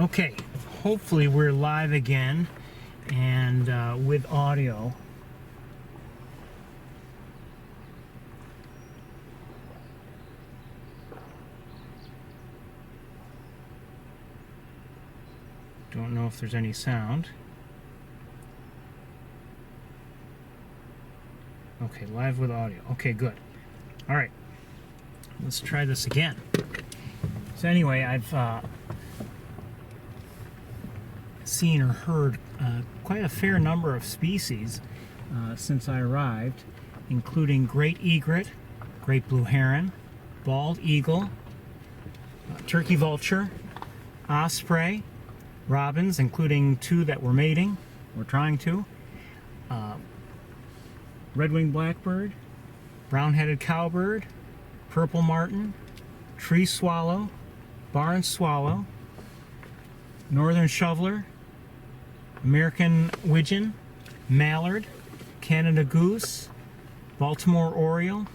Okay, hopefully we're live again and with audio. Don't know if there's any sound. Okay, live with audio. Okay, good. All right, let's try this again. So anyway, I've seen or heard quite a fair number of species since I arrived, including great egret, great blue heron, bald eagle, turkey vulture, osprey, robins, including two that were mating, or trying to, red-winged blackbird, brown-headed cowbird, purple martin, tree swallow, barn swallow, northern shoveler, American widgeon, mallard, Canada goose, Baltimore oriole.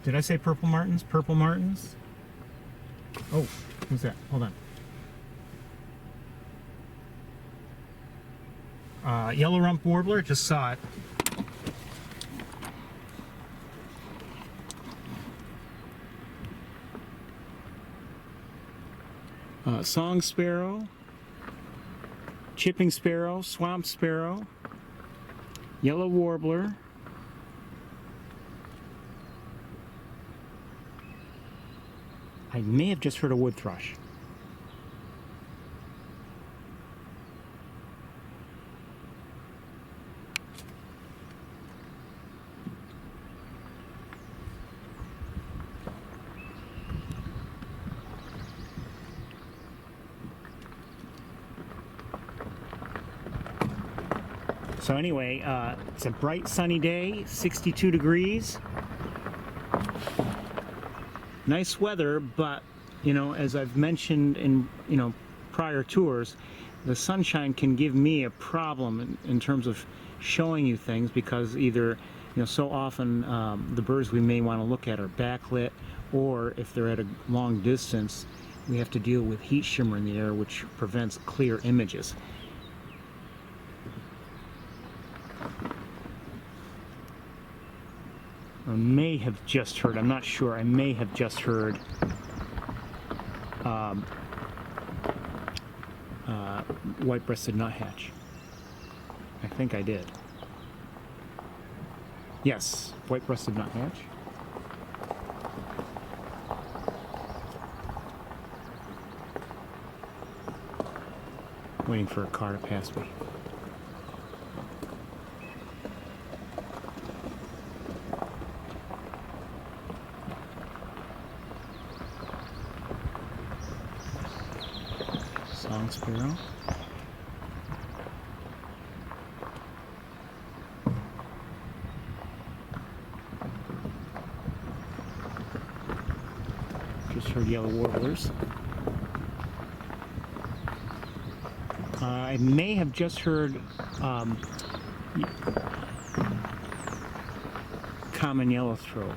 Did I say purple martins? Purple martins. Oh, who's that? Hold on. Yellow rump warbler, just saw it. Song sparrow, chipping sparrow, swamp sparrow, yellow warbler, I may have just heard a wood thrush. So anyway, it's a bright sunny day, 62 degrees. Nice weather, but you know, as I've mentioned in prior tours, the sunshine can give me a problem in terms of showing you things, because either so often the birds we may want to look at are backlit, or if they're at a long distance, we have to deal with heat shimmer in the air, which prevents clear images. I may have just heard, I'm not sure, I may have just heard white-breasted nuthatch. I think I did. Yes, white-breasted nuthatch. Waiting for a car to pass me. Song sparrow. Just heard yellow warblers. I may have just heard common yellowthroat.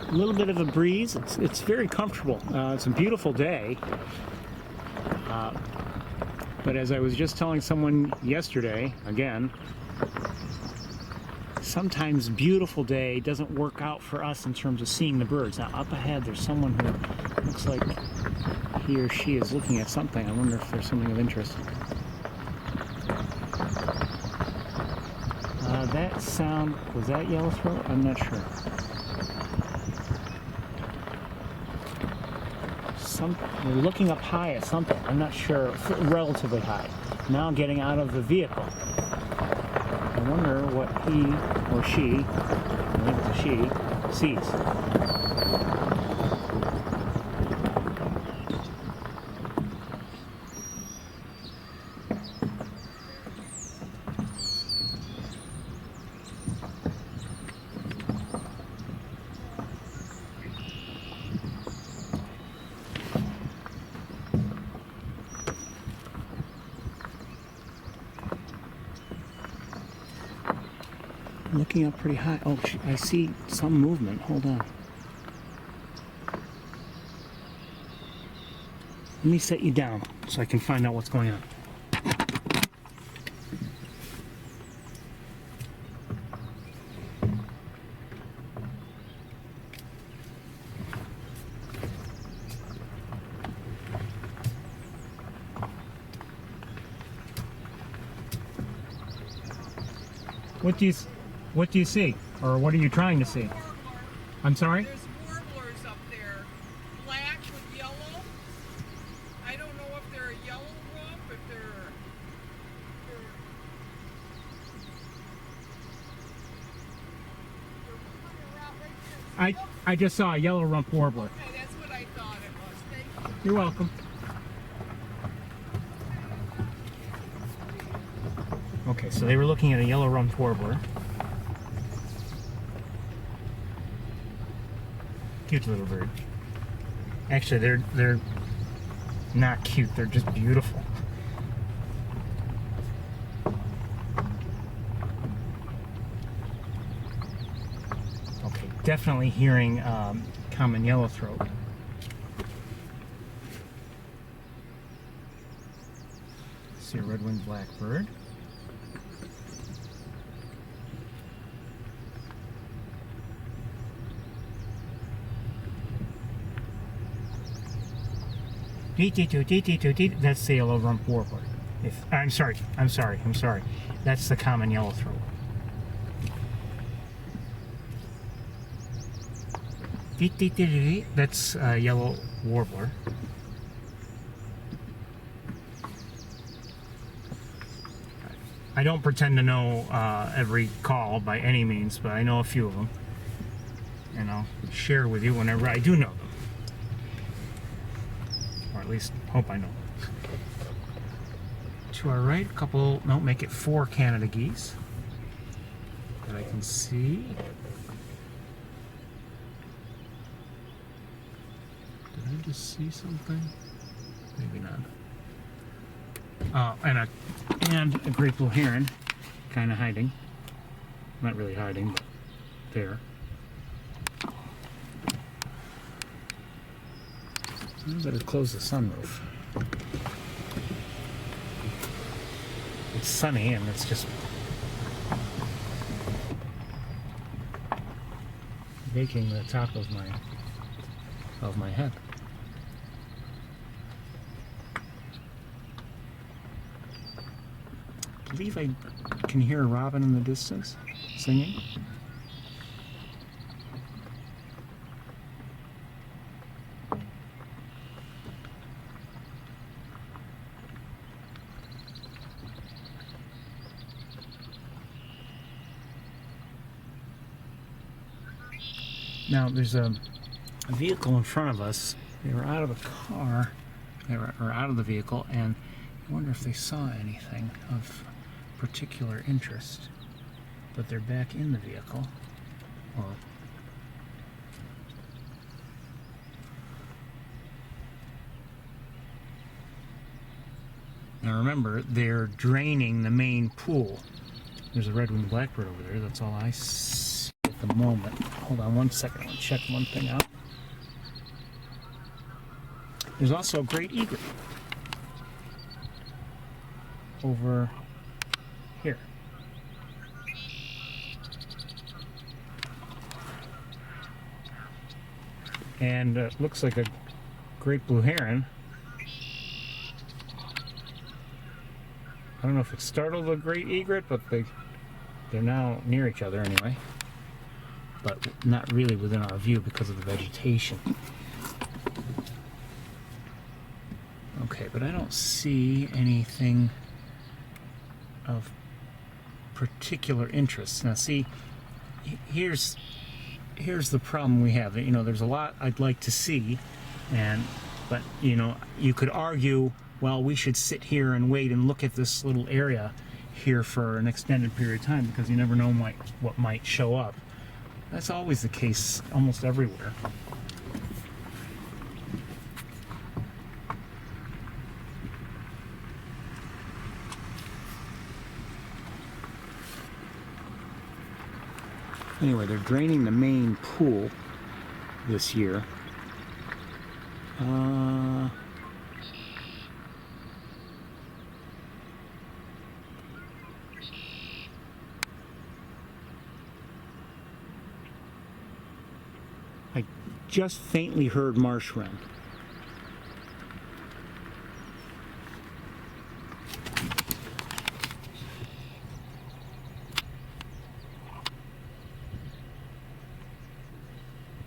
A little bit of a breeze. It's very comfortable. It's a beautiful day. But as I was just telling someone yesterday, again, sometimes beautiful day doesn't work out for us in terms of seeing the birds. Now up ahead there's someone who looks like he or she is looking at something. I wonder if there's something of interest. That sound, was that yellowthroat? I'm not sure. We're looking up high at something. I'm not sure, relatively high. Now getting out of the vehicle. I wonder what he or she, I think it's a she, sees. looking up pretty high. Oh, I see some movement. Hold on. Let me set you down so I can find out what's going on. What do you see? Or what are you trying to see? I'm sorry? There's warblers up there. Black with yellow. I don't know if they're a yellow rump, if they're I just saw a yellow rump warbler. Okay, that's what I thought it was. Thank you. You're welcome. Okay, so they were looking at a yellow rump warbler. Cute little bird. Actually, they're not cute. They're just beautiful. Okay, definitely hearing common yellowthroat. See a red-winged blackbird. That's the yellow rump warbler. I'm sorry. That's the common yellowthroat. That's a yellow warbler. I don't pretend to know every call by any means, but I know a few of them, and I'll share with you whenever I do know them. At least hope I know. To our right, a couple, no, make it 4 Canada geese that I can see. Did I just see something? Maybe not. And a great blue heron, kind of hiding. Not really hiding, but there. I better close the sunroof. It's sunny and it's just baking the top of my head. I believe I can hear a robin in the distance singing. Now, there's a vehicle in front of us. They were out of the car, or out of the vehicle, and I wonder if they saw anything of particular interest. But they're back in the vehicle. Or now remember, they're draining the main pool. There's a red-winged blackbird over there. That's all I see at the moment. Hold on one second. I want to check one thing out. There's also a great egret over here. And looks like a great blue heron. I don't know if it startled a great egret, but they're now near each other anyway. But not really within our view because of the vegetation. Okay, but I don't see anything of particular interest. Now see, here's the problem we have. You know, there's a lot I'd like to see, but you know, you could argue, well, we should sit here and wait and look at this little area here for an extended period of time because you never know what might show up. That's always the case almost everywhere. Anyway, they're draining the main pool this year. I just faintly heard marsh wren.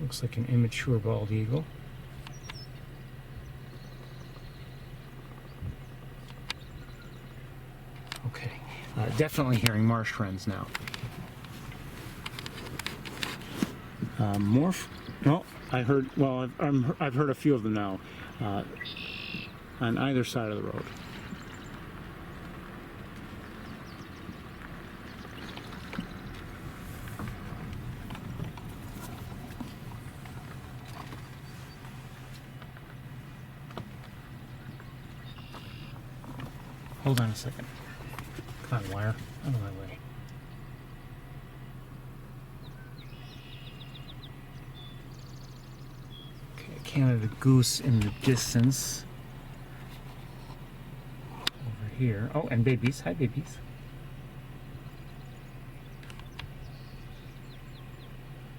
Looks like an immature bald eagle. Okay, definitely hearing marsh wrens now. No, I heard. Well, I've heard a few of them now, on either side of the road. Hold on a second. Come on, wire. Out of my way. Okay, Canada goose in the distance. Over here. Oh, and babies. Hi, babies.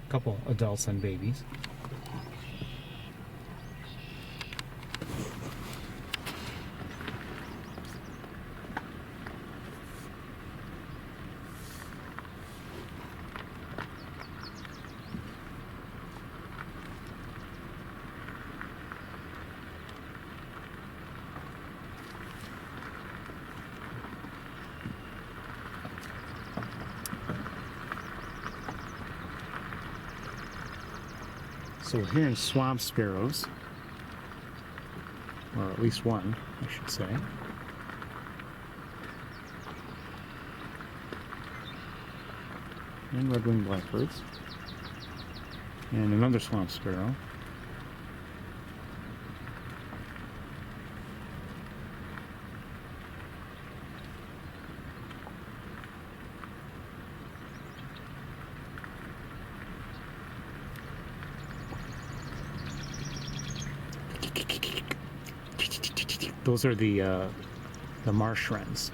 Couple adults and babies. So we're hearing swamp sparrows, or at least one, I should say. And red-winged blackbirds. And another swamp sparrow. Those are the marsh wrens.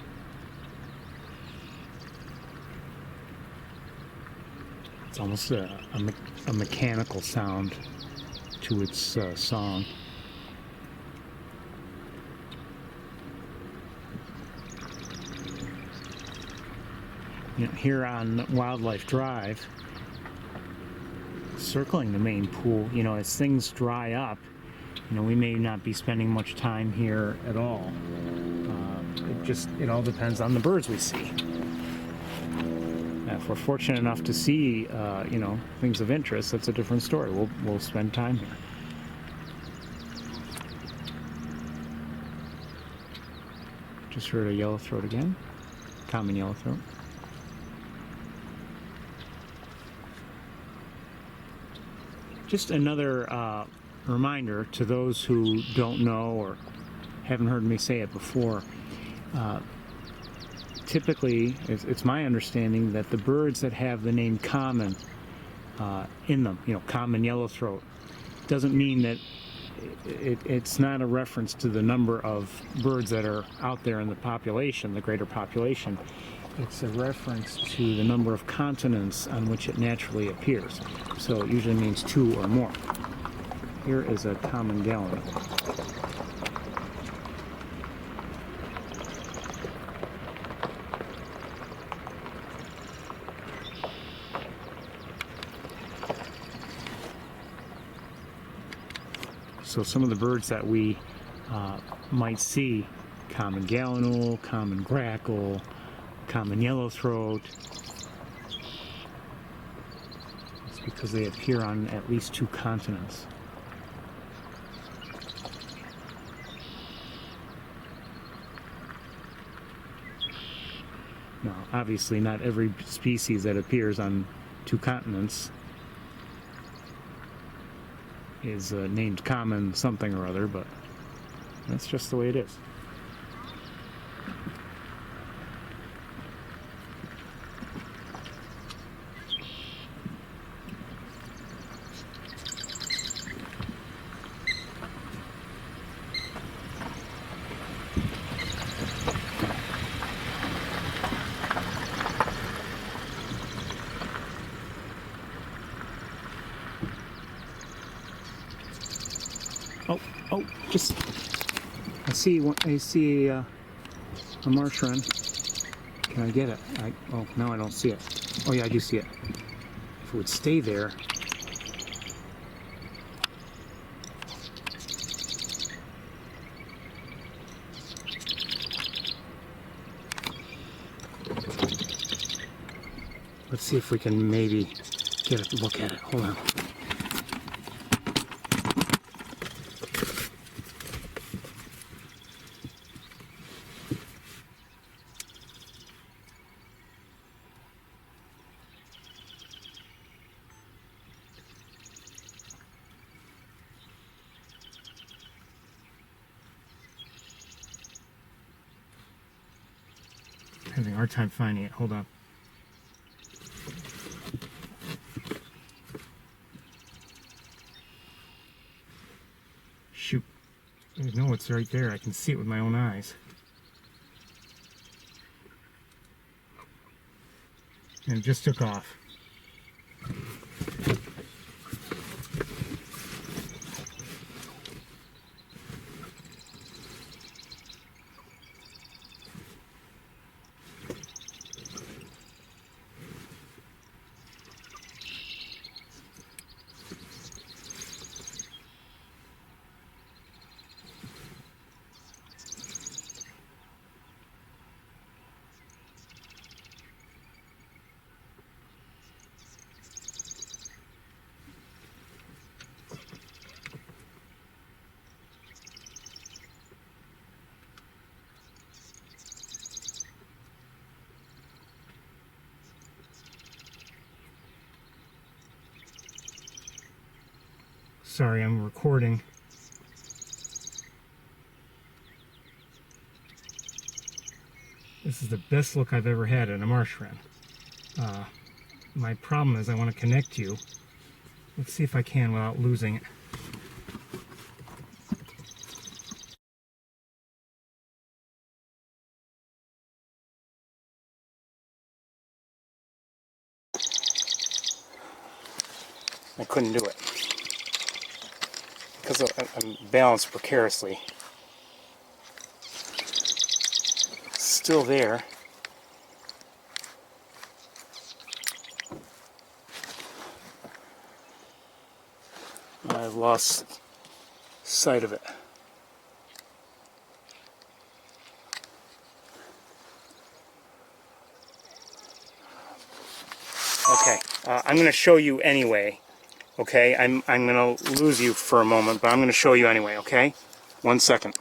It's almost a mechanical sound to its song. You know, here on Wildlife Drive, circling the main pool, you know, as things dry up, you know, we may not be spending much time here at all. It all depends on the birds we see. If we're fortunate enough to see, you know, things of interest, that's a different story. We'll spend time here. Just heard a yellowthroat again, common yellowthroat. Just another reminder to those who don't know or haven't heard me say it before. Typically, it's my understanding that the birds that have the name common in them, you know, common yellowthroat, doesn't mean that it's not a reference to the number of birds that are out there in the population, the greater population. It's a reference to the number of continents on which it naturally appears. So it usually means 2 or more. Here is a common gallinule. So some of the birds that we might see, common gallinule, common grackle, common yellowthroat, it's because they appear on at least 2 continents. Now, obviously not every species that appears on 2 continents is named common something or other, but that's just the way it is. Oh, oh, just, I see a marsh wren. Can I get it? Oh, no, I don't see it. Oh yeah, I do see it. If it would stay there. Let's see if we can maybe get a look at it. Hold on. Having a hard time finding it. Hold on. Shoot. No, it's right there. I can see it with my own eyes. And it just took off. Sorry, I'm recording. This is the best look I've ever had at a marsh wren. My problem is I want to connect you. Let's see if I can without losing it. I couldn't do it because I'm balanced precariously. Still there. I've lost sight of it. Okay, I'm going to show you anyway. Okay, I'm going to lose you for a moment, but I'm going to show you anyway, okay? 1 second.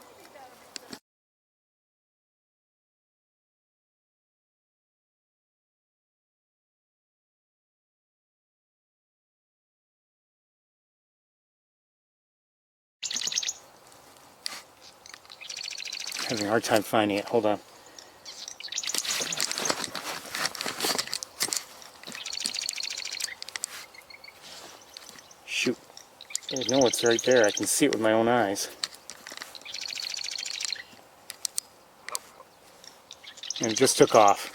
Having a hard time finding it. Hold on. Shoot. No, it's right there. I can see it with my own eyes. And it just took off.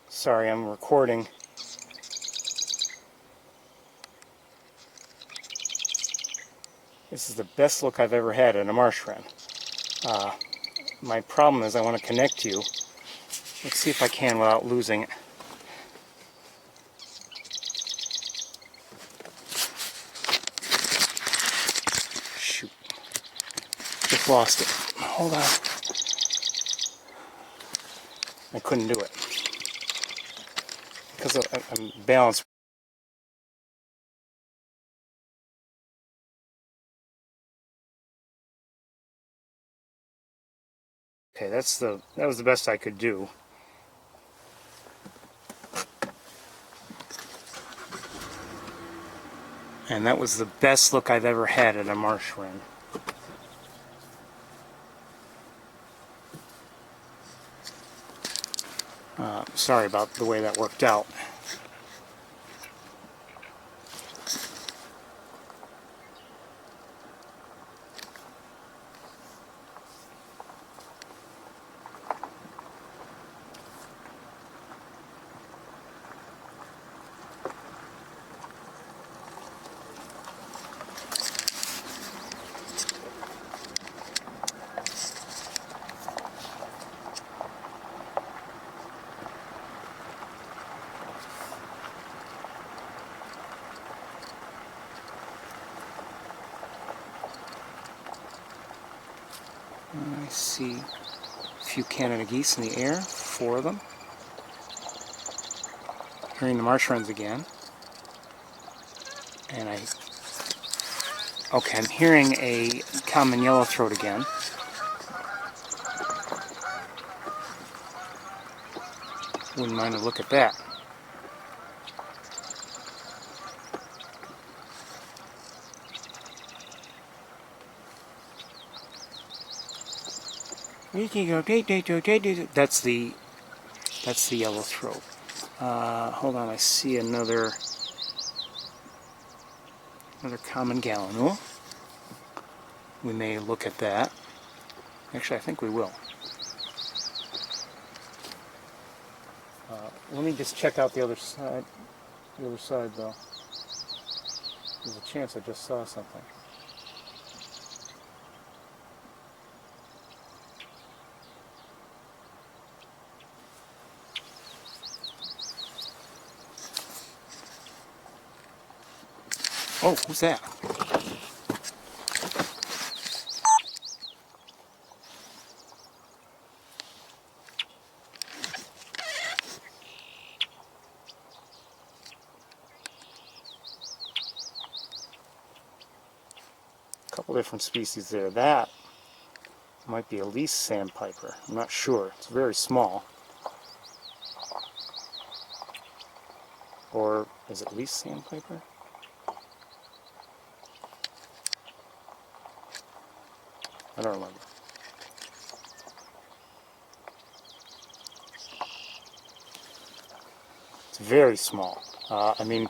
Sorry, I'm recording. This is the best look I've ever had at a marsh wren. My problem is I want to connect you. Let's see if I can without losing it. Shoot. Just lost it. Hold on. I couldn't do it because I'm balanced Okay, that was the best I could do. And that was the best look I've ever had at a marsh wren. Sorry about the way that worked out. I see a few Canada geese in the air, 4 of them. Hearing the marsh wrens again. And okay, I'm hearing a common yellowthroat again. Wouldn't mind a look at that. That's the yellowthroat. Hold on, I see another common gallinule. We may look at that. Actually, I think we will. Let me just check out the other side. The other side, though. There's a chance I just saw something. Oh, who's that? A couple different species there. That might be a least sandpiper. I'm not sure. It's very small. Or is it least sandpiper? I don't remember. It's very small. I mean,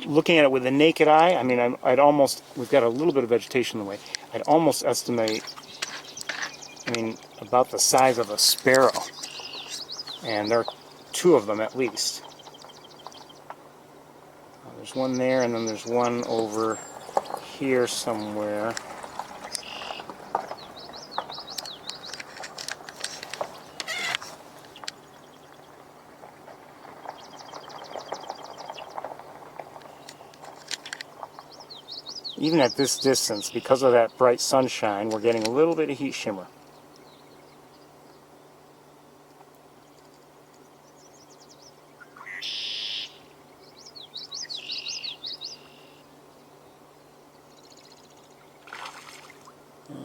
looking at it with the naked eye, I mean, I'd almost, we've got a little bit of vegetation in the way, I'd almost estimate, I mean, about the size of a sparrow. And there are 2 of them at least. There's one there, and then there's one over here somewhere. Even at this distance, because of that bright sunshine, we're getting a little bit of heat shimmer.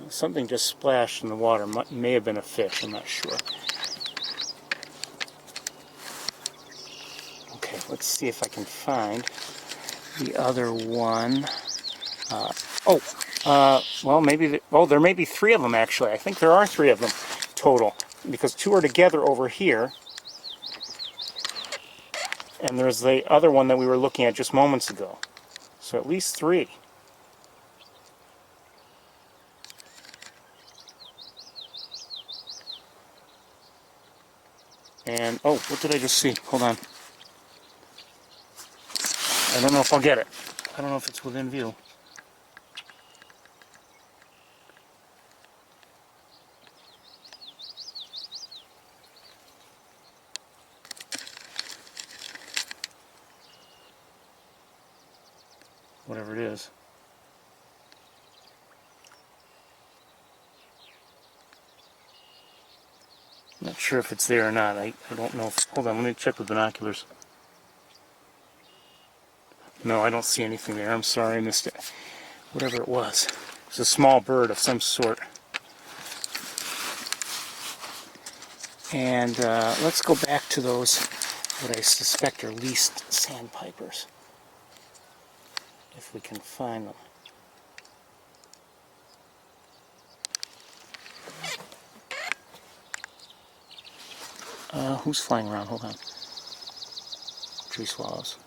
Something just splashed in the water. May have been a fish, I'm not sure. Okay, let's see if I can find the other one. Well, maybe, there may be 3 of them actually. I think there are 3 of them total, because 2 are together over here, and there's the other one that we were looking at just moments ago. So at least 3. And, oh, what did I just see? Hold on. I don't know if I'll get it. I don't know if it's within view. Whatever it is. I'm not sure if it's there or not. I don't know if, hold on, let me check with binoculars. No, I don't see anything there. I'm sorry, I missed it. Whatever it was. It's a small bird of some sort. And let's go back to those, what I suspect are leased sandpipers, if we can find them. Who's flying around? Hold on. Tree swallows.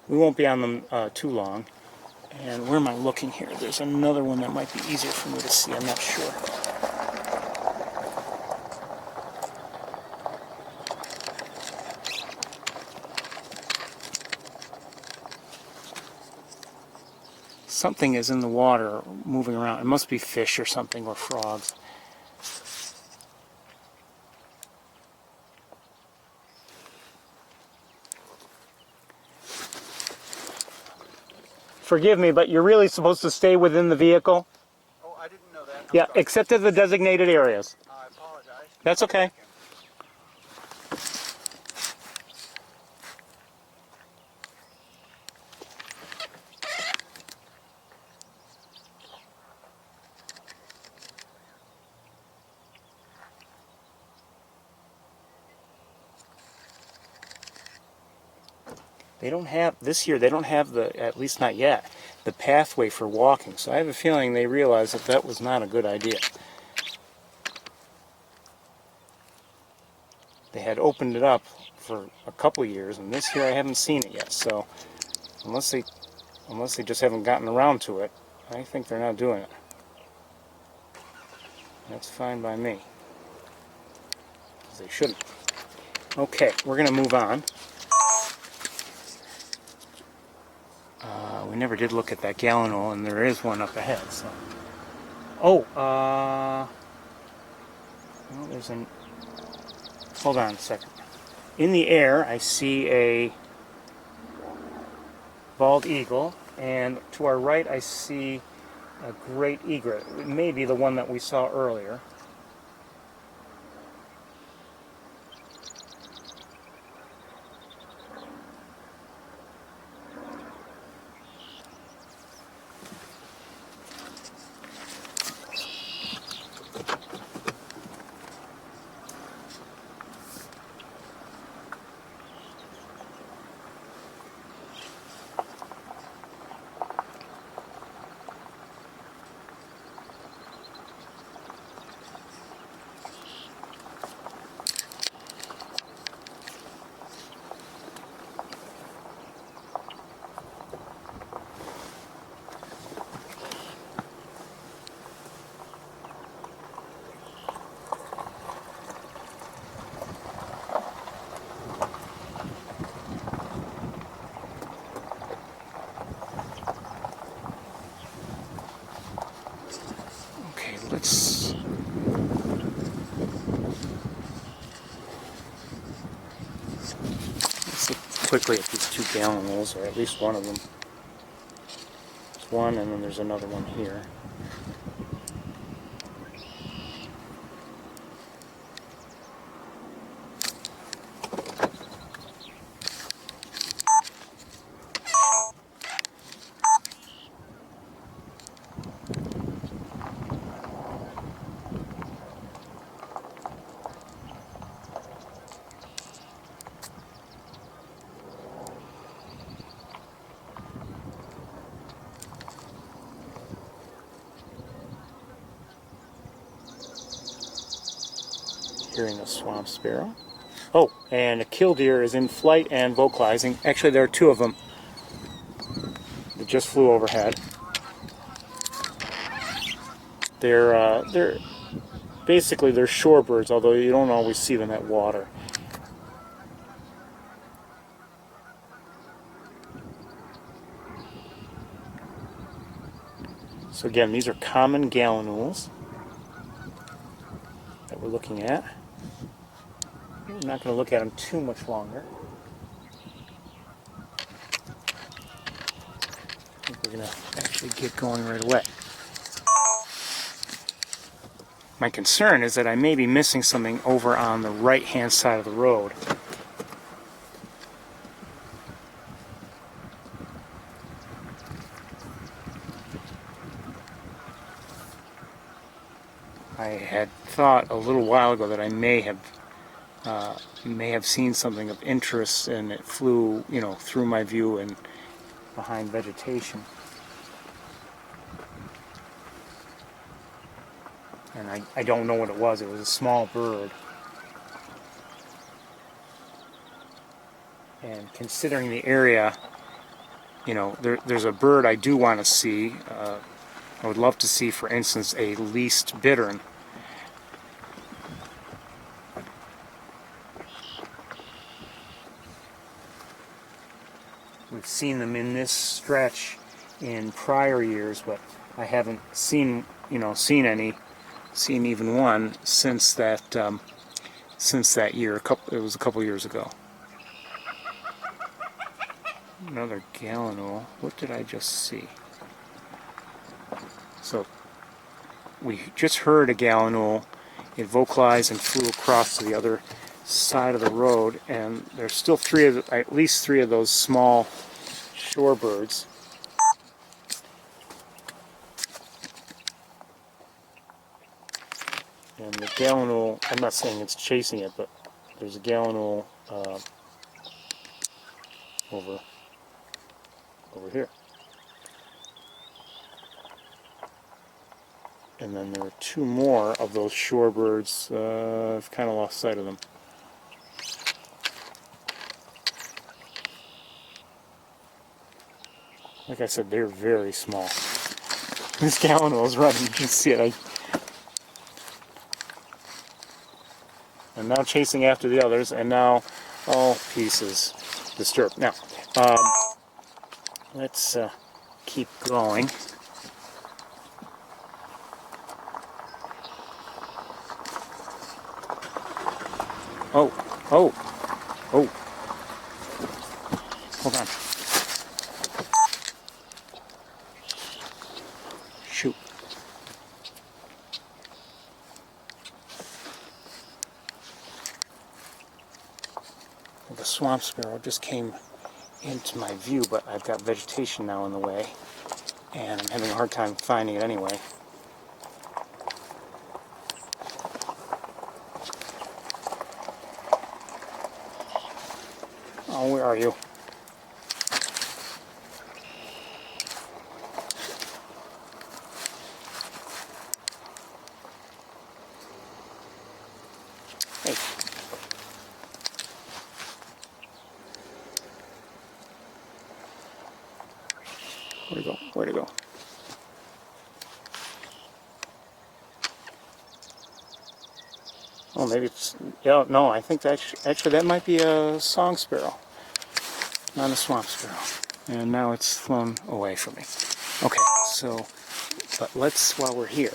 We won't be on them too long. And where am I looking here? There's another one that might be easier for me to see. I'm not sure. Something is in the water moving around. It must be fish or something, or frogs. Forgive me, but you're really supposed to stay within the vehicle? Oh, I didn't know that. Yeah, except at the designated areas. I apologize. That's okay. They don't have, this year, they don't have the, at least not yet, the pathway for walking. So I have a feeling they realized that that was not a good idea. They had opened it up for a couple of years, and this year I haven't seen it yet. So unless they just haven't gotten around to it, I think they're not doing it. That's fine by me, because they shouldn't. Okay, we're going to move on. We never did look at that gallinule, and there is one up ahead. So, well, there's an. Hold on a second. In the air, I see a bald eagle, and to our right, I see a great egret. It may be the one that we saw earlier. Let's look quickly at these two gallinules, or at least one of them. There's one, and then there's another one here. Hearing a swamp sparrow. Oh, and a killdeer is in flight and vocalizing. Actually, there are two of them that just flew overhead. They're basically they're shorebirds, although you don't always see them at water. So again, these are common gallinules that we're looking at. I'm not going to look at them too much longer. I think we're going to actually get going right away. My concern is that I may be missing something over on the right-hand side of the road. I had thought a little while ago that I may have seen something of interest, and it flew, through my view and behind vegetation. And I don't know what it was. It was a small bird. And considering the area, there's a bird I do want to see. I would love to see, for instance, a least bittern. We've seen them in this stretch in prior years, but I haven't seen even one since that year. It was a couple years ago. Another gallinule. What did I just see? So we just heard a gallinule. It vocalized and flew across to the other side of the road, and there's still at least three of those small shorebirds. And the gallinule, I'm not saying it's chasing it, but there's a gallinule over here. And then there are two more of those shorebirds. I've kind of lost sight of them. Like I said, they're very small. This gallinule is running. You can see it. I'm now chasing after the others, and now all pieces disturbed. Now, let's keep going. Oh, hold on. Shoot. The swamp sparrow just came into my view, but I've got vegetation now in the way, and I'm having a hard time finding it anyway. Oh, where are you? Hey. Where'd it go? Oh, maybe it's... Yeah, no, I think actually that might be a song sparrow, not a swamp sparrow. And now it's flown away from me. Okay, so, but let's, while we're here,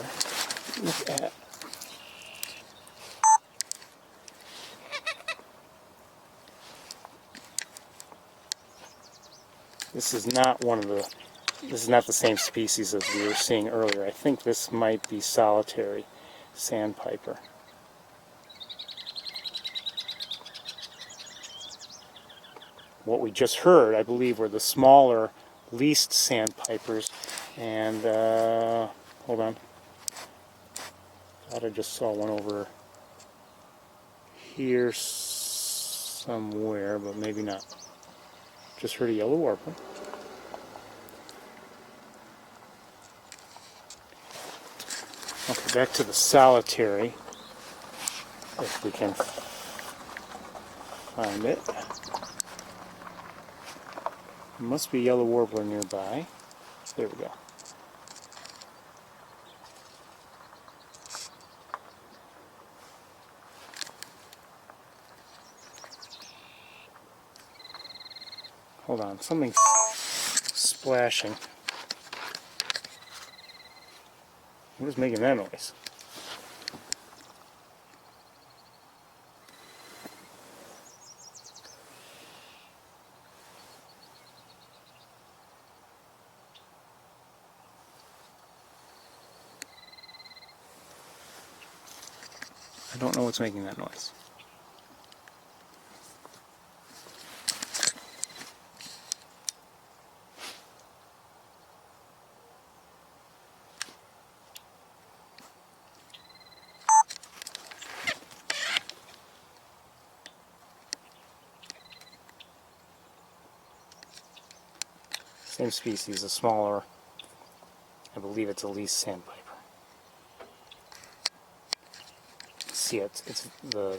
look at... This is not the same species as we were seeing earlier. I think this might be solitary sandpiper. What we just heard, I believe, were the smaller, least sandpipers. And, hold on. I thought I just saw one over here somewhere, but maybe not. Just heard a yellow warbler. Okay, back to the solitary, if we can find it. There must be a yellow warbler nearby. There we go. Hold on, something's splashing. What is making that noise? I don't know what's making that noise. Same species, a smaller, I believe it's a least sandpiper. See, it's the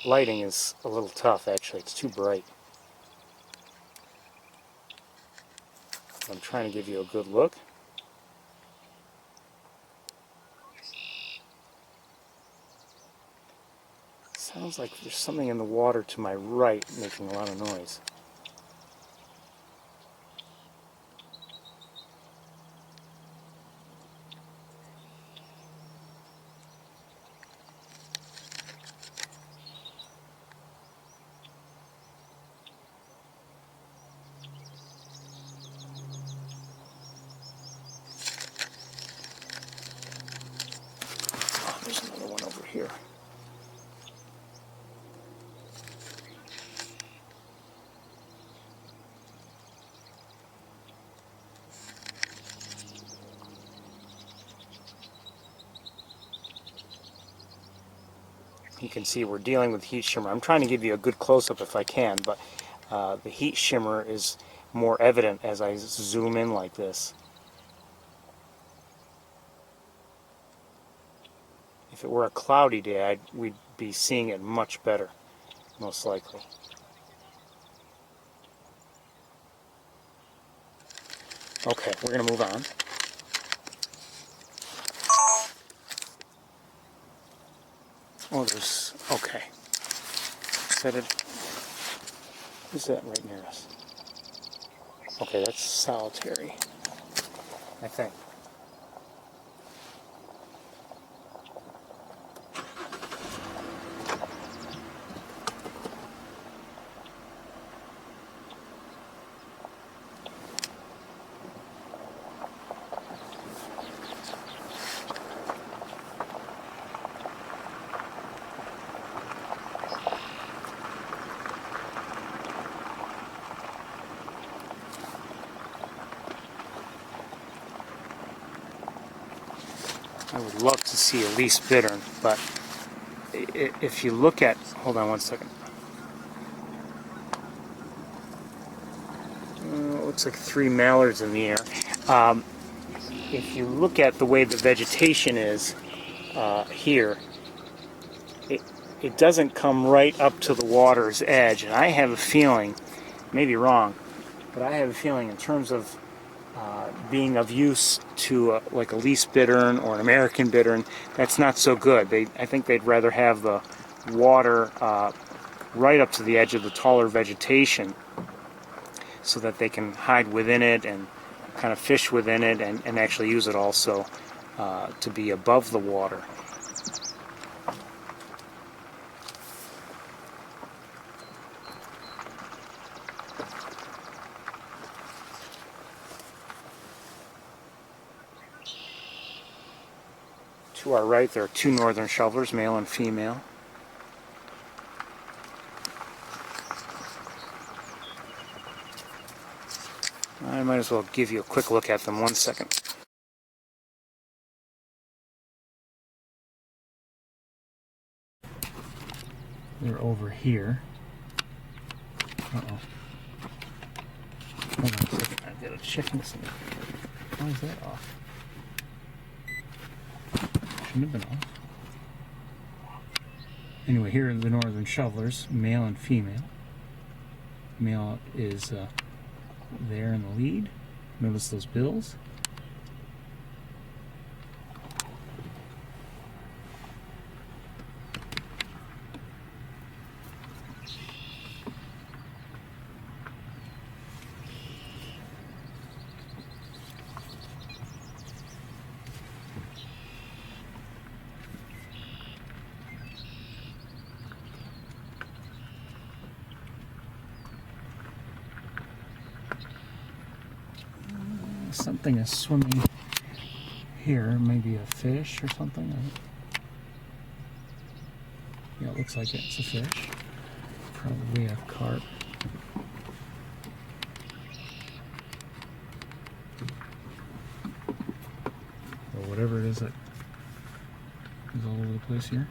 lighting is a little tough actually, it's too bright. I'm trying to give you a good look. Sounds like there's something in the water to my right making a lot of noise. Oh, there's another one over here. You can see we're dealing with heat shimmer. I'm trying to give you a good close-up if I can, but the heat shimmer is more evident as I zoom in like this. If it were a cloudy day, we'd be seeing it much better, most likely. Okay, we're going to move on. Oh, there's, okay. Who's that right near us? Okay, that's solitary, I think. I would love to see a least bittern, but if you look at, hold on one second. It looks like 3 mallards in the air. If you look at the way the vegetation is here, it doesn't come right up to the water's edge, and I have a feeling, maybe wrong, but I have a feeling in terms of being of use to like a least bittern or an American bittern, that's not so good. I think they'd rather have the water right up to the edge of the taller vegetation so that they can hide within it and kind of fish within it and actually use it also to be above the water. To our right, there are 2 northern shovelers, male and female. I might as well give you a quick look at them. 1 second. They're over here. Uh-oh. Hold on a second. I've got to check something. Why is that off? Shouldn't have been off. Anyway, here are the northern shovelers, male and female. Male is there in the lead. Notice those bills. Something is swimming here, maybe a fish or something. Yeah, it looks like it's a fish. Probably a carp. Or whatever it is that is all over the place here.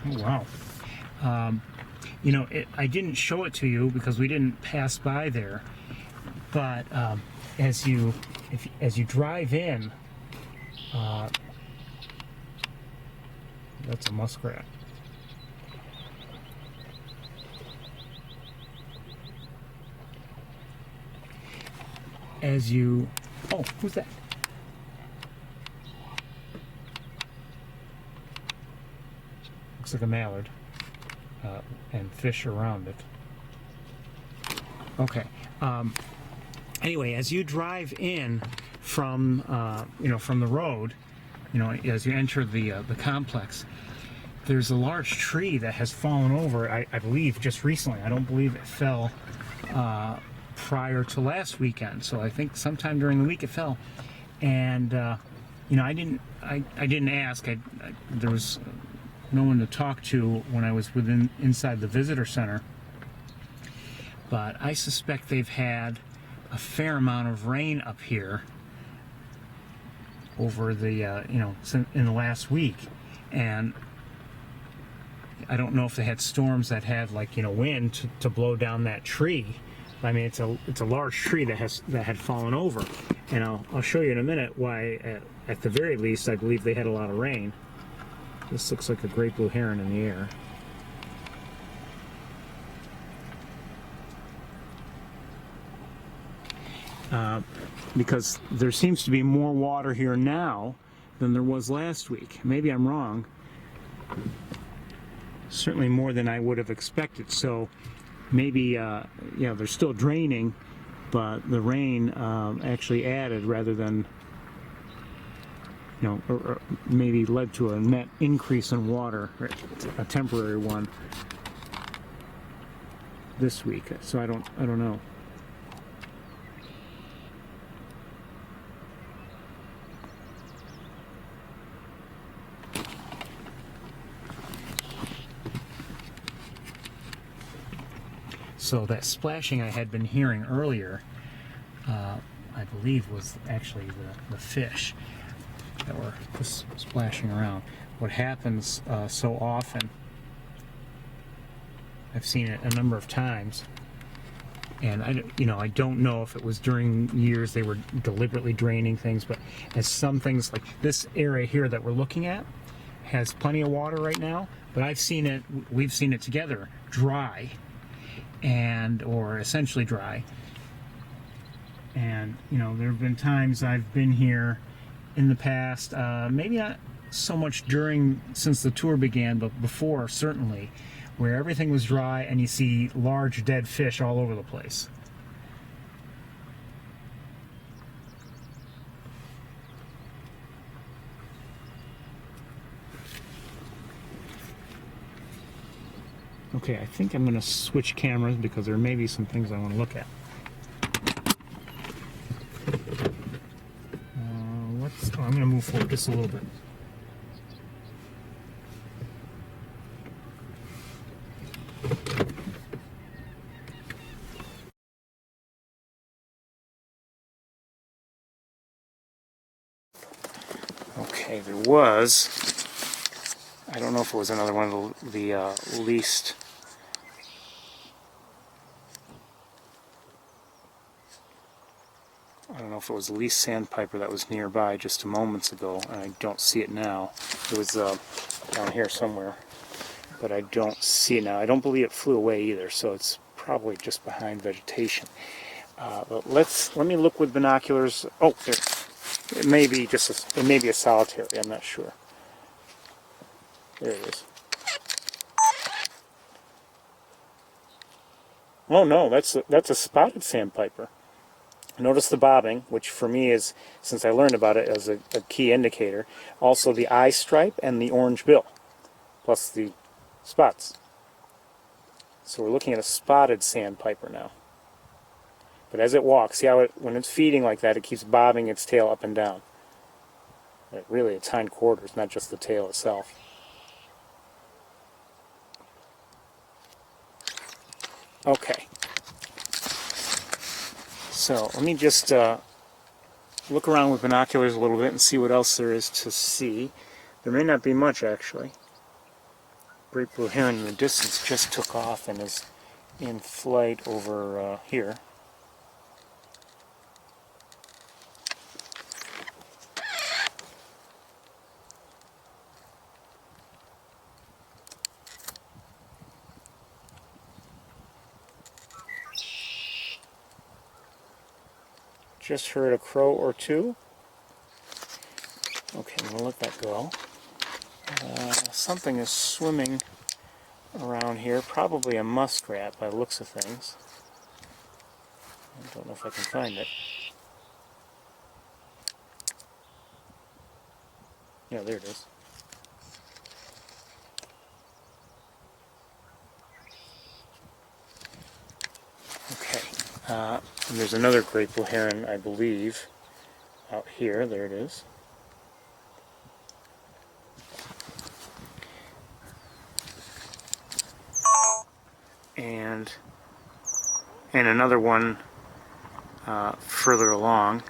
Oh, wow. You know, I didn't show it to you because we didn't pass by there. But as you drive in, that's a muskrat. As you, oh, who's that? Looks like a mallard, and fish around it. Okay. Anyway, as you drive in from from the road, as you enter the complex, there's a large tree that has fallen over. I believe just recently. I don't believe it fell prior to last weekend. So I think sometime during the week it fell, and I didn't ask. There was no one to talk to when I was inside the visitor center, but I suspect they've had a fair amount of rain up here over the in the last week, and I don't know if they had storms that had wind to blow down that tree. I mean, it's a large tree that had fallen over, and I'll show you in a minute why. At the very least, I believe they had a lot of rain. This looks like a great blue heron in the air. Because there seems to be more water here now than there was last week. Maybe I'm wrong. Certainly more than I would have expected. So maybe, they're still draining, but the rain actually added rather than, or maybe led to a net increase in water, a temporary one this week. So I don't know. So that splashing I had been hearing earlier, I believe was actually the fish that were just splashing around. What happens so often, I've seen it a number of times, and I don't know if it was during years they were deliberately draining things, but as some things like this area here that we're looking at has plenty of water right now, but we've seen it together dry, or essentially dry. And there have been times I've been here in the past, maybe not so much since the tour began, but before certainly, where everything was dry and you see large dead fish all over the place. Okay, I think I'm going to switch cameras because there may be some things I want to look at. I'm going to move forward just a little bit. Okay, there was, I don't know if it was another one of the least, I don't know if it was the least sandpiper that was nearby just moments ago, and I don't see it now. It was down here somewhere, but I don't see it now. I don't believe it flew away either, so it's probably just behind vegetation. But let me look with binoculars. Oh, there. It may be a solitary. I'm not sure. There it is. Oh no, that's a spotted sandpiper. Notice the bobbing, which for me is, since I learned about it, as a key indicator. Also the eye stripe and the orange bill, plus the spots. So we're looking at a spotted sandpiper now. But as it walks, see how when it's feeding like that, it keeps bobbing its tail up and down. Really, its hind quarters, not just the tail itself. Okay. So let me just look around with binoculars a little bit and see what else there is to see. There may not be much, actually. great blue heron in the distance just took off and is in flight over here. Just heard a crow or two. Okay, I'm going to let that go. Something is swimming around here, probably a muskrat by the looks of things. I don't know if I can find it. Yeah, there it is. Okay, and there's another great blue heron, I believe, out here. There it is. And another one further along.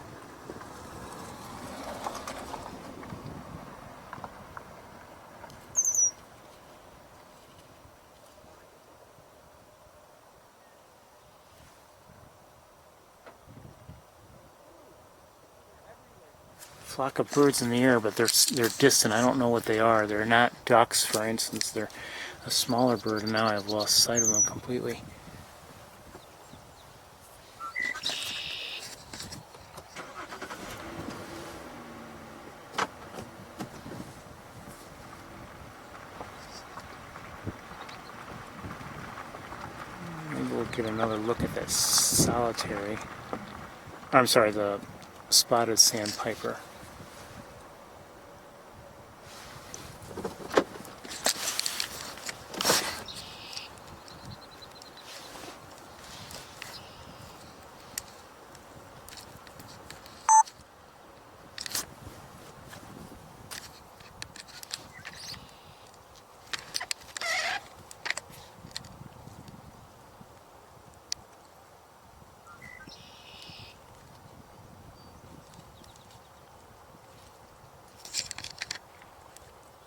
Flock of birds in the air, but they're distant. I don't know what they are. They're not ducks, for instance. They're a smaller bird, and now I've lost sight of them completely. Maybe we'll get another look at that solitary. I'm sorry, the spotted sandpiper.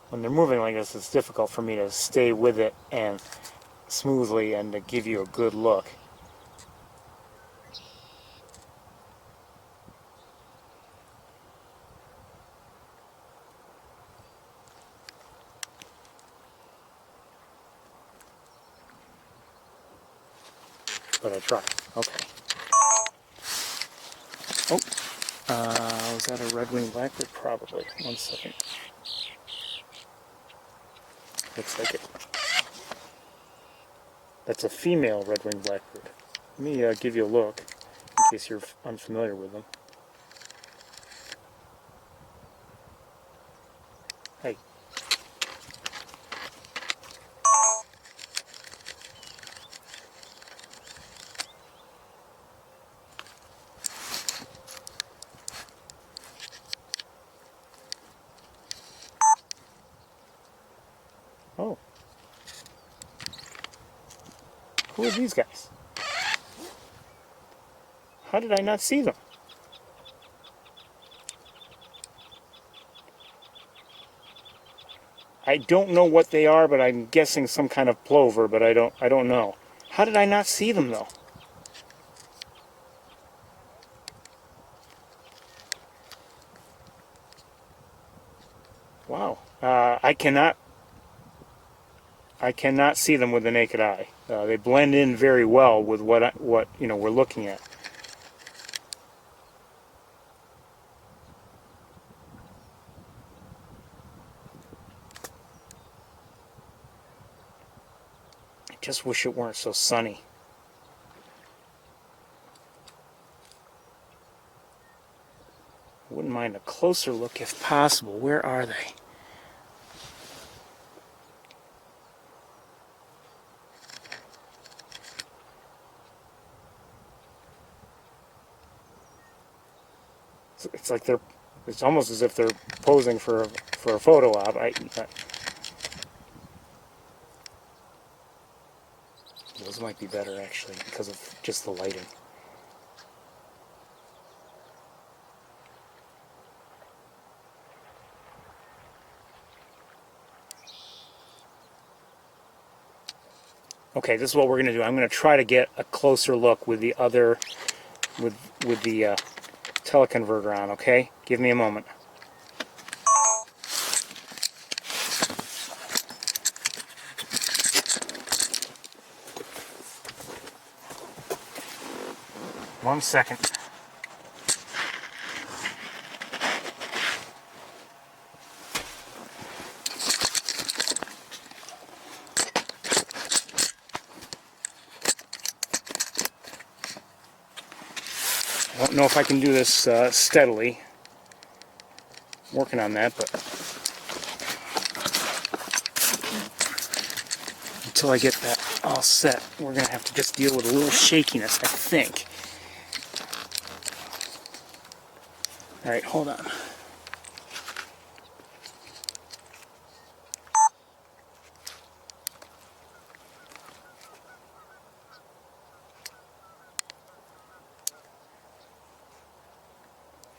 When they're moving like this, it's difficult for me to stay with it and smoothly and to give you a good look. But I try. Okay. Oh, was that a red-winged blackbird? Probably. One second. Looks like it. That's a female red-winged blackbird. Let me give you a look, in case you're unfamiliar with them. Hey. Oh. Who are these guys? How did I not see them? I don't know what they are, but I'm guessing some kind of plover, but I don't know. How did I not see them though? Wow. I cannot see them with the naked eye. They blend in very well with what we're looking at. I just wish it weren't so sunny. I wouldn't mind a closer look if possible. Where are they? It's like it's almost as if they're posing for a photo op. Those might be better actually because of just the lighting. Okay, this is what we're going to do. I'm going to try to get a closer look with the other, with the teleconverter on, okay? Give me a moment. One second. I don't know if I can do this steadily. Working on that, but until I get that all set, we're going to have to just deal with a little shakiness, I think. Alright, hold on.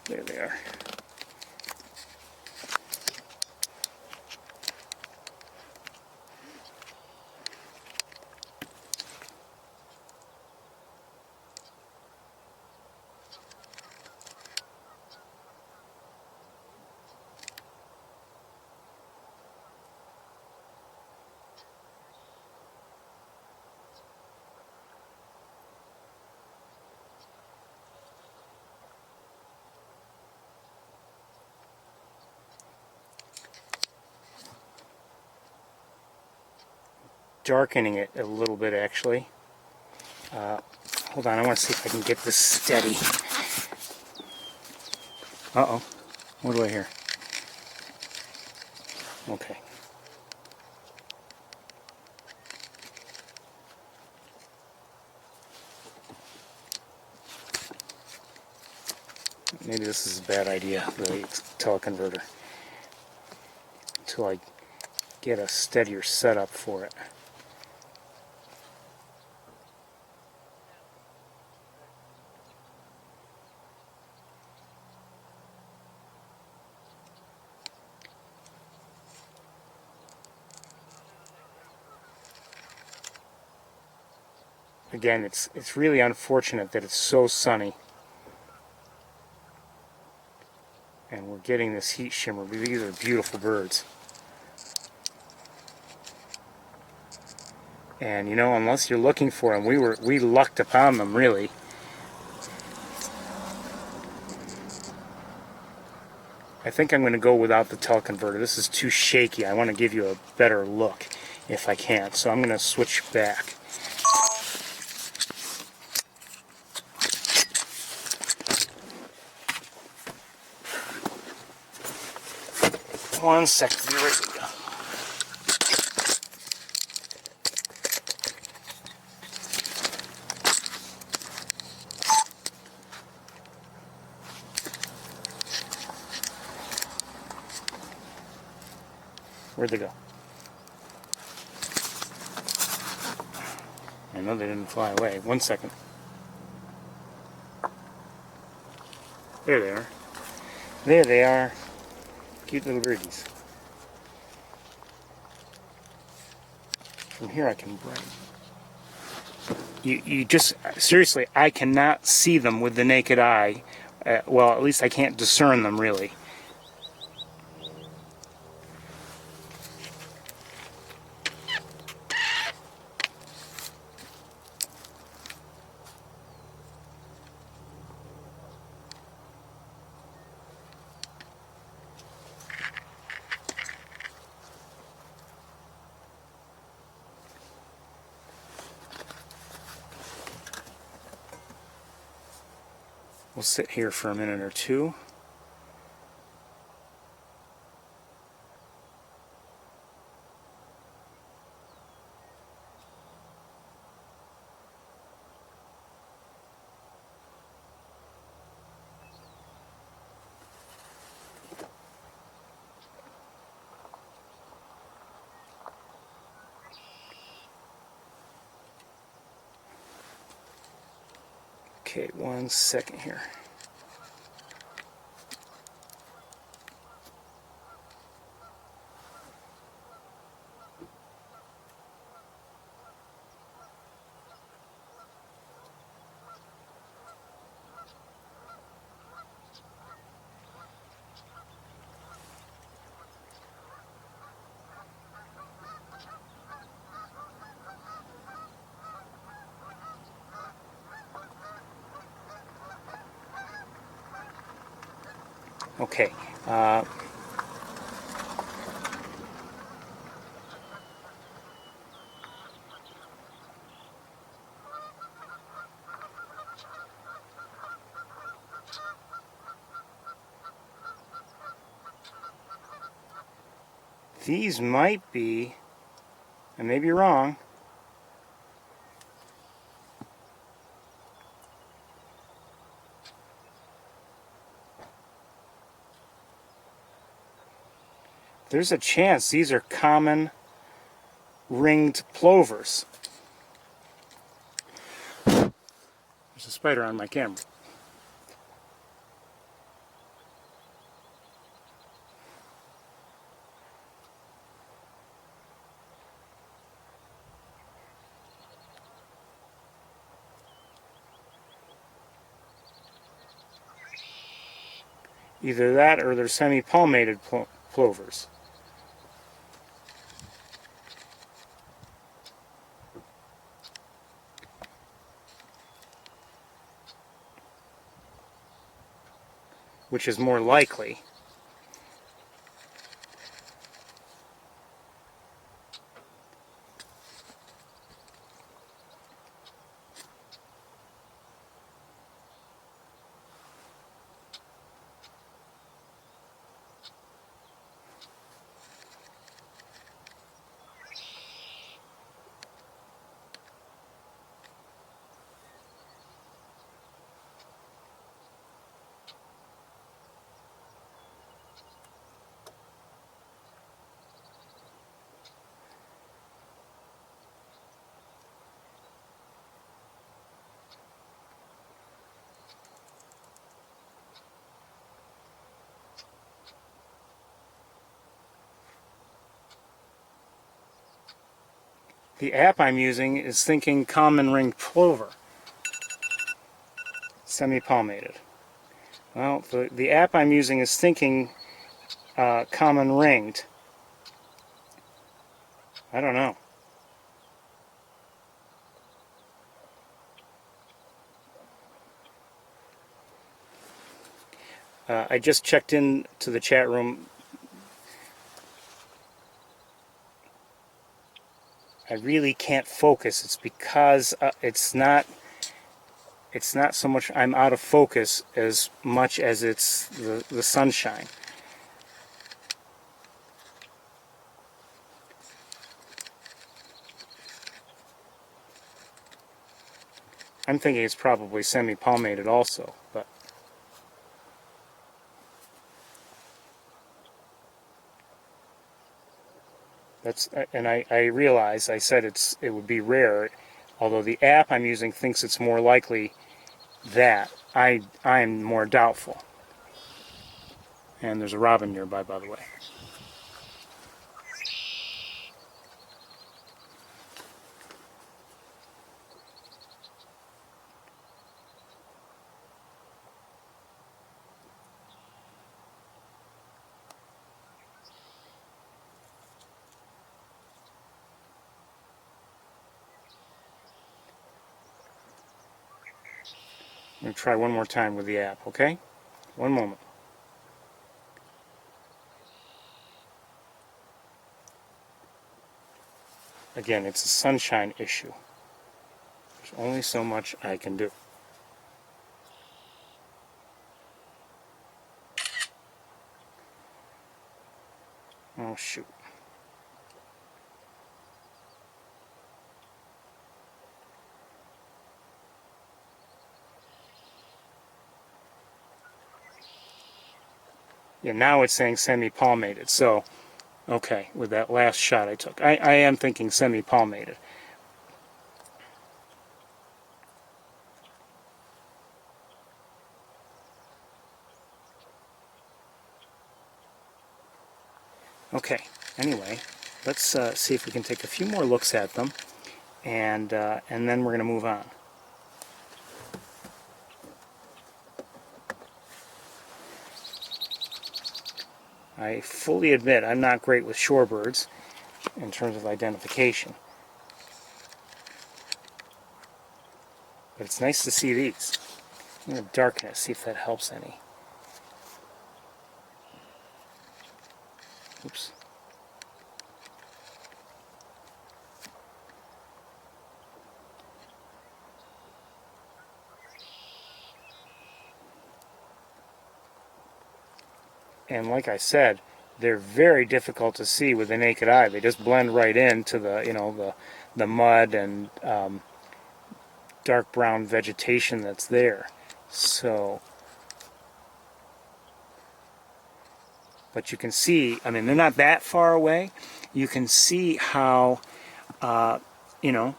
There they are. Darkening it a little bit, actually. Hold on, I want to see if I can get this steady. Uh-oh. What do I hear? Okay. Maybe this is a bad idea, the teleconverter. Until I get a steadier setup for it. Again, it's really unfortunate that it's so sunny. And we're getting this heat shimmer. These are beautiful birds. And you know, unless you're looking for them, we lucked upon them, really. I think I'm going to go without the teleconverter. This is too shaky. I want to give you a better look if I can. So I'm going to switch back. One second. Be right with you. Where'd they go? I know they didn't fly away. One second. There they are. There they are. Cute little birdies. From here I can brighten. You just, seriously, I cannot see them with the naked eye. Well, at least I can't discern them, really. We'll sit here for a minute or two. Okay, one second here. Okay. These might be, I may be wrong, there's a chance these are common ringed plovers. There's a spider on my camera. Either that or they're semi-palmated plovers. Which is more likely. The app I'm using is thinking common ringed plover, semi-palmated. Well, the app I'm using is thinking common ringed. I don't know. I just checked in to the chat room. I really can't focus. It's because it's not so much I'm out of focus as much as it's the sunshine. I'm thinking it's probably semi-palmated also, but that's, and I realize I said it would be rare, although the app I'm using thinks it's more likely that. I'm more doubtful. And there's a robin nearby, by the way. I'm going to try one more time with the app, okay? One moment. Again, it's a sunshine issue. There's only so much I can do. Oh, shoot. Yeah, now it's saying semi-palmated. So, okay, with that last shot I took. I am thinking semi-palmated. Okay, anyway, let's see if we can take a few more looks at them, and then we're going to move on. I fully admit I'm not great with shorebirds in terms of identification. But it's nice to see these. I'm going to darken it, see if that helps any. Oops. And like I said, they're very difficult to see with the naked eye. They just blend right into the mud and dark brown vegetation that's there. So, but you can see, I mean, they're not that far away. You can see how, you know,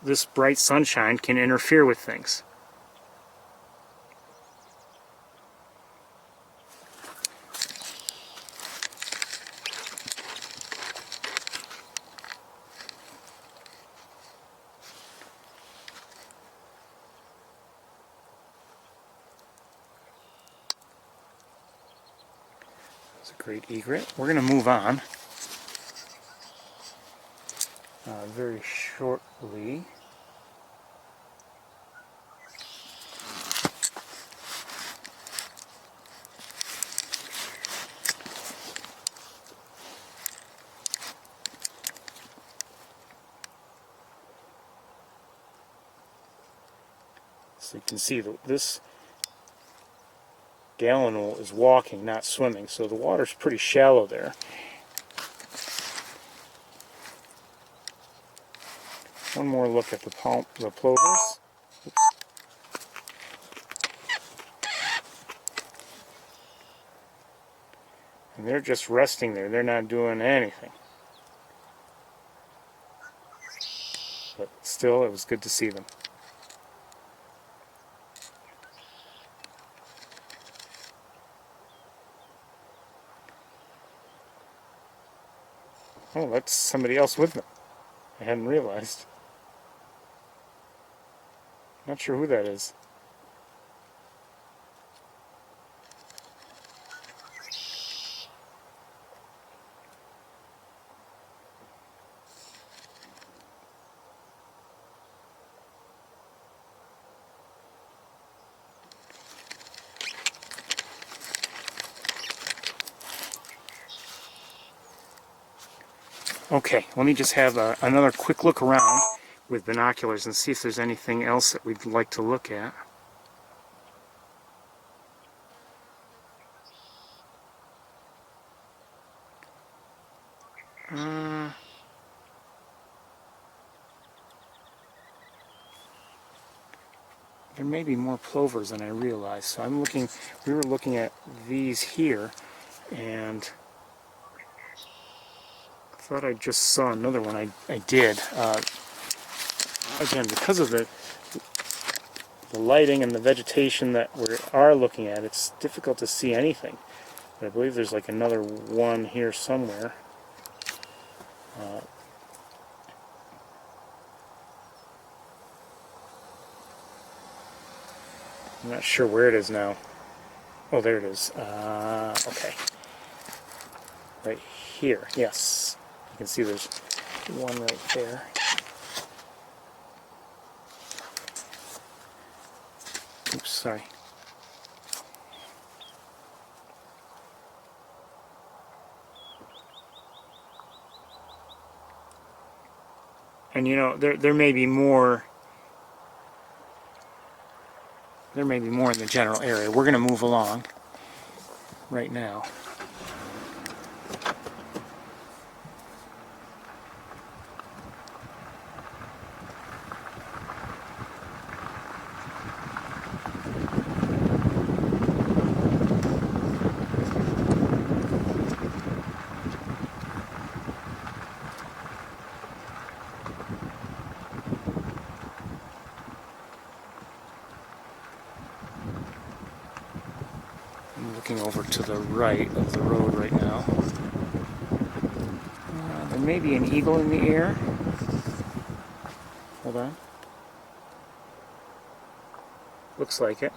this bright sunshine can interfere with things. It's a great egret. We're going to move on very shortly. So you can see that this gallinule is walking, not swimming, so the water's pretty shallow there. One more look at the plovers. Oops. And they're just resting there. They're not doing anything. But still, it was good to see them. Oh, that's somebody else with them. I hadn't realized. Not sure who that is. Okay, let me just have another quick look around with binoculars and see if there's anything else that we'd like to look at. There may be more plovers than I realized. So we were looking at these here, and I thought I just saw another one. I did. Again, because of the lighting and the vegetation that we are looking at, it's difficult to see anything. But I believe there's like another one here somewhere. I'm not sure where it is now. Oh, there it is. Okay. Right here, yes. You can see there's one right there. Oops, sorry. And you know, there may be more. There may be more in the general area. We're going to move along right now. I'm looking over to the right of the road right now. There may be an eagle in the air. Hold on. Looks like it.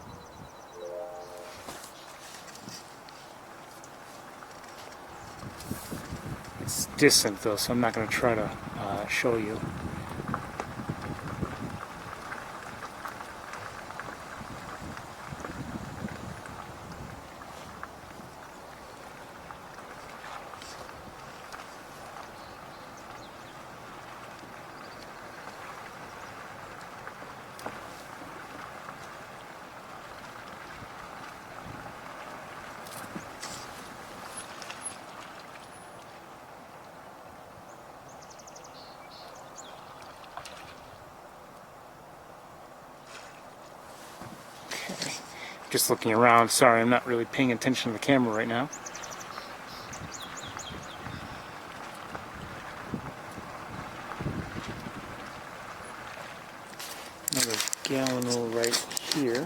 It's distant though, so I'm not going to try to show you. just looking around. Sorry, I'm not really paying attention to the camera right now. Another gallinule right here.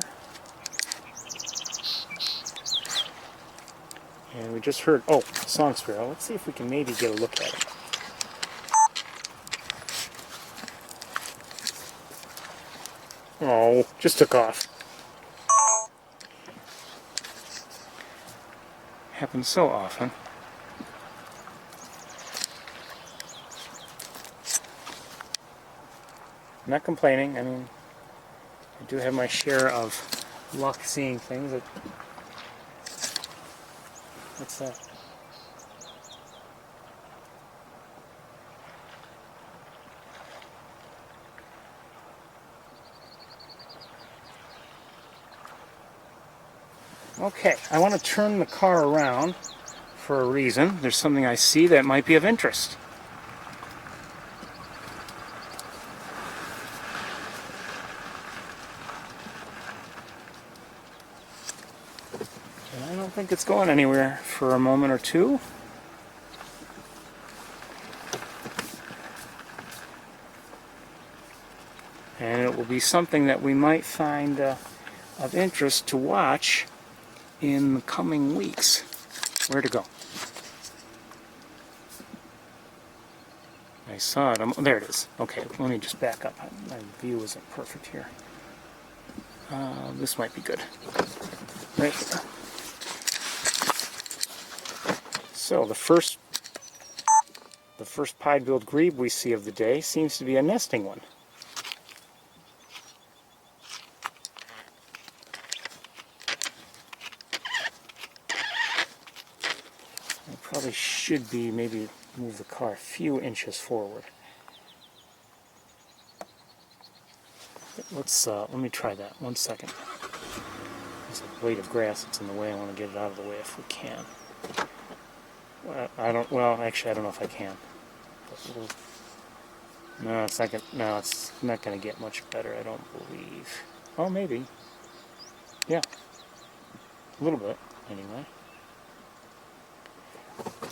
And we just heard, oh, song sparrow. Let's see if we can maybe get a look at it. Oh, just took off. Happens so often. I'm not complaining. I mean, I do have my share of luck seeing things. What's that? Okay, I want to turn the car around for a reason. There's something I see that might be of interest. And I don't think it's going anywhere for a moment or two. And it will be something that we might find of interest to watch in the coming weeks. Where to go? I saw it. There it is. Okay, let me just back up. My view isn't perfect here. This might be good. Right here. So the first pied-billed grebe we see of the day seems to be a nesting one. Probably should be maybe move the car a few inches forward. Let me try that. 1 second. There's a blade of grass that's in the way. I want to get it out of the way if we can. Well, actually, I don't know if I can. No, it's not going to get much better, I don't believe. Oh, maybe. Yeah. A little bit, anyway.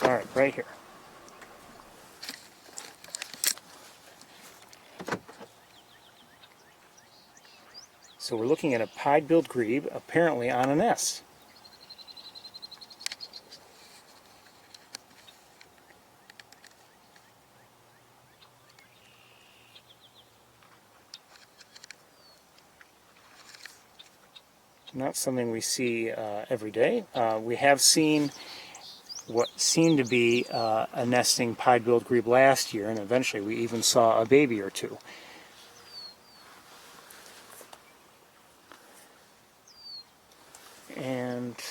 Alright, right here. So we're looking at a pied-billed grebe, apparently on a nest. Not something we see every day. We have seen what seemed to be a nesting pied-billed grebe last year, and eventually we even saw a baby or two. And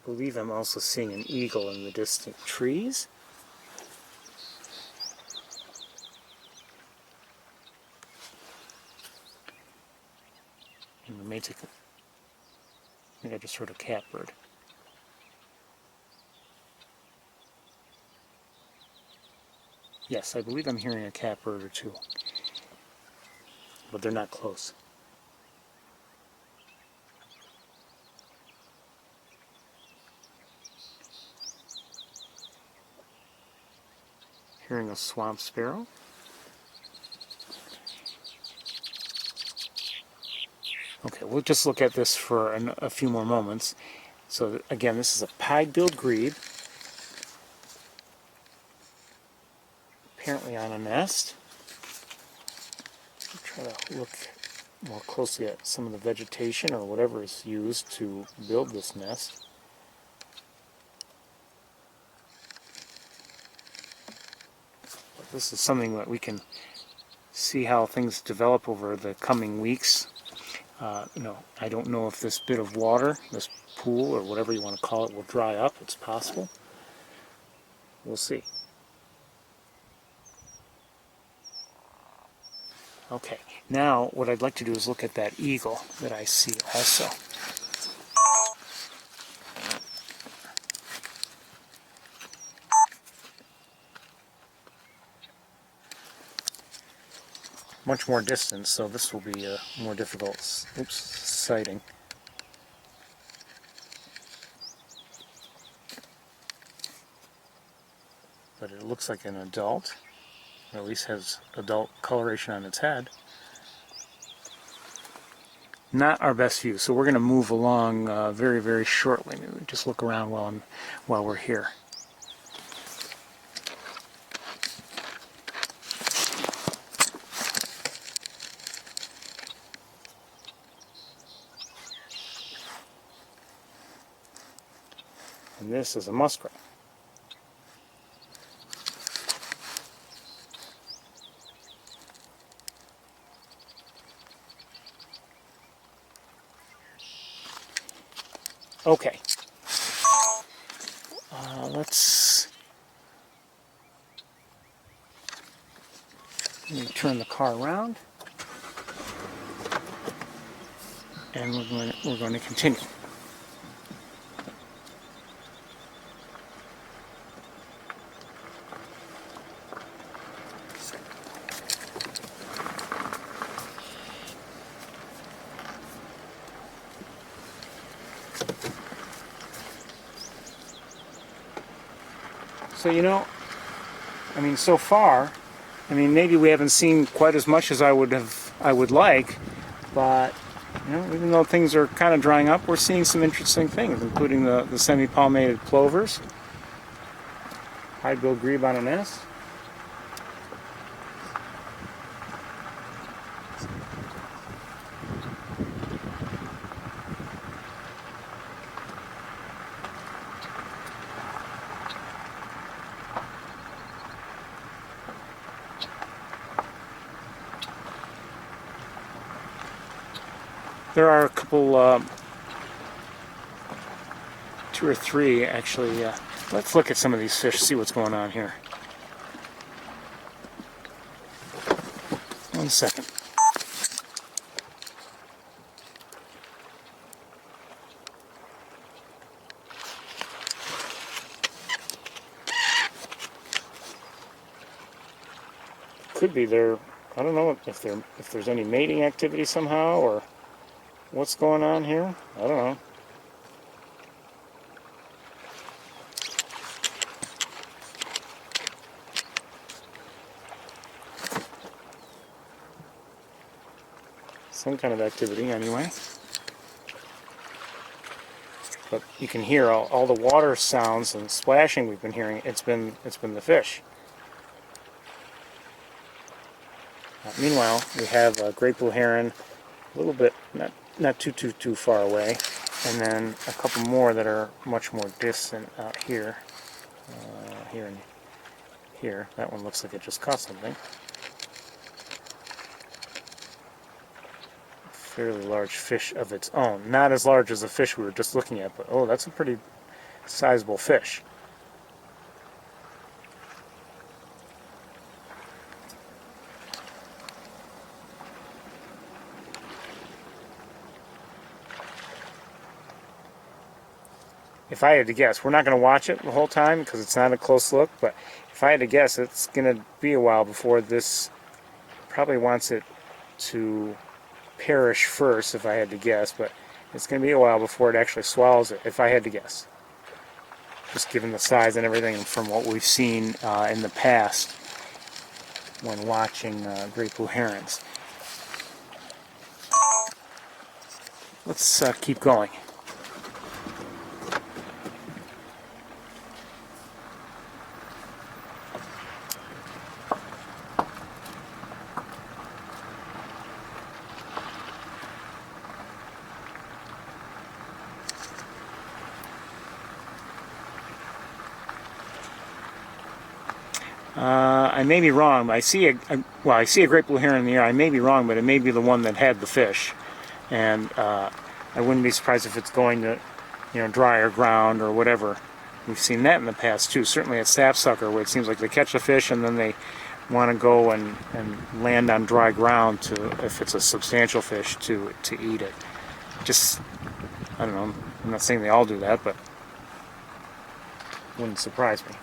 I believe I'm also seeing an eagle in the distant trees. And I think I just heard a catbird. Yes, I believe I'm hearing a catbird or two, but they're not close. Hearing a swamp sparrow. Okay, we'll just look at this for a few more moments. So again, this is a pied-billed grebe, apparently on a nest. I'll try to look more closely at some of the vegetation or whatever is used to build this nest. But this is something that we can see how things develop over the coming weeks. I don't know if this bit of water, this pool or whatever you want to call it, will dry up. It's possible. We'll see. Okay, now what I'd like to do is look at that eagle that I see also. much more distance, so this will be a more difficult sighting. But it looks like an adult, or at least has adult coloration on its head. Not our best view, so we're going to move along very, very shortly. Maybe just look around while we're here. And this is a muskrat. Okay. Let me turn the car around, and we're going to continue. So, you know, I mean, so far, I mean, maybe we haven't seen quite as much as I would like, but, you know, even though things are kind of drying up, we're seeing some interesting things, including the semi-palmated plovers, high-billed grebe on a nest. There are a couple, 2 or 3 actually. Let's look at some of these fish, see what's going on here. 1 second. Could be there. I don't know if there's any mating activity somehow, or what's going on here. I don't know. Some kind of activity anyway. But you can hear all the water sounds and splashing we've been hearing. It's been the fish. Meanwhile, we have a great blue heron, a little bit not too far away, and then a couple more that are much more distant out here. Here and here. That one looks like it just caught something. Fairly large fish of its own. Not as large as the fish we were just looking at, but oh, that's a pretty sizable fish. If I had to guess, we're not going to watch it the whole time because it's not a close look, but if I had to guess, it's going to be a while before this probably wants it to perish first, if I had to guess, but it's going to be a while before it actually swallows it, if I had to guess. Just given the size and everything from what we've seen in the past when watching great blue herons. Let's keep going. I may be wrong, but I see a great blue heron in the air. I may be wrong, but it may be the one that had the fish, and I wouldn't be surprised if it's going to, you know, drier ground or whatever. We've seen that in the past too. Certainly at sapsucker, where it seems like they catch a fish and then they want to go and land on dry ground to, if it's a substantial fish, to eat it. Just, I don't know. I'm not saying they all do that, but wouldn't surprise me.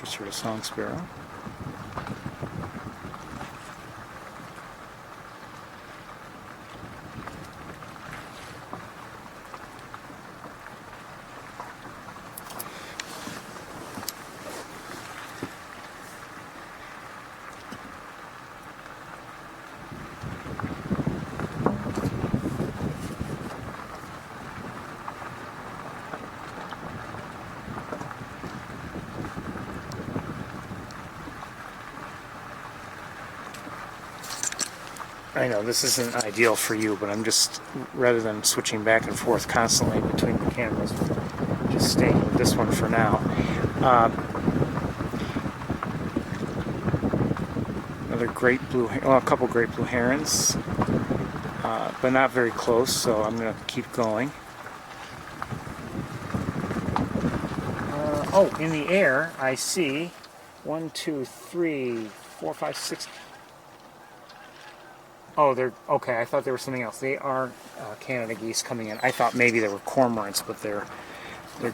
Just heard a song sparrow. I know this isn't ideal for you, but I'm just, rather than switching back and forth constantly between the cameras, just staying with this one for now. Another great blue, well, a couple great blue herons, but not very close, so I'm going to keep going. Oh, in the air, I see 1, 2, 3, 4, 5, 6. Oh, they're okay. I thought they were something else. They are Canada geese coming in. I thought maybe they were cormorants, but they're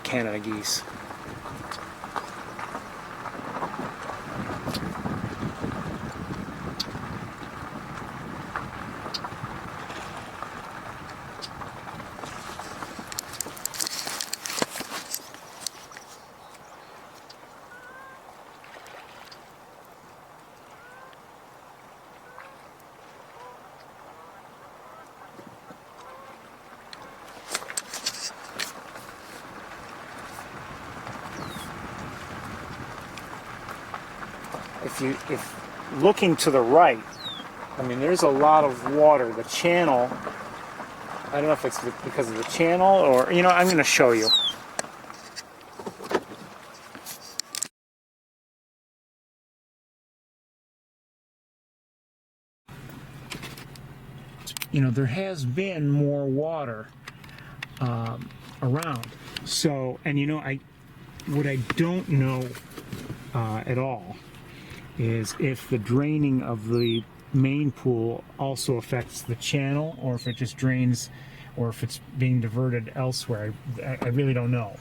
Canada geese. If looking to the right, I mean, there's a lot of water. The channel, I don't know if it's because of the channel or, you know, I'm going to show you. You know, there has been more water around. So, and you know, what I don't know at all is if the draining of the main pool also affects the channel, or if it just drains, or if it's being diverted elsewhere. I really don't know.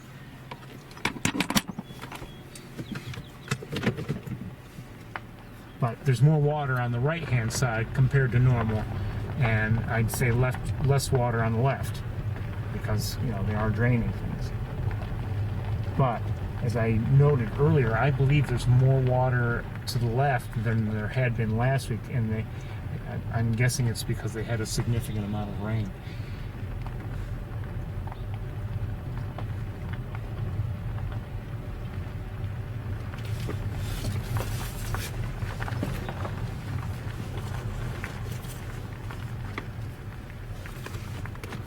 But there's more water on the right hand side compared to normal, and I'd say less water on the left, because, you know, they are draining things. But as I noted earlier, I believe there's more water to the left than there had been last week, and I'm guessing it's because they had a significant amount of rain.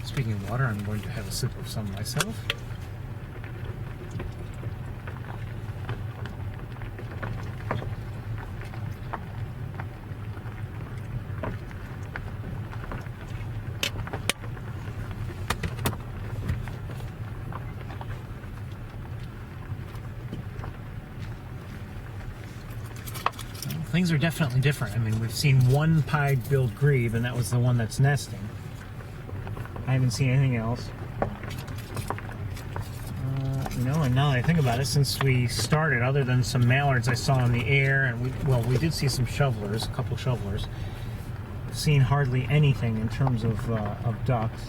Speaking of water, I'm going to have a sip of some myself. Things are definitely different. I mean, we've seen one pied-billed grebe, and that was the one that's nesting. I haven't seen anything else. You know, and now that I think about it, since we started, other than some mallards I saw in the air, and we did see some shovelers, a couple shovelers, seen hardly anything in terms of ducks.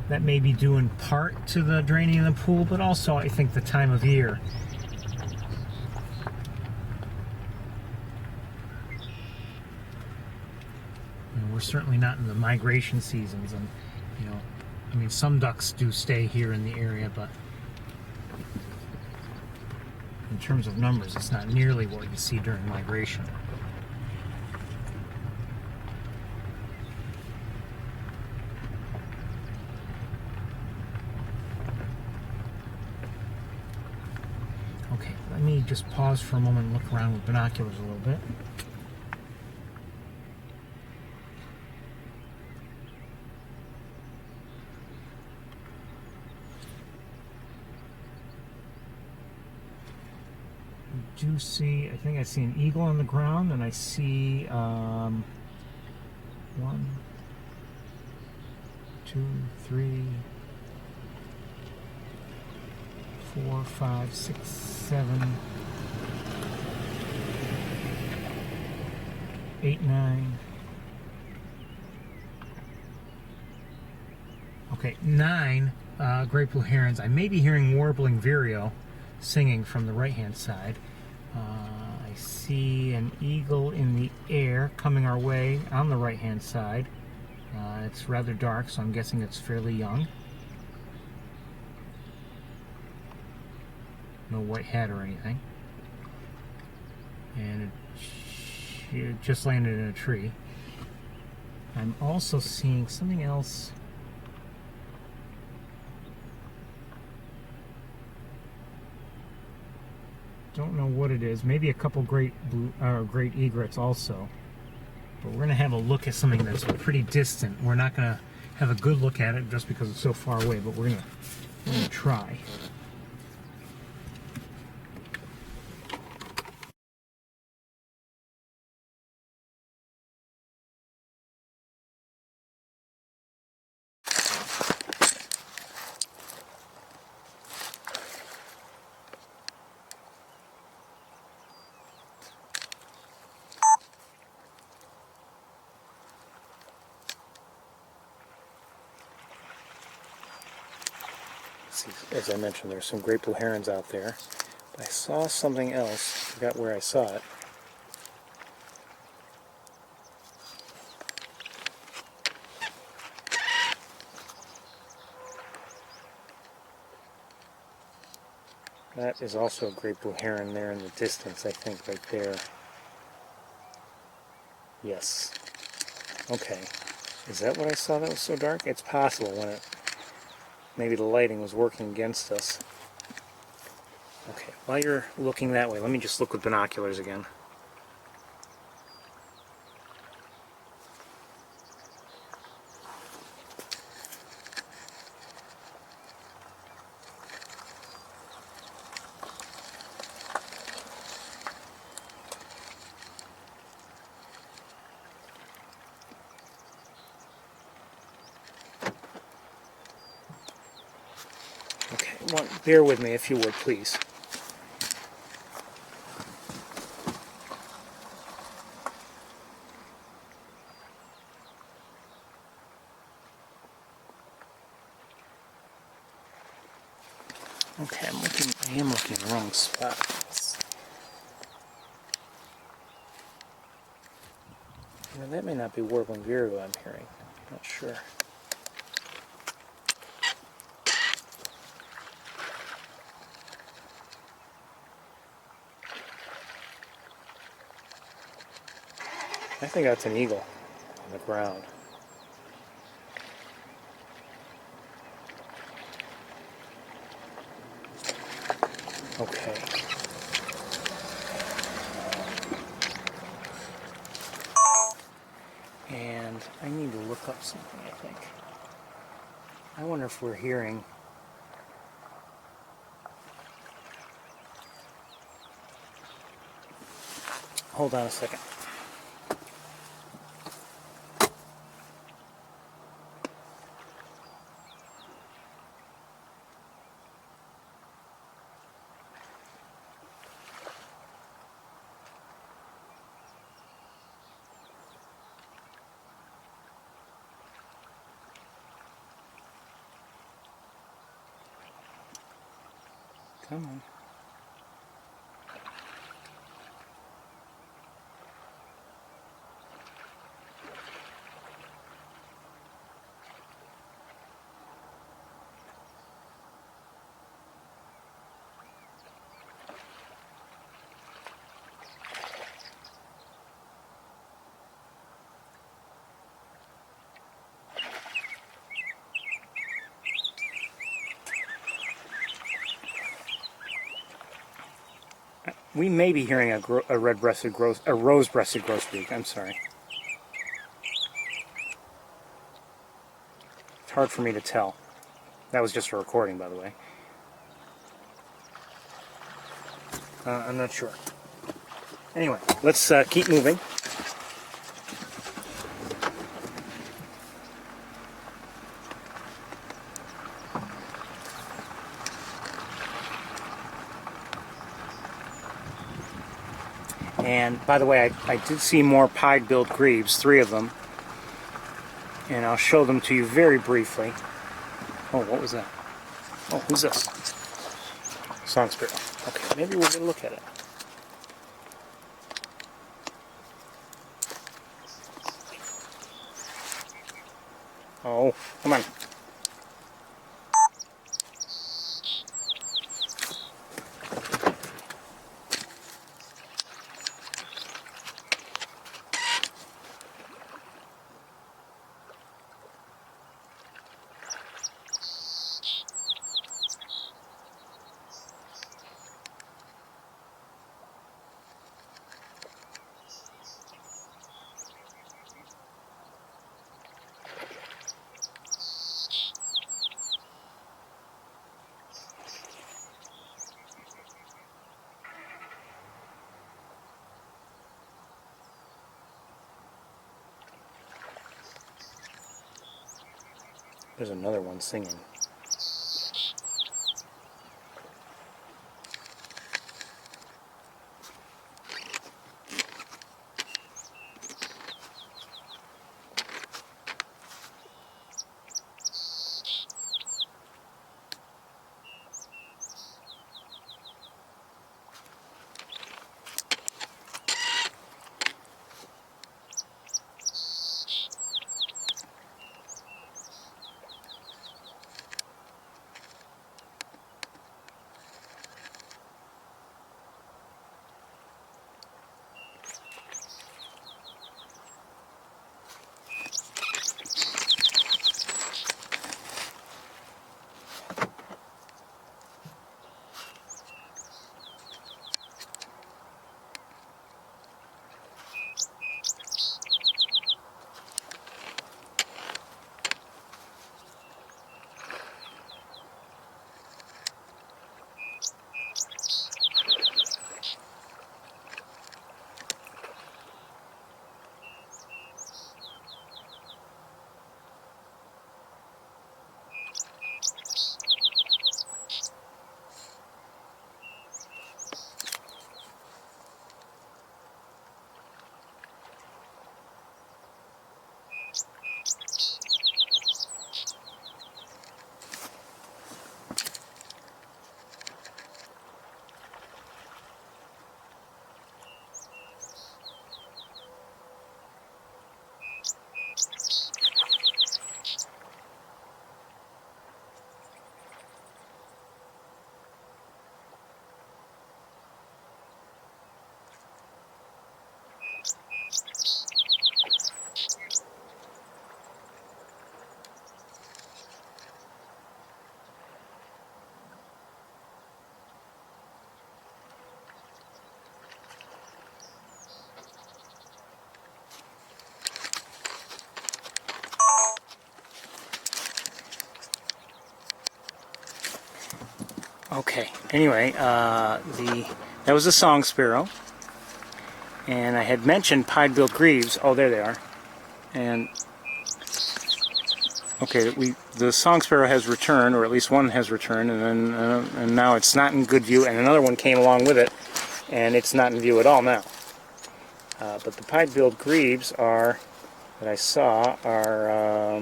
That may be due in part to the draining of the pool, but also I think the time of year. We're certainly not in the migration seasons, and, you know, I mean, some ducks do stay here in the area, but in terms of numbers, it's not nearly what you see during migration. Okay, let me just pause for a moment and look around with binoculars a little bit. do see, I think I see an eagle on the ground, and I see 1, 2, 3, 4, 5, 6, 7, 8, 9. Okay, 9 great blue herons. I may be hearing warbling vireo singing from the right-hand side. I see an eagle in the air coming our way on the right-hand side. It's rather dark, so I'm guessing it's fairly young. No white hat or anything. And it just landed in a tree. I'm also seeing something else. Don't know what it is. Maybe a couple great egrets also. But we're going to have a look at something that's pretty distant. We're not going to have a good look at it just because it's so far away, but we're going to try. As I mentioned, there's some great blue herons out there. But I saw something else. I forgot where I saw it. That is also a great blue heron there in the distance, I think, right there. Yes. Okay. Is that what I saw that was so dark? It's possible when maybe the lighting was working against us. Okay, while you're looking that way, let me just look with binoculars again. Okay, well, bear with me if you would, please. Okay, I am looking in the wrong spot. Now, that may not be warbling vireo I'm hearing. I'm not sure. I think that's an eagle on the ground. Okay. And I need to look up something, I think. I wonder if we're hearing... Hold on a second. Come on. We may be hearing a red-breasted a rose-breasted grosbeak. I'm sorry. It's hard for me to tell. That was just a recording, by the way. I'm not sure. Anyway, let's keep moving. And by the way, I did see more pied-billed grebes, 3 of them. And I'll show them to you very briefly. Oh, what was that? Oh, who's this? Song sparrow. Okay, maybe we'll get a look at it. Oh, come on. There's another one singing. Okay, anyway, that was a song sparrow, and I had mentioned pied-billed grebes. Oh, there they are. And okay, the song sparrow has returned, or at least one has returned, and then and now it's not in good view, and another one came along with it, and it's not in view at all now. But the pied-billed grebes are that I saw are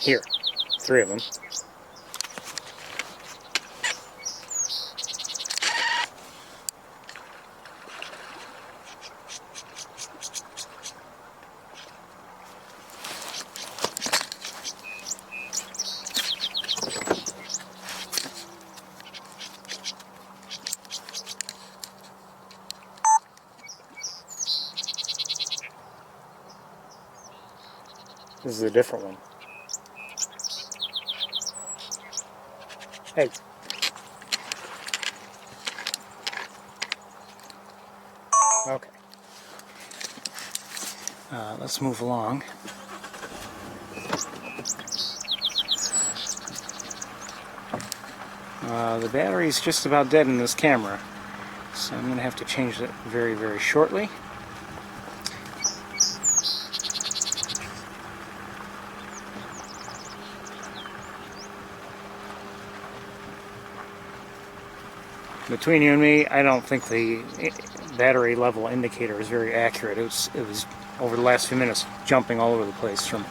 here, 3 of them. This is a different one. Hey. Okay. Let's move along. The battery's just about dead in this camera. So I'm going to have to change it very, very shortly. Between you and me, I don't think the battery level indicator is very accurate. It was over the last few minutes jumping all over the place from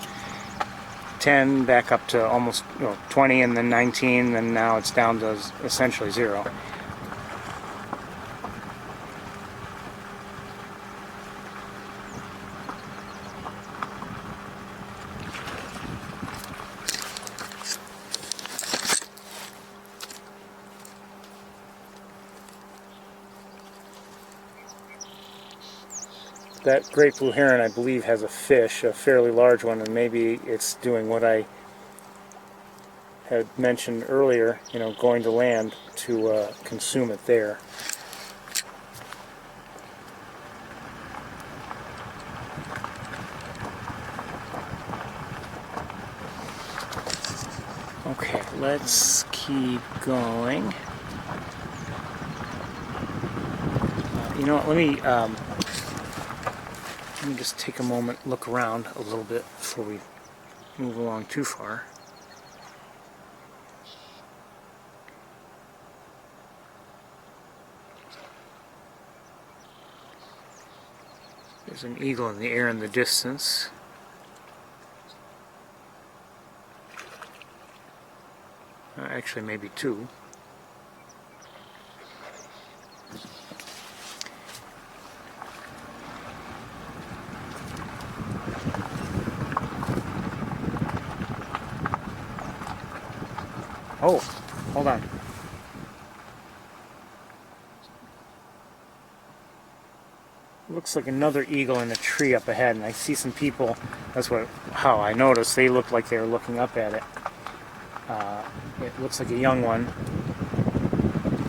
10 back up to almost 20 and then 19, and now it's down to essentially 0. That great blue heron, I believe, has a fish, a fairly large one, and maybe it's doing what I had mentioned earlier, going to land to consume it there. Okay, let's keep going. You know what, let me just take a moment, look around a little bit before we move along too far. There's an eagle in the air in the distance. Actually, maybe 2. Oh, hold on. Looks like another eagle in a tree up ahead, and I see some people. That's how I noticed. They looked like they were looking up at it. It looks like a young one,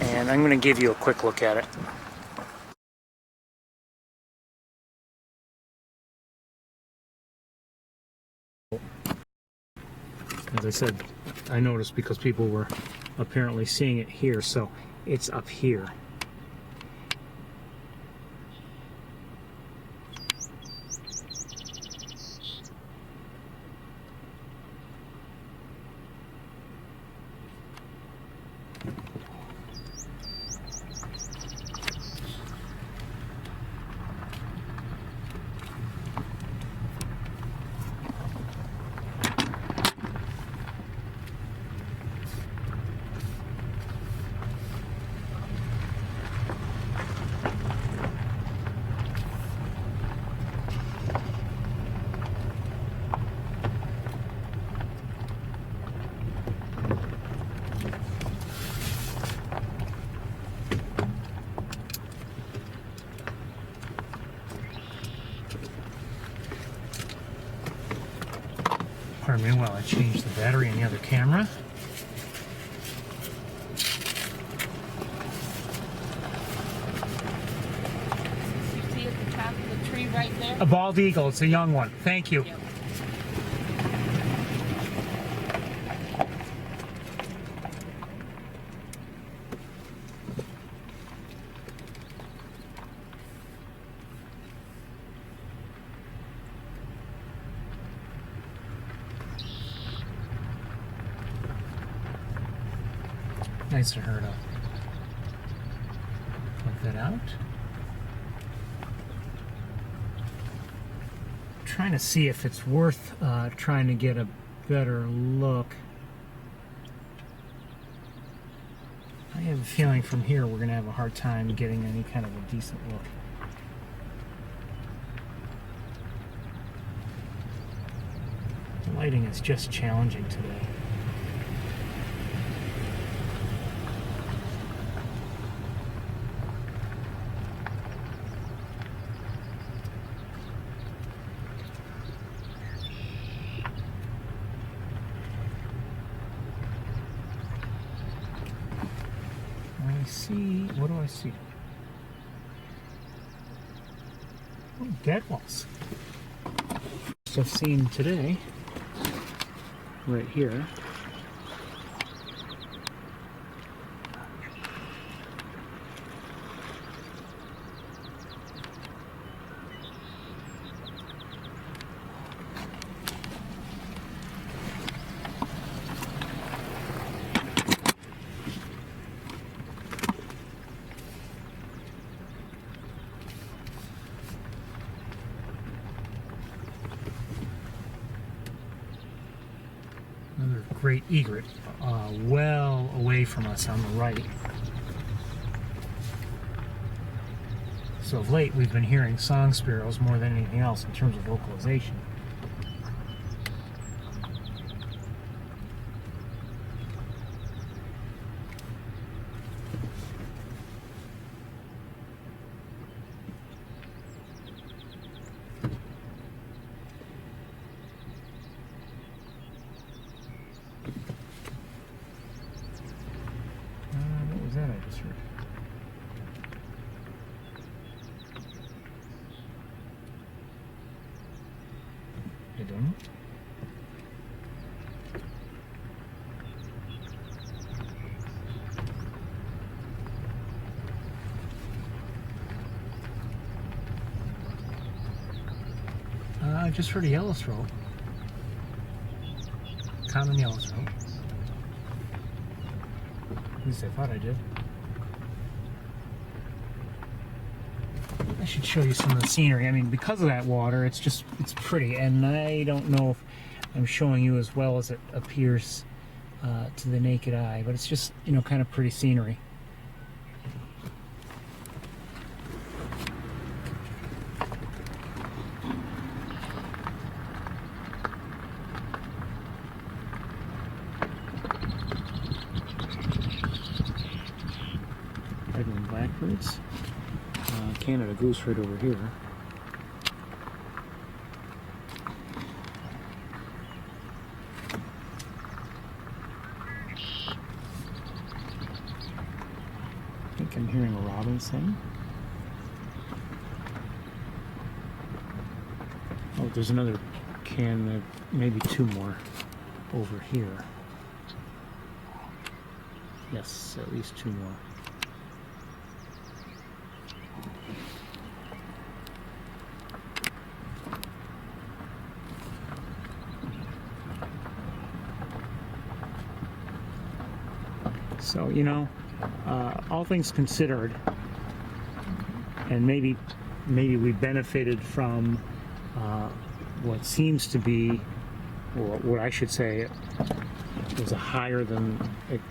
and I'm going to give you a quick look at it. As I said, I noticed because people were apparently seeing it here, so it's up here. Pardon me while I change the battery in the other camera. You see at the top of the tree right there? A bald eagle. It's a young one. Thank you. Yep. Nice of her to plug that out. I'm trying to see if it's worth trying to get a better look. I have a feeling from here we're going to have a hard time getting any kind of a decent look. The lighting is just challenging today. What do I see? Oh, gadwalls. First I've seen today, right here. great egret well away from us on the right. So of late we've been hearing song sparrows more than anything else in terms of vocalization. What was that I just heard? I don't know. I just heard a yellow throat. Common yellow throat. At least I thought I did. I should show you some of the scenery. I mean, because of that water, it's pretty. And I don't know if I'm showing you as well as it appears to the naked eye, but it's just, you know, kind of pretty scenery. Red-winged blackbirds. Canada goose right over here. I think I'm hearing a robin sing. Oh, there's another maybe two more over here. Yes, at least two more. So, you know, all things considered, and maybe we benefited from what seems to be, or what I should say, was a higher than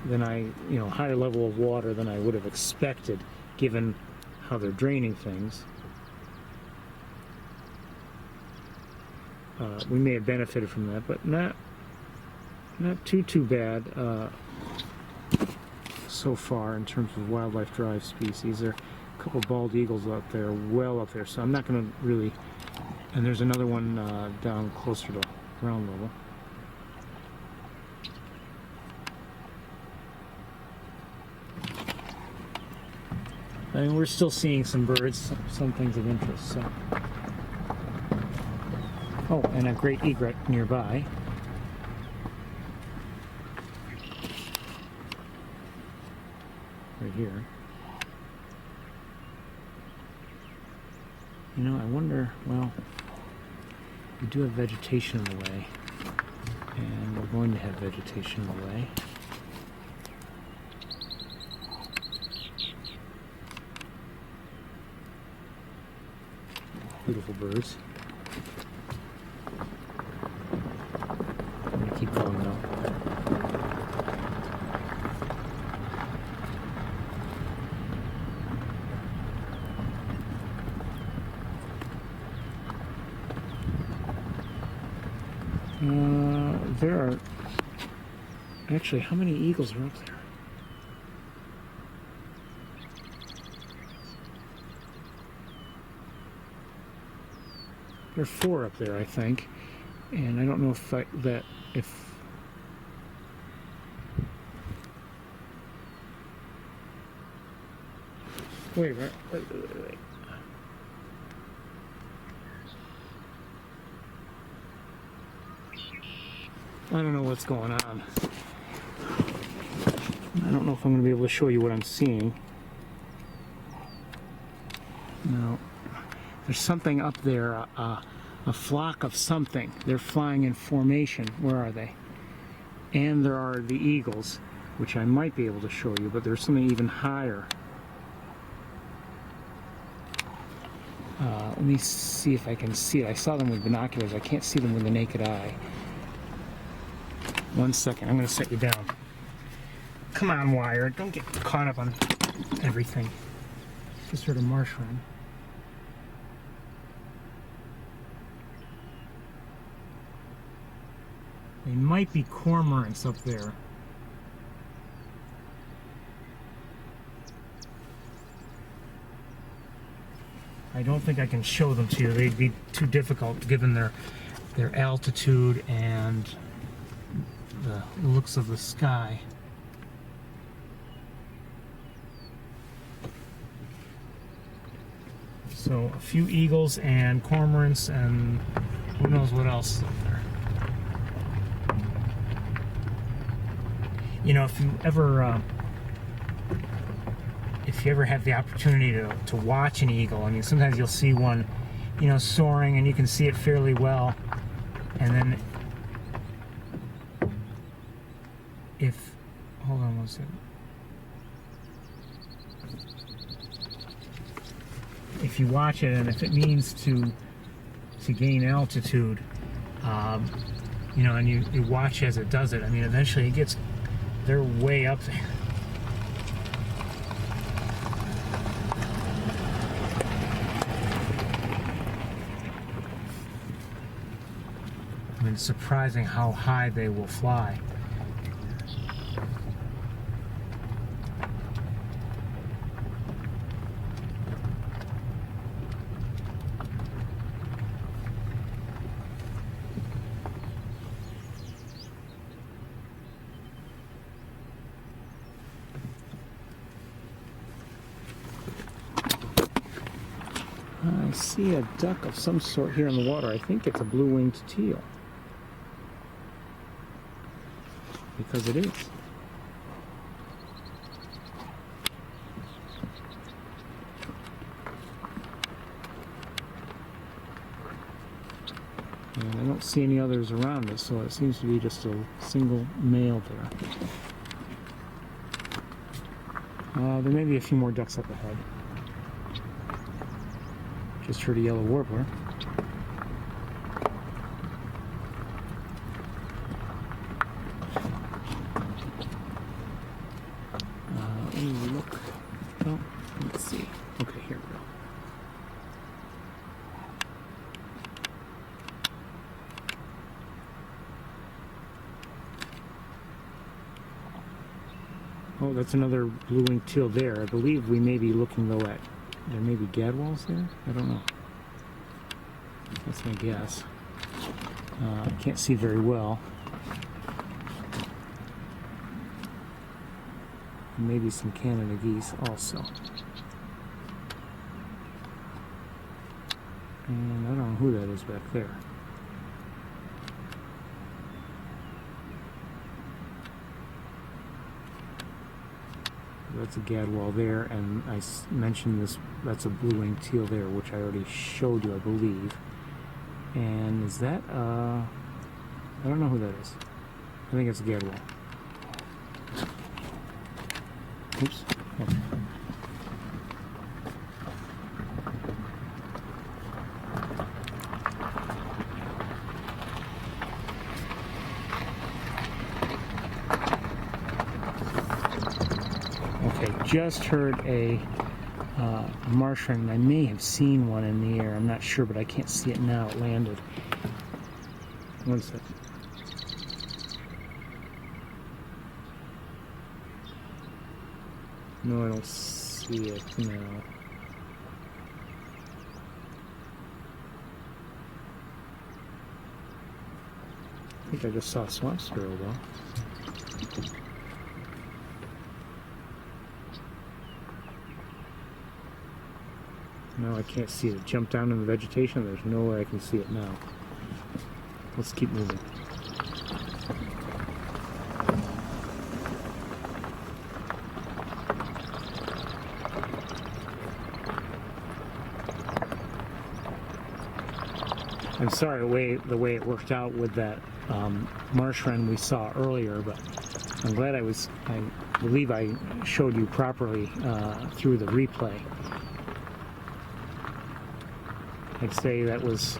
higher level of water than I would have expected, given how they're draining things. We may have benefited from that, but not too bad. So far in terms of wildlife drive species. There are a couple bald eagles out there, well up there, so I'm not going to really, and there's another one down closer to ground level. I mean, we're still seeing some birds, some things of interest. So. Oh, and a great egret nearby. Right here. You know, I wonder, well, we do have vegetation in the way, and we're going to have vegetation in the way. Beautiful birds. I'm going to keep going though. There are actually, how many eagles are up there? There are 4 up there, I think, and I don't know if wait. I don't know what's going on. I don't know if I'm going to be able to show you what I'm seeing. No. There's something up there, a flock of something. They're flying in formation. Where are they? And there are the eagles, which I might be able to show you, but there's something even higher. Let me see if I can see it. I saw them with binoculars. I can't see them with the naked eye. 1 second. I'm going to set you down. Come on, wire. Don't get caught up on everything. Just heard a marsh wren. They might be cormorants up there. I don't think I can show them to you. They'd be too difficult given their altitude and the looks of the sky. So a few eagles and cormorants and who knows what else is up there. You know, if you ever have the opportunity to watch an eagle, I mean, sometimes you'll see one, you know, soaring and you can see it fairly well, and then hold on 1 second. If you watch it and if it means to gain altitude, you know, and you watch as it does it, I mean, eventually they're way up there. I mean, it's surprising how high they will fly. I see a duck of some sort here in the water. I think it's a blue-winged teal. Because it is. And I don't see any others around us, so it seems to be just a single male there. There may be a few more ducks up ahead. Just heard a yellow warbler. Let me look. Oh, let's see. Okay, here we go. Oh, that's another blue-winged teal there. I believe we may be looking though at, there may be gadwalls there? I don't know. That's my guess. I can't see very well. Maybe some Canada geese also. And I don't know who that is back there. That's a gadwall there, and I mentioned this, that's a blue-winged teal there, which I already showed you, I believe. And is that, I don't know who that is. I think it's a gadwall. Oops. Okay. Okay, just heard a marsh wren. I may have seen one in the air. I'm not sure, but I can't see it now. It landed. 1 second. No, I don't see it now. I think I just saw a swamp sparrow though. No, I can't see it. It jumped down in the vegetation. There's no way I can see it now. Let's keep moving. I'm sorry the way it worked out with that marsh wren we saw earlier, but I'm glad I believe I showed you properly through the replay. I'd say that was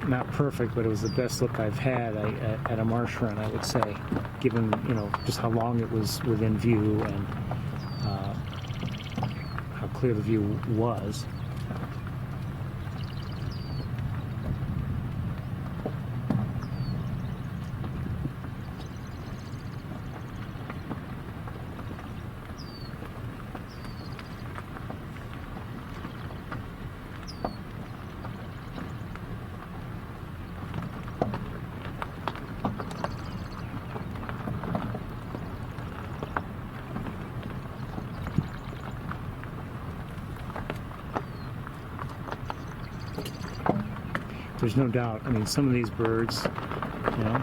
not perfect, but it was the best look I've had at a marsh run, I would say, given, you know, just how long it was within view and how clear the view was. There's no doubt. I mean, some of these birds, you know,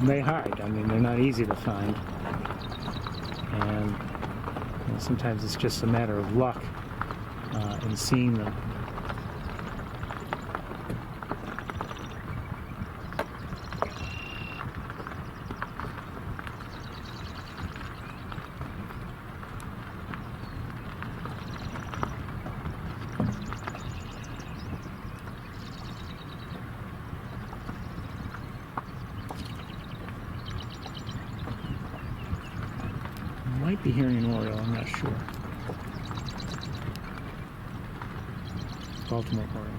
they hide. I mean, they're not easy to find, and you know, sometimes it's just a matter of luck in seeing them. Might be hearing an oriole, I'm not sure. Baltimore oriole.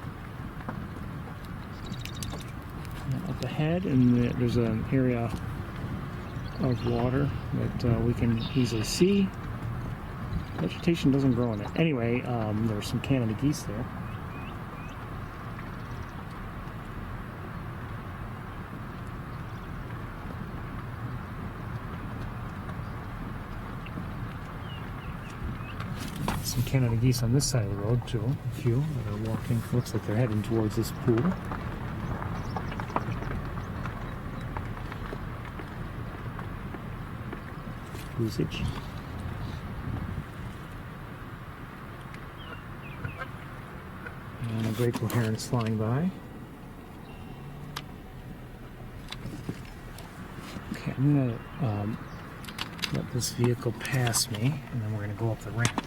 And up ahead, and there's an area of water that we can easily see. Vegetation doesn't grow in it. Anyway, there's some Canada geese there. Some Canada geese on this side of the road too. A few that are walking. Looks like they're heading towards this pool. Usage. And a grateful heron is flying by. Okay, I'm gonna let this vehicle pass me, and then we're gonna go up the ramp.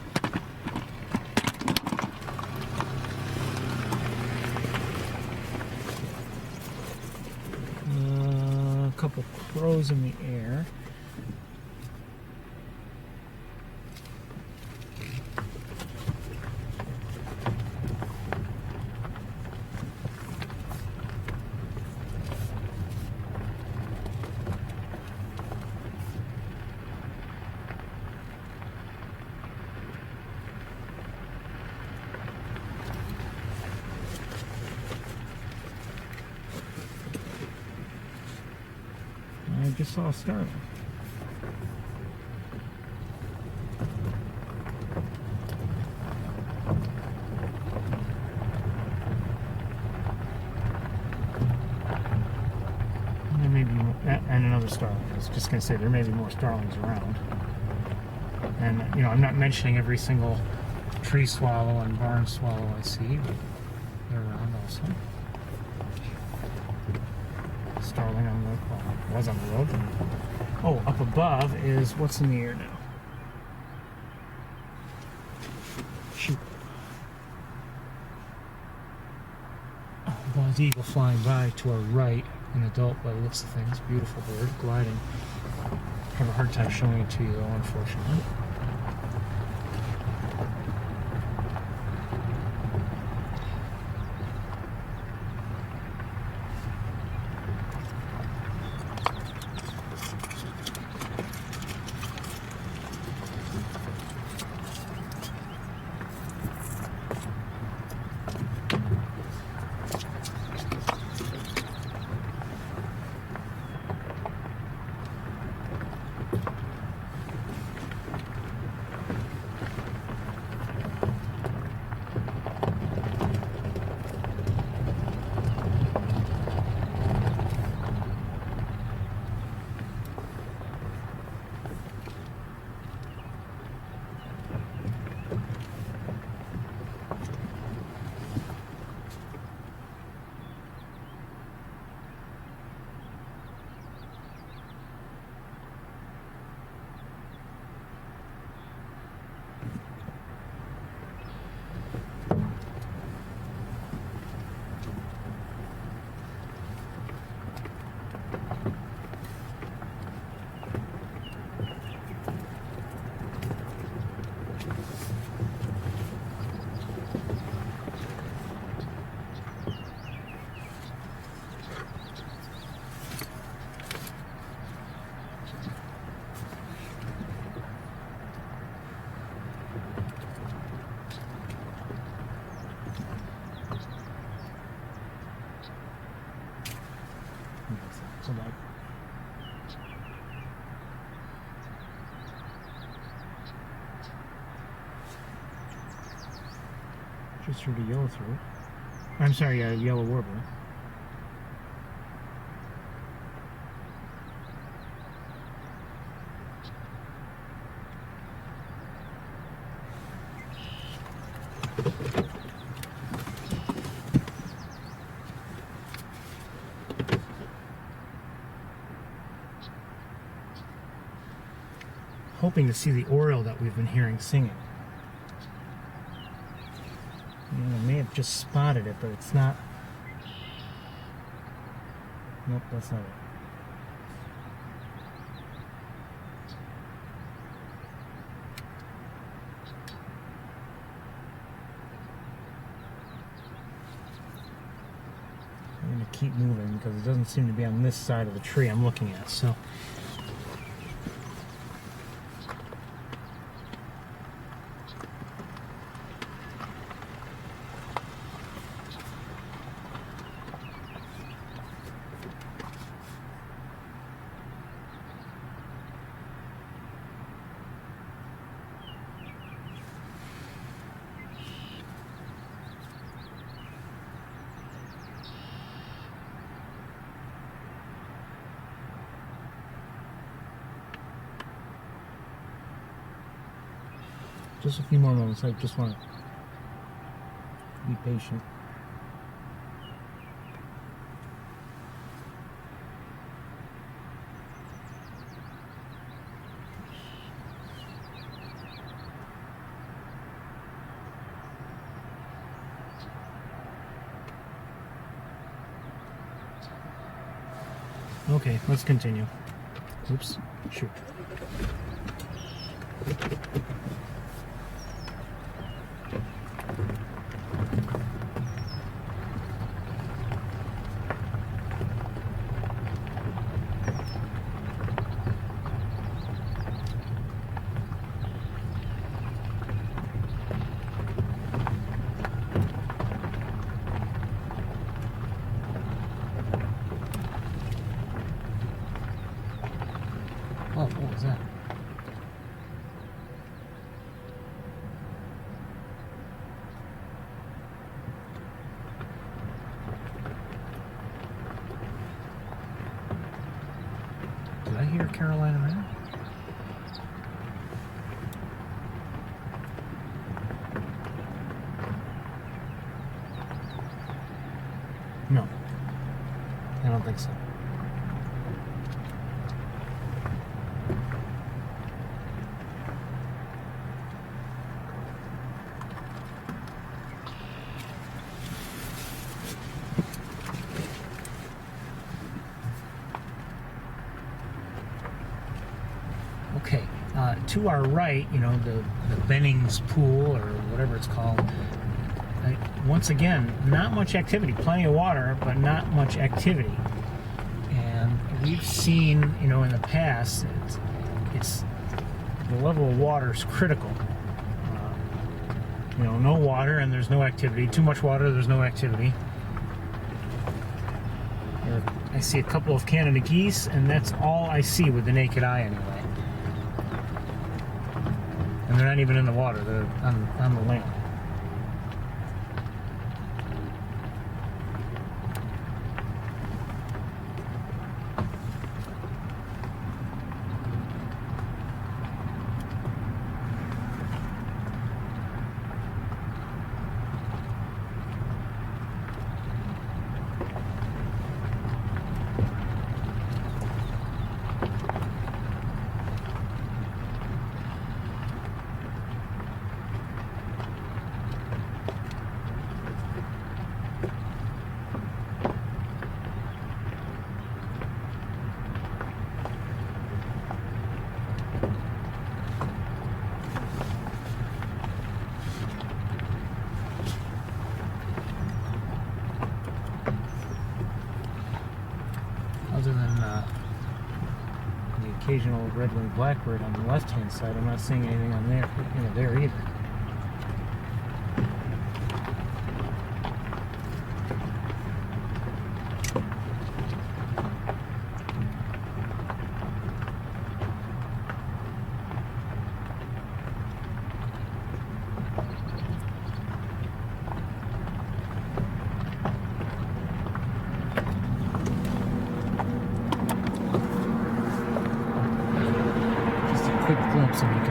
A couple crows in the air. I just saw a starling. There may be more, and another starling. I was just going to say there may be more starlings around. And you know, I'm not mentioning every single tree swallow and barn swallow I see, but they're around also. Starling on the, well, was on the road. Oh, up above is what's in the air now. Shoot. Oh, bald eagle flying by to our right, an adult by the looks of things. Beautiful bird, gliding. Have a hard time showing it to you though, unfortunately. Just heard a yellow throat. I'm sorry, a yellow warbler. Hoping to see the oriole that we've been hearing singing. I may have just spotted it, but it's not. Nope, that's not it. I'm going to keep moving because it doesn't seem to be on this side of the tree I'm looking at, so. Just a few more moments. I just want to be patient. Okay, let's continue. Oops, shoot. Oh, what was that? Did I hear Carolina Man? No, I don't think so. Okay, to our right, you know, the Bennings Pool or whatever it's called. Once again, not much activity. Plenty of water, but not much activity. And we've seen, you know, in the past, it's the level of water is critical. You know, no water and there's no activity. Too much water, there's no activity. I see a couple of Canada geese, and that's all I see with the naked eye anyway. And they're not even in the water, they're on the land. Other than the occasional red-winged blackbird on the left-hand side, I'm not seeing anything on there, you know, there either.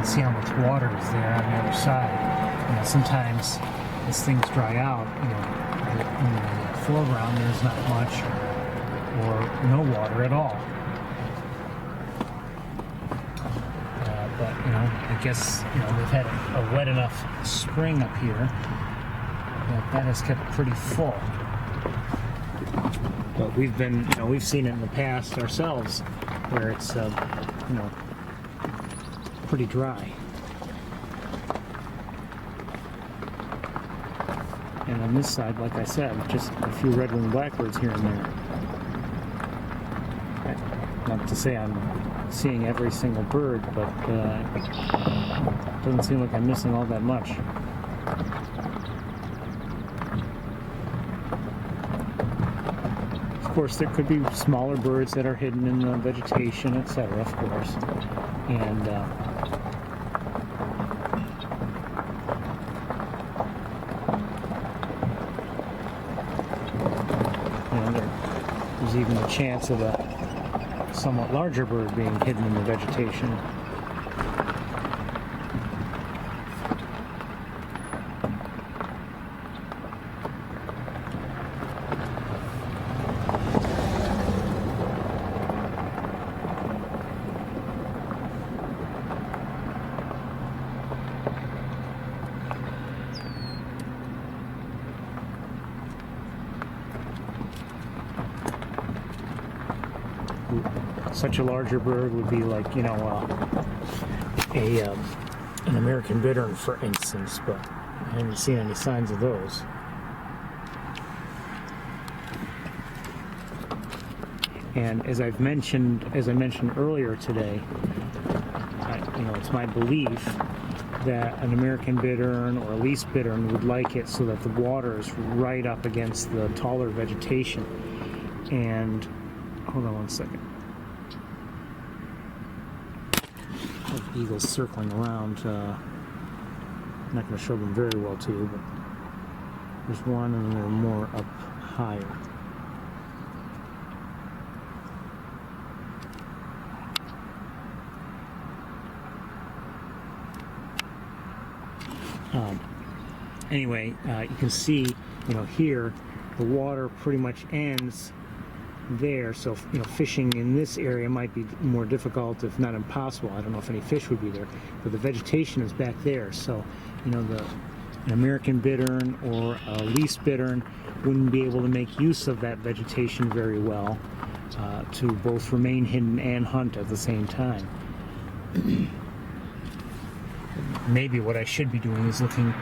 can see how much water is there on the other side. You know, sometimes as things dry out, you know, in the foreground there's not much or no water at all. But you know, I guess you know they've had a wet enough spring up here that has kept pretty full. But we've been, you know, we've seen it in the past ourselves, where it's, you know, pretty dry. And on this side, like I said, just a few red-winged blackbirds here and there. Not to say I'm seeing every single bird, but it doesn't seem like I'm missing all that much. Of course, there could be smaller birds that are hidden in the vegetation, etc., of course. And there's even a chance of a somewhat larger bird being hidden in the vegetation. Such a larger bird would be like, you know, an American bittern, for instance, but I haven't seen any signs of those. And as I mentioned earlier today, you know, it's my belief that an American bittern or a least bittern would like it so that the water is right up against the taller vegetation. And hold on one second. Eagles circling around. I'm not going to show them very well to you, but there's one and they're more up higher. Anyway, you can see, you know, here the water pretty much ends there, so you know, fishing in this area might be more difficult, if not impossible. I don't know if any fish would be there, but the vegetation is back there, so you know, an American bittern or a least bittern wouldn't be able to make use of that vegetation very well to both remain hidden and hunt at the same time. Maybe what I should be doing is looking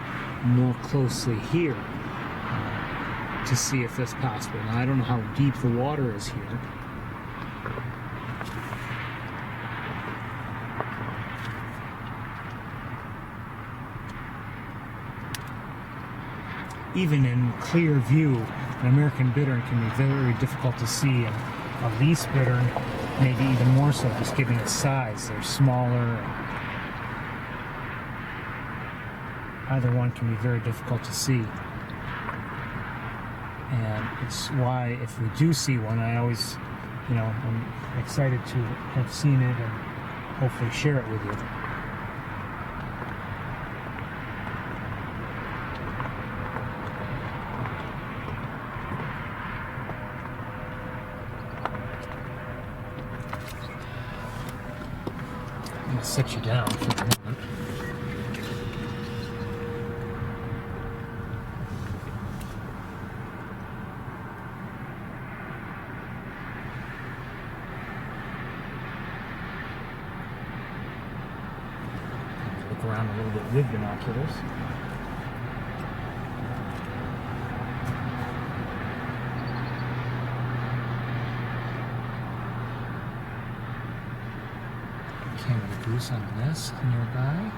more closely here to see if that's possible. Now, I don't know how deep the water is here. Even in clear view, an American bittern can be very difficult to see, and a least bittern maybe even more so, just given its size. They're smaller. Either one can be very difficult to see. And it's why, if we do see one, I always, you know, I'm excited to have seen it and hopefully share it with you. I'm going to set you down for a moment. Around a little bit with binoculars. Canada goose on the nest nearby.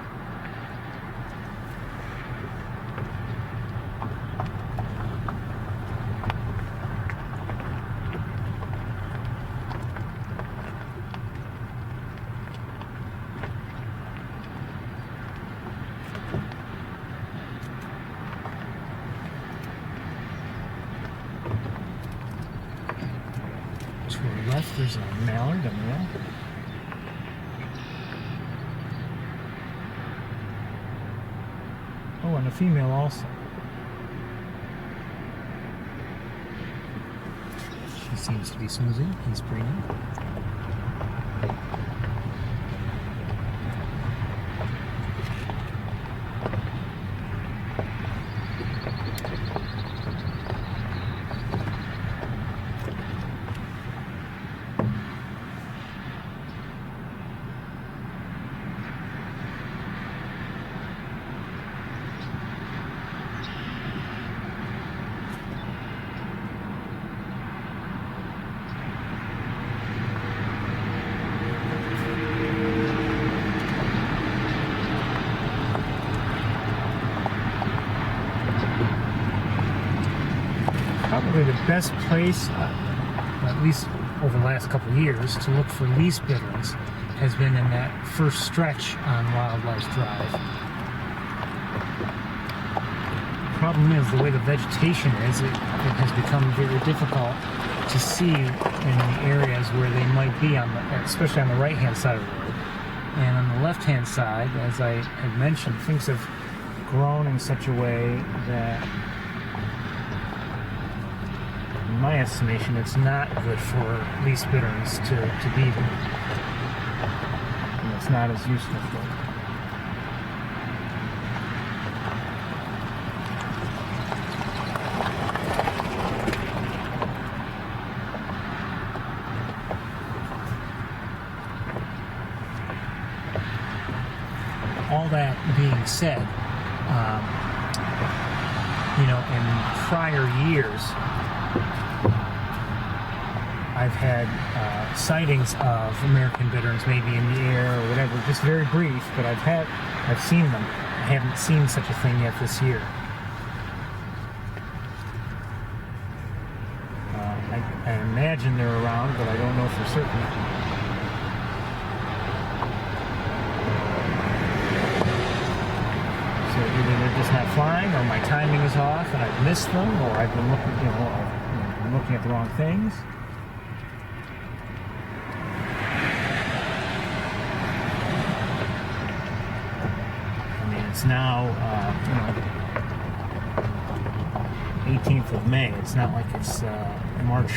To our left, there's a mallard, a male. female also. She seems to be snoozing. He's preening. Probably the best place, at least over the last couple of years, to look for least bitterns has been in that first stretch on Wildlife Drive. The problem is the way the vegetation is, it has become very difficult to see in the areas where they might be, especially on the right-hand side of the road. And on the left-hand side, as I had mentioned, things have grown in such a way that, in my estimation, it's not good for least bitterns to be there. And it's not as useful for them. All that being said, in prior years, I've had sightings of American bitterns, maybe in the air or whatever, just very brief, but I've seen them. I haven't seen such a thing yet this year. I imagine they're around, but I don't know for certain. So either they're just not flying, or my timing is off, and I've missed them, or I've been looking at the wrong things. It's now, 18th of May. It's not like it's March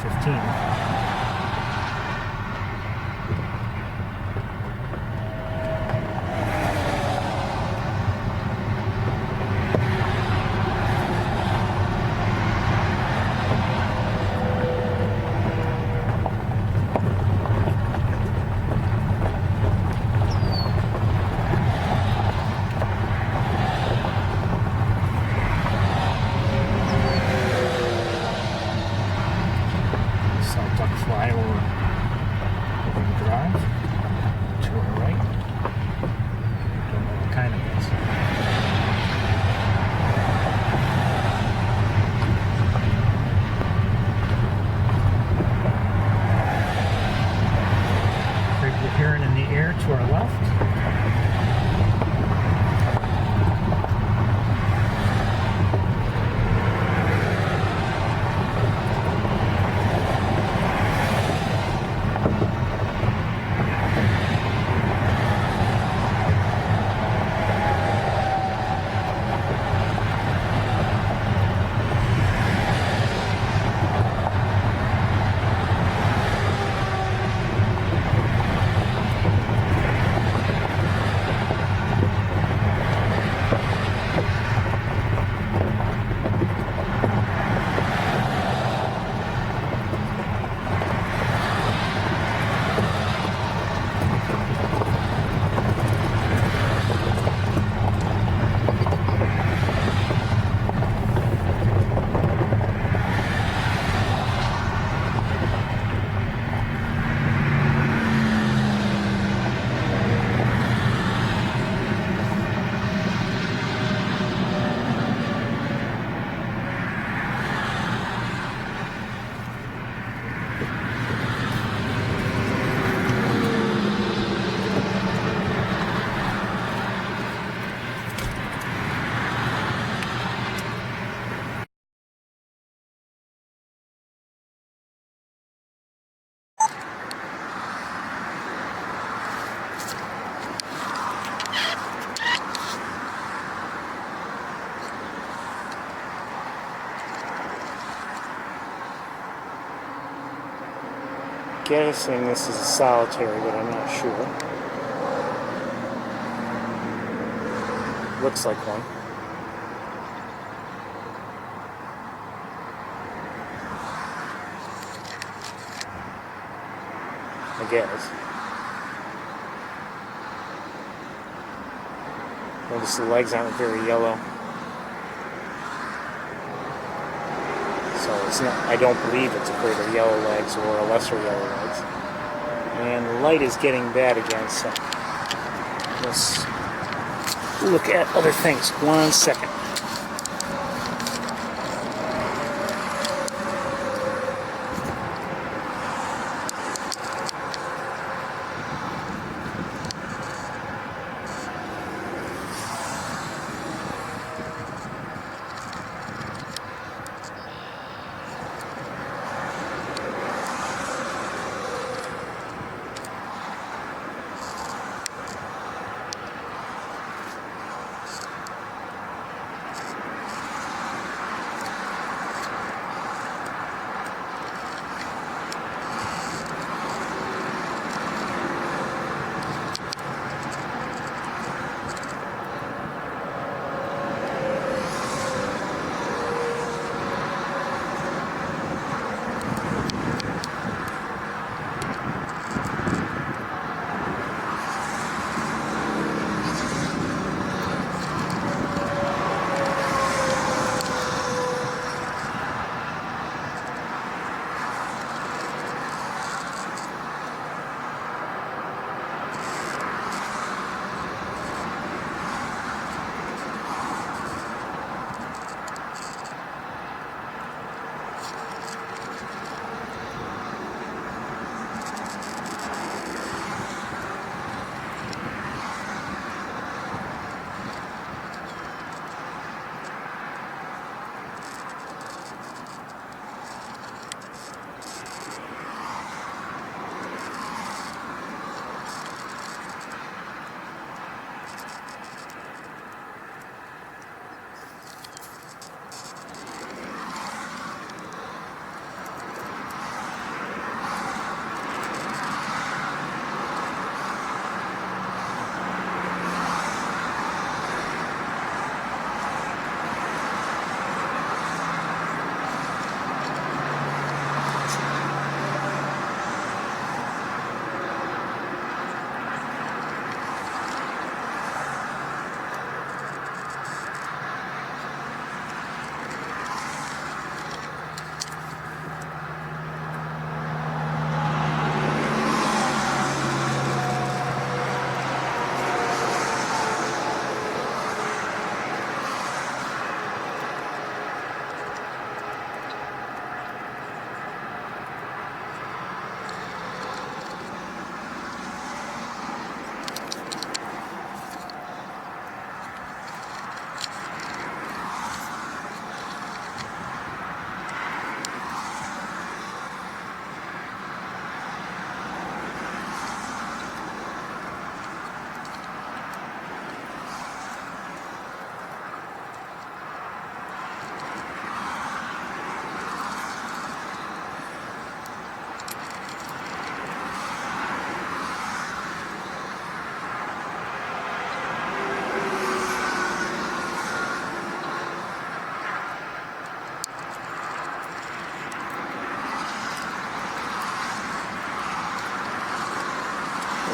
15th. guessing this is a solitary, but I'm not sure. Looks like one. I guess. Notice the legs aren't very yellow. So it's not, I don't believe it's a greater yellow legs or a lesser yellow legs. And the light is getting bad again, so let's look at other things. 1 second.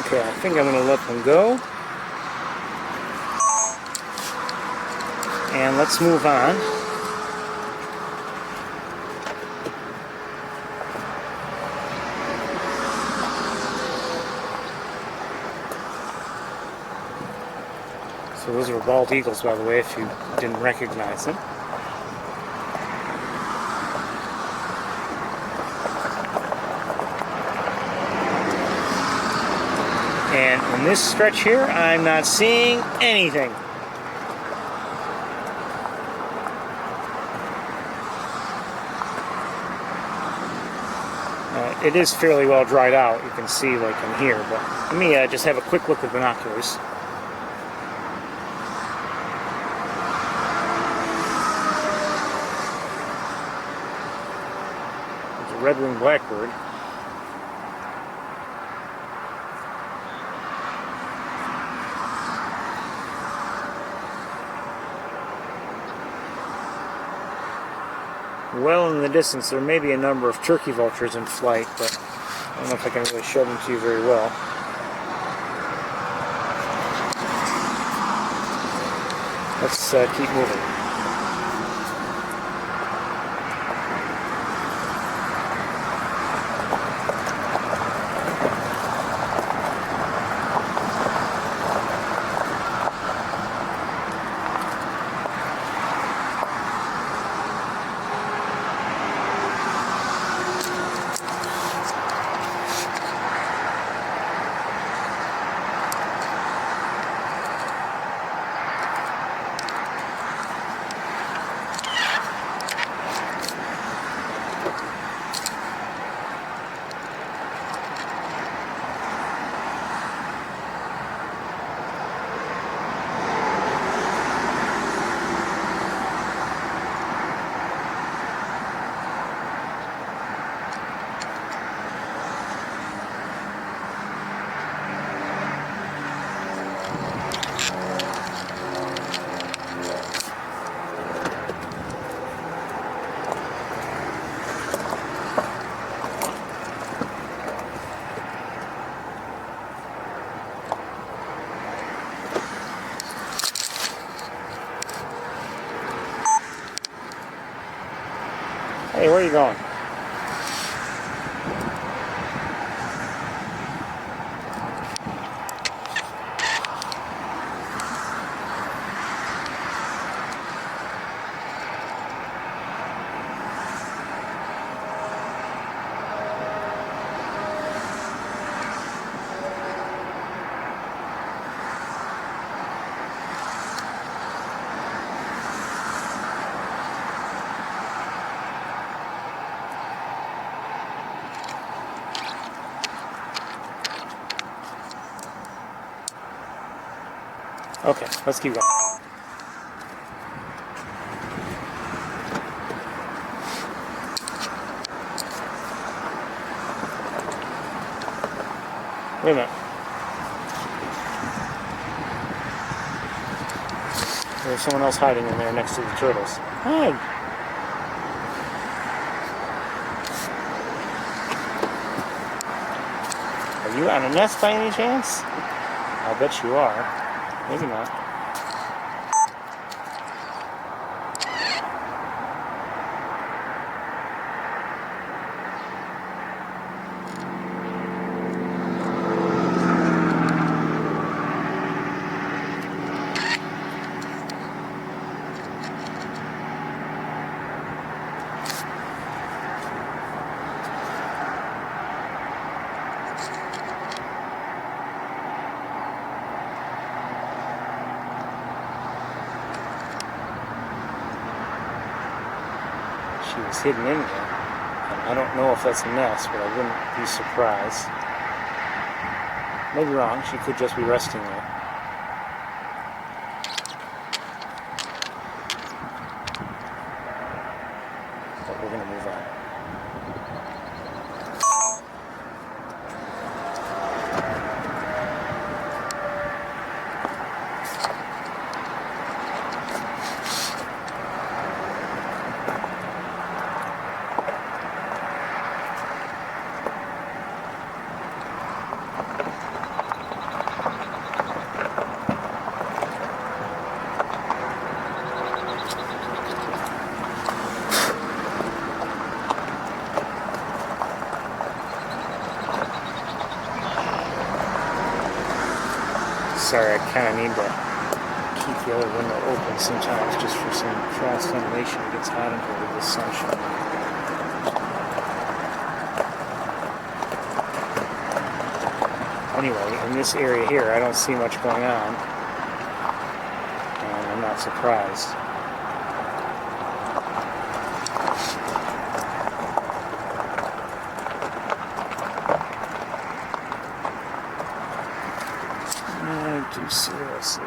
Okay, I think I'm going to let them go. And let's move on. So those are bald eagles, by the way, if you didn't recognize them. And in this stretch here, I'm not seeing anything. It is fairly well dried out, you can see like in here, but let me just have a quick look with binoculars. There's a red-winged blackbird. Well in the distance there may be a number of turkey vultures in flight, but I don't know if I can really show them to you very well. Let's keep moving. Hey, where are you going? Okay, let's keep going. Wait a minute. There's someone else hiding in there next to the turtles. Hi! Are you on a nest by any chance? I'll bet you are. Maybe not. She was hidden in there. I don't know if that's a nest, but I wouldn't be surprised. Maybe wrong. She could just be resting there. But we're going to move on. Sorry, I kind of need to keep the other window open sometimes just for some cross ventilation. It gets hot in here with the sunshine. Anyway, in this area here, I don't see much going on, and I'm not surprised. Seriously.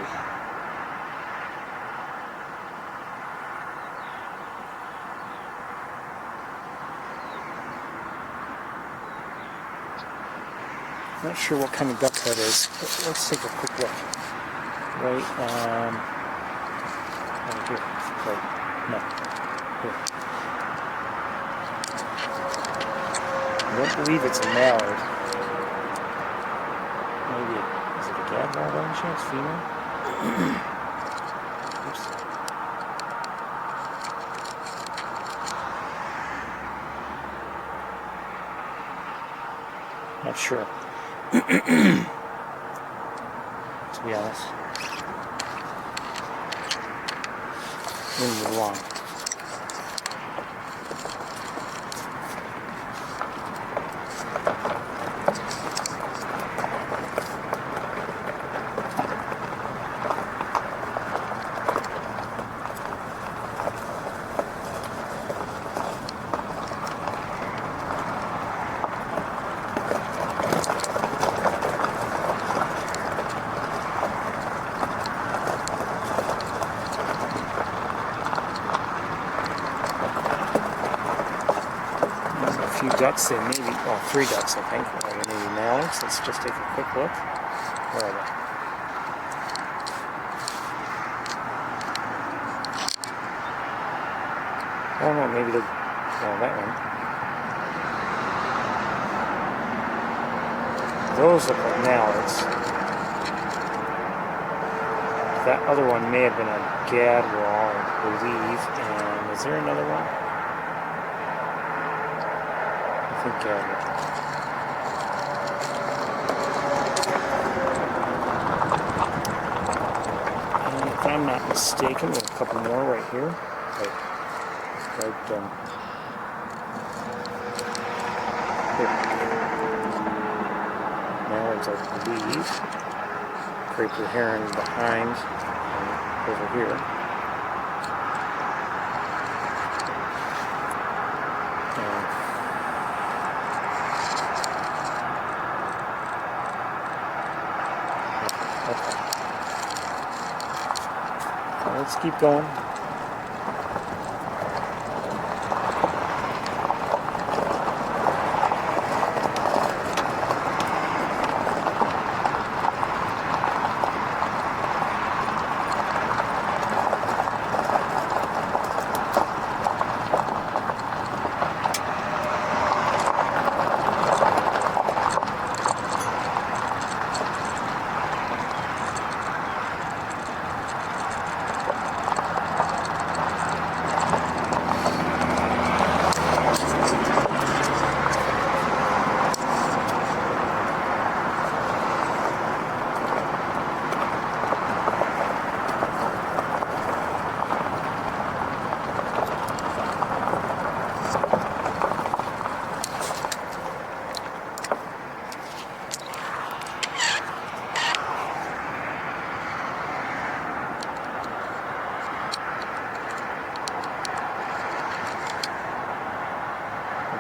Not sure what kind of duck that is. Let's take a quick look. Right, right here. Right, no, here. don't believe it's a mallard. Maybe is it a gadwall by any chance, female? Oops. Not sure. To be honest. We'll move along. Ducks there, maybe, well, 3 ducks, I think, or maybe mallards. Let's just take a quick look. Where are they? I don't know, maybe the, well, that one. Those look like mallards. That other one may have been a gadwall, I believe, and is there another one? I think and if I'm not mistaken, there's a couple more right here. Here. Mallards, I believe. Creeper heron behind over here. Let's keep going.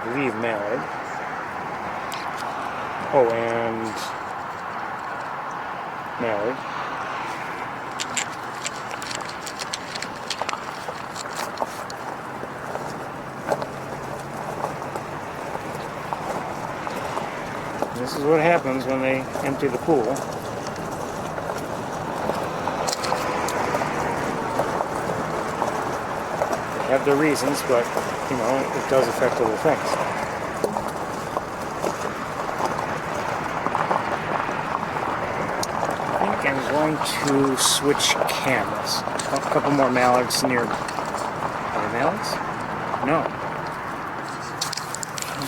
Believe mallard. Oh, and mallard. This is what happens when they empty the pool. They have their reasons, but you know, it does affect other things. I think I'm going to switch cameras. A couple more mallards near. Are they mallards? No. I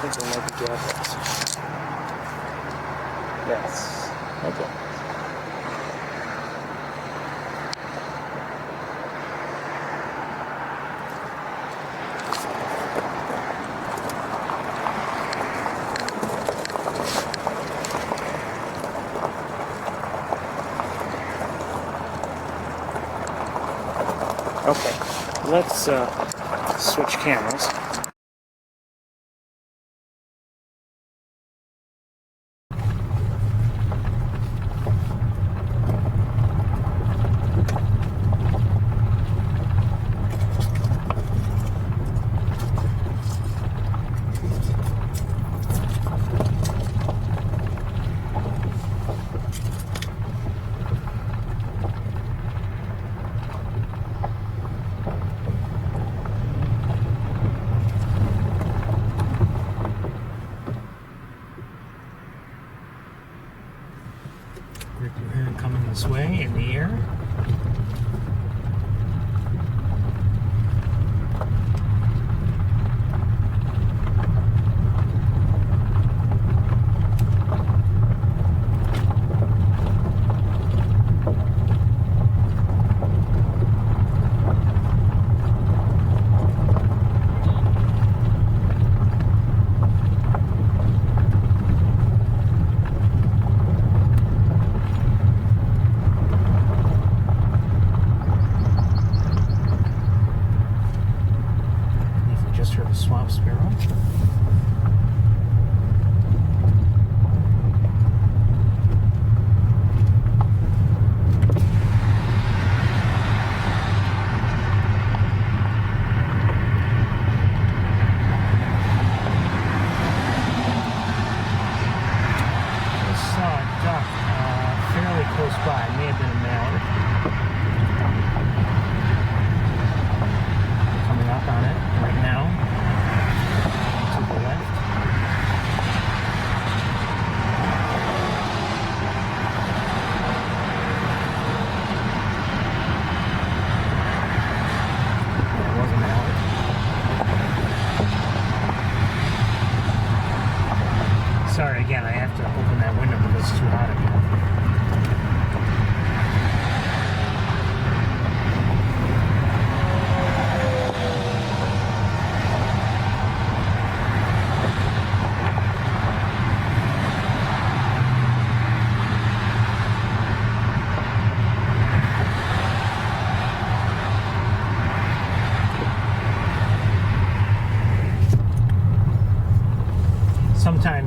think they might be gadwalls. Yes. Okay. Okay, let's switch cameras.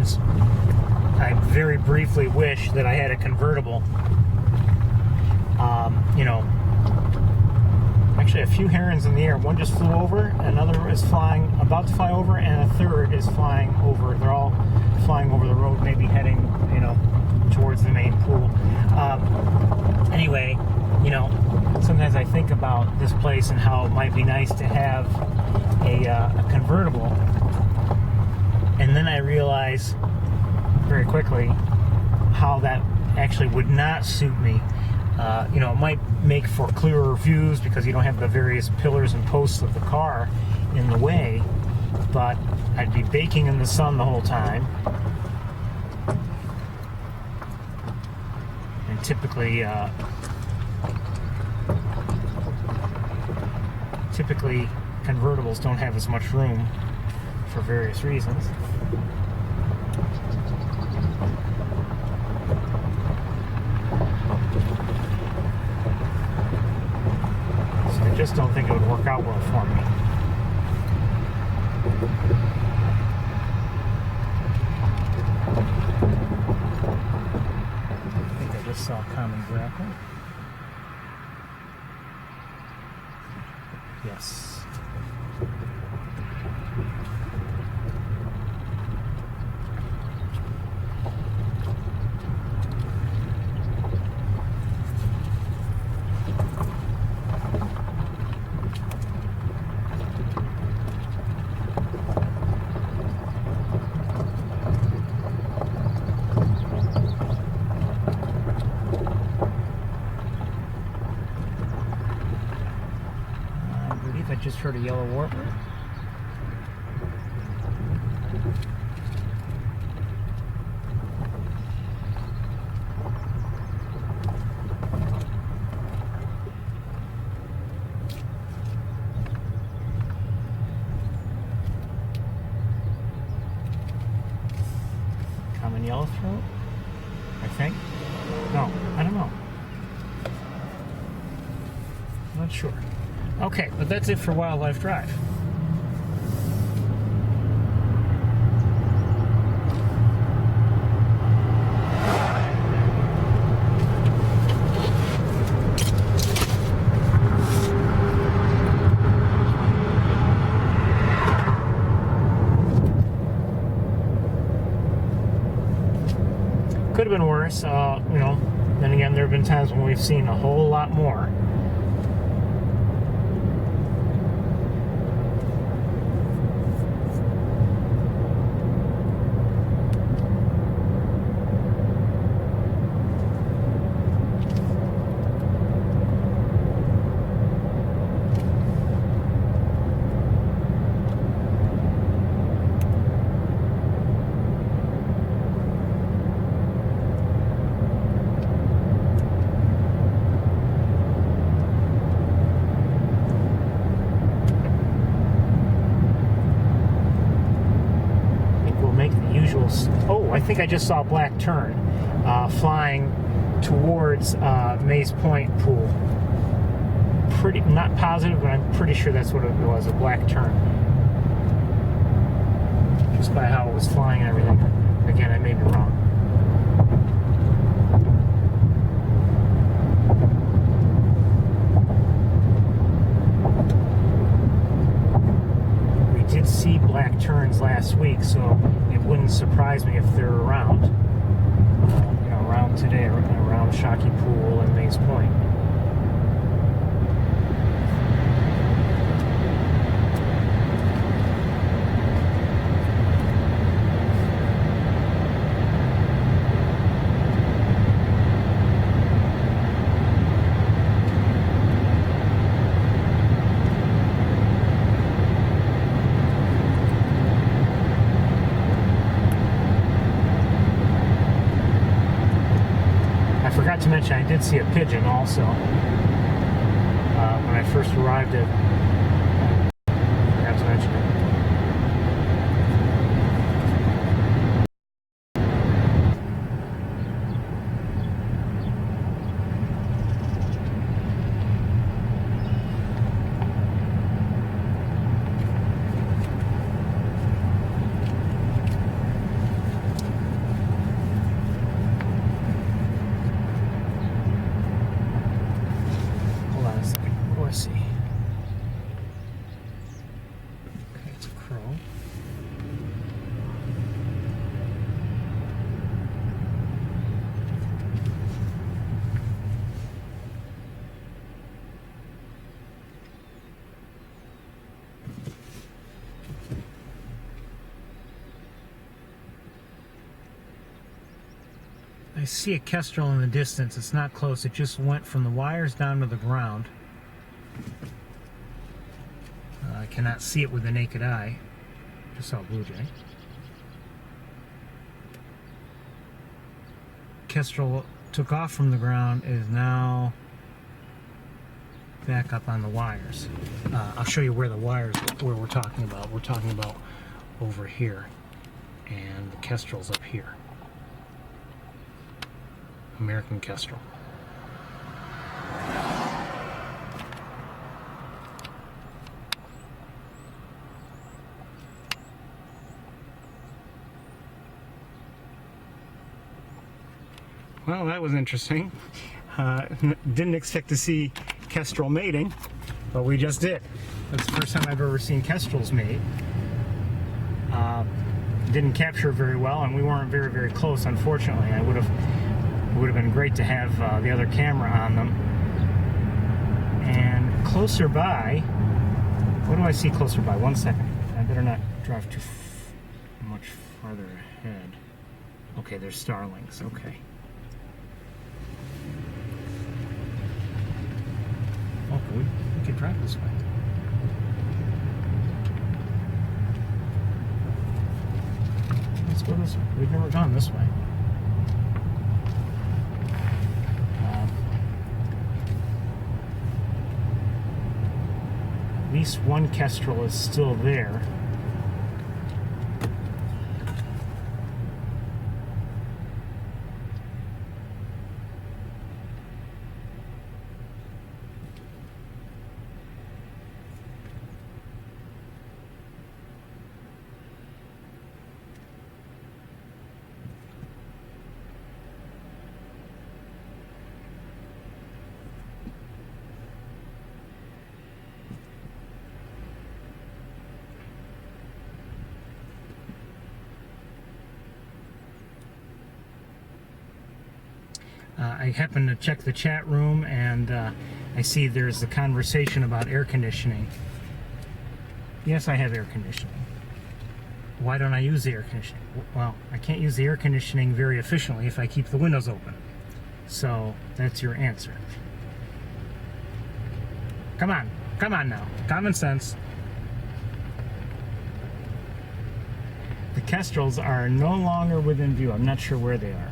times I very briefly wish that I had a convertible. You know, actually a few herons in the air. One just flew over, another is flying, about to fly over, and a third is flying over. They're all flying over the road, maybe heading, you know, towards the main pool. Anyway, you know, sometimes I think about this place and how it might be nice to have a convertible, and then I realize very quickly how that actually would not suit me. You know, it might make for clearer views because you don't have the various pillars and posts of the car in the way, but I'd be baking in the sun the whole time. And typically convertibles don't have as much room for various reasons. So I just don't think it would work out well for me. I think I just saw common grappling. Yes. I just heard a yellow warbler. Common yellowthroat, I think. No, I don't know. I'm not sure. Okay, but that's it for Wildlife Drive. Could have been worse, you know. Then again, there have been times when we've seen a whole lot more. Oh, I think I just saw a black tern flying towards Maze Point Pool. Not positive, but I'm pretty sure that's what it was, a black tern. Just by how it was flying and everything. Again, I may be wrong. We did see black terns last week, so it wouldn't surprise me if they're around. You know, around today, around Shockey Pool and Maze Point. I forgot to mention I did see a pigeon also when I first arrived at. I forgot to mention it. see a kestrel in the distance. It's not close. It just went from the wires down to the ground. I cannot see it with the naked eye. Just saw a blue jay. Kestrel took off from the ground, is now back up on the wires. I'll show you where the wires, where we're talking about. We're talking about over here, and the kestrel's up here. American kestrel. Well, that was interesting. Didn't expect to see kestrel mating, but we just did. That's the first time I've ever seen kestrels mate. Didn't capture very well, and we weren't very, very close, unfortunately. It would have been great to have the other camera on them. And closer by, what do I see closer by? 1 second. I better not drive too much farther ahead. Okay, there's starlings. Okay. Oh, we could drive this way. Let's go this way. We've never gone this way. At least one kestrel is still there. I happened to check the chat room, and I see there's a conversation about air conditioning. Yes, I have air conditioning. Why don't I use the air conditioning? Well, I can't use the air conditioning very efficiently if I keep the windows open. So that's your answer. Come on now. Common sense. The kestrels are no longer within view. I'm not sure where they are.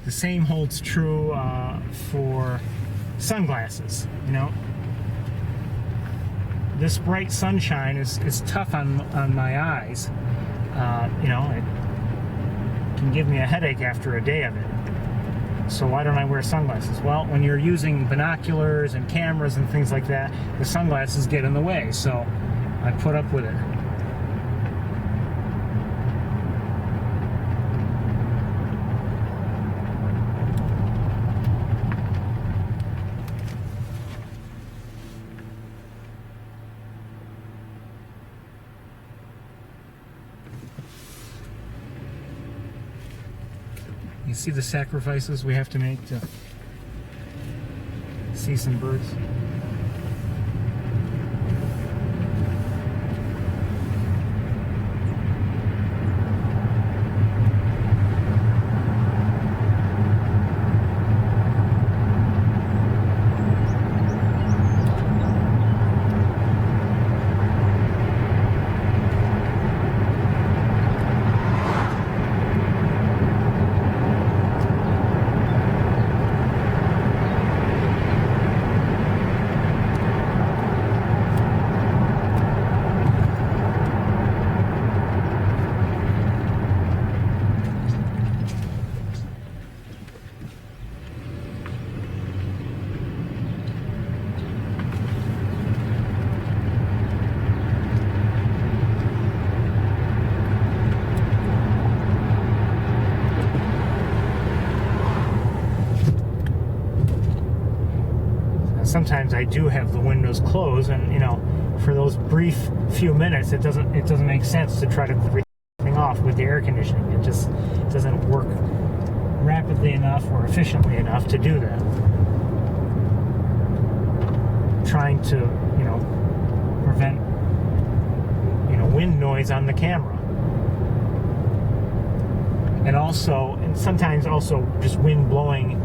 The same holds true for sunglasses. You know, this bright sunshine is tough on my eyes. You know, it can give me a headache after a day of it. So why don't I wear sunglasses? Well, when you're using binoculars and cameras and things like that, the sunglasses get in the way. So I put up with it. You see the sacrifices we have to make to see some birds? sometimes I do have the windows closed, and for those brief few minutes, it doesn't make sense to try to turn everything off with the air conditioning. It just doesn't work rapidly enough or efficiently enough to do that. Trying to prevent wind noise on the camera, and sometimes also just wind blowing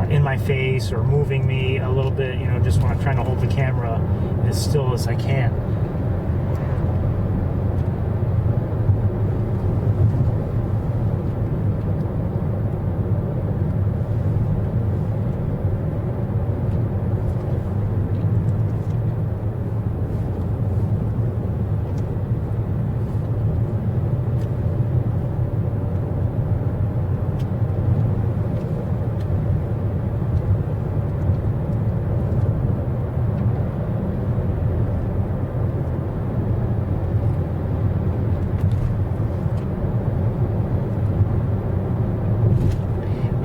in my face or moving me a little bit, just when I'm trying to hold the camera as still as I can.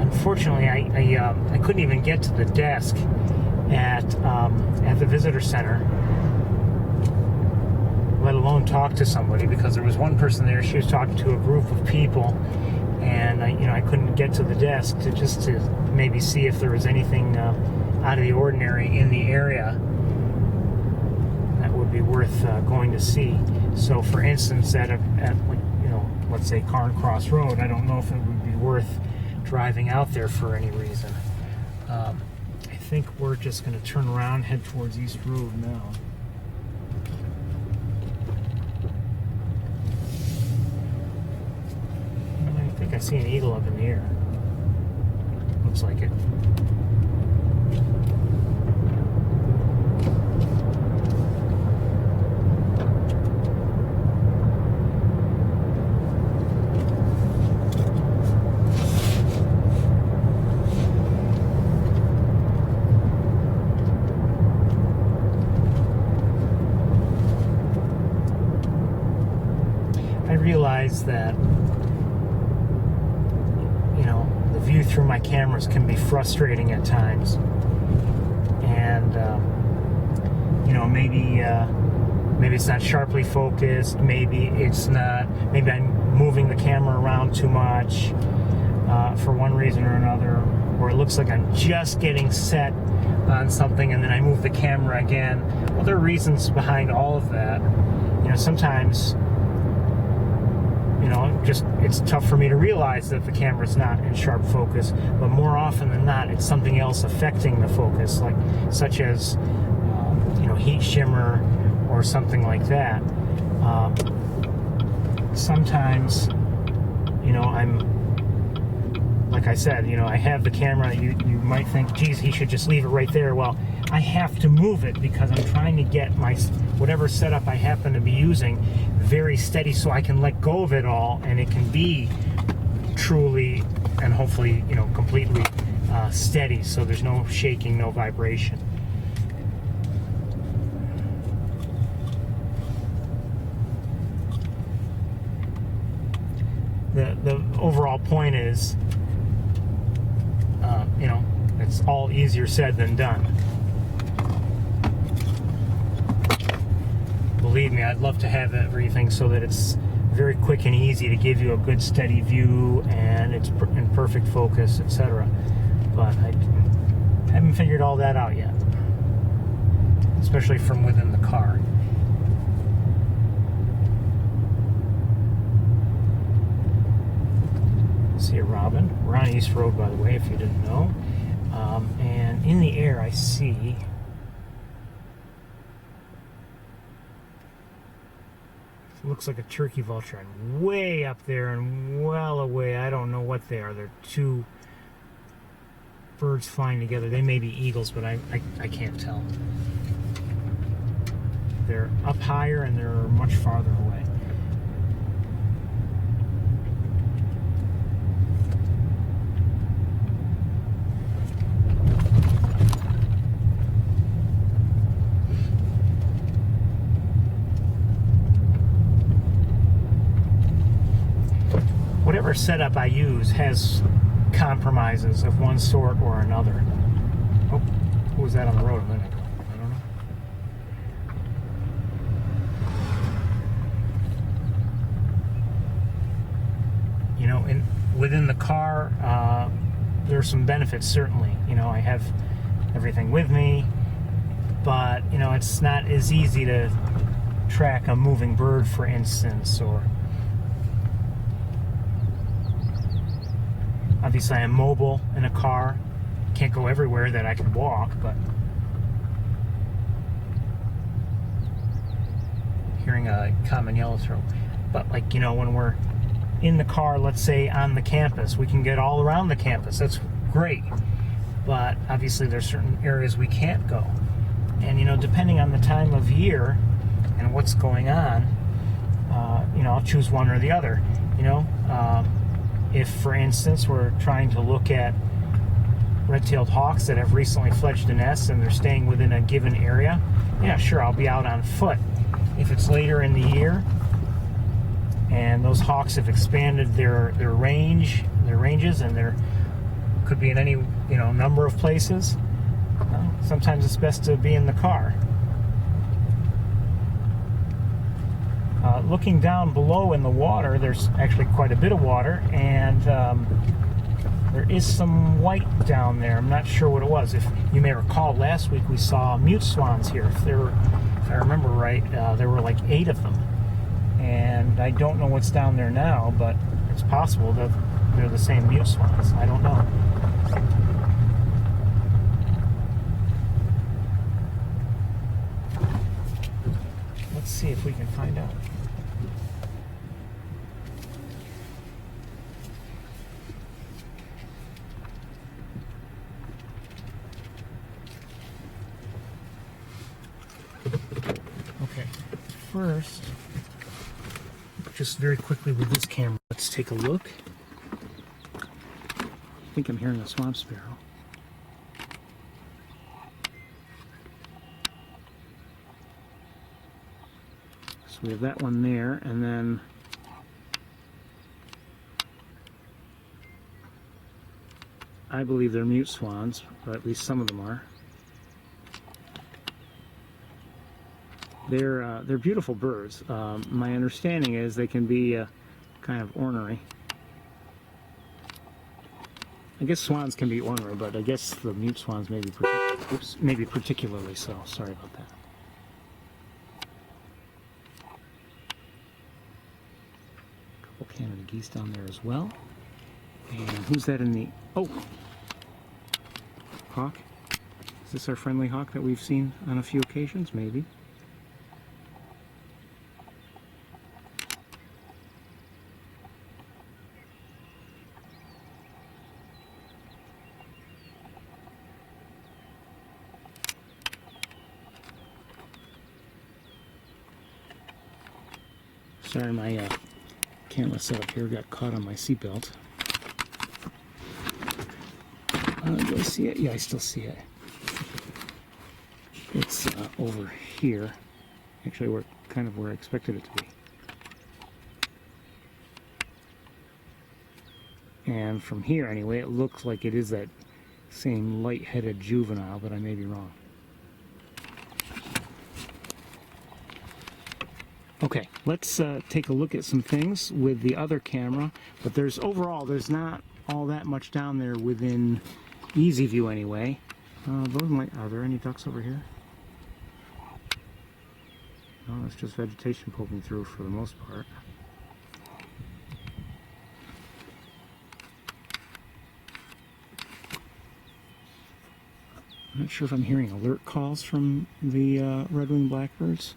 Unfortunately, I couldn't even get to the desk at the visitor center, let alone talk to somebody, because there was one person there. She was talking to a group of people, and I couldn't get to the desk to maybe see if there was anything out of the ordinary in the area that would be worth going to see. So, for instance, at let's say Carn Cross Road, I don't know if it would be worth driving out there for any reason. I think we're just going to turn around, head towards East Road now. I think I see an eagle up in the air. Looks like it. Realize that the view through my cameras can be frustrating at times, and maybe it's not sharply focused, maybe I'm moving the camera around too much for one reason or another, or it looks like I'm just getting set on something and then I move the camera again. Well, there are reasons behind all of that. Sometimes it's tough for me to realize that the camera's not in sharp focus, but more often than not, it's something else affecting the focus, such as heat shimmer or something like that. Sometimes, like I said, I have the camera. You might think, geez, he should just leave it right there. Well, I have to move it because I'm trying to get my whatever setup I happen to be using very steady, so I can let go of it all and it can be truly and hopefully completely steady, so there's no shaking, no vibration. The overall point is it's all easier said than done. Believe me, I'd love to have everything so that it's very quick and easy to give you a good steady view and it's in perfect focus, etc. But I haven't figured all that out yet, especially from within the car. See a robin. We're on East Road, by the way, if you didn't know. And in the air I see looks like a turkey vulture, and way up there and well away, I don't know what they are. They're two birds flying together. They may be eagles, but I can't tell. They're up higher and they're much farther away. Whatever setup I use has compromises of one sort or another. Oh, who was that on the road a minute ago? I don't know. You know, within the car, there are some benefits, certainly. You know, I have everything with me, but, you know, it's not as easy to track a moving bird, for instance, or obviously I'm mobile in a car. Can't go everywhere that I can walk, but hearing a common yellowthroat. But, like, you know, when we're in the car, let's say on the campus, we can get all around the campus. That's great. But obviously there's certain areas we can't go. And, you know, depending on the time of year and what's going on, you know, I'll choose one or the other. You know, if, for instance, we're trying to look at red-tailed hawks that have recently fledged a nest and they're staying within a given area, yeah, sure, I'll be out on foot. If it's later in the year and those hawks have expanded their ranges, and there could be in any, you know, number of places, well, sometimes it's best to be in the car. Looking down below in the water, there's actually quite a bit of water, and there is some white down there. I'm not sure what it was. If you may recall, last week we saw mute swans here. If I remember right, there were like 8 of them. And I don't know what's down there now, but it's possible that they're the same mute swans. I don't know. Let's see if we can find out. Okay, first, just very quickly with this camera, let's take a look. I think I'm hearing a swamp sparrow. So we have that one there, and then I believe they're mute swans, or at least some of them are. They're beautiful birds. My understanding is they can be kind of ornery. I guess swans can be ornery, but I guess the mute swans maybe particularly so. Sorry about that. A couple Canada geese down there as well. And who's that in the... Oh! Hawk? Is this our friendly hawk that we've seen on a few occasions? Maybe. Sorry, my camera setup here got caught on my seatbelt. Do I see it? Yeah, I still see it. It's over here. Actually, we're kind of where I expected it to be. And from here, anyway, it looks like it is that same light-headed juvenile, but I may be wrong. Okay, let's take a look at some things with the other camera, but there's not all that much down there within easy view anyway. Are there any ducks over here? No, it's just vegetation poking through for the most part. I'm not sure if I'm hearing alert calls from the red-winged blackbirds.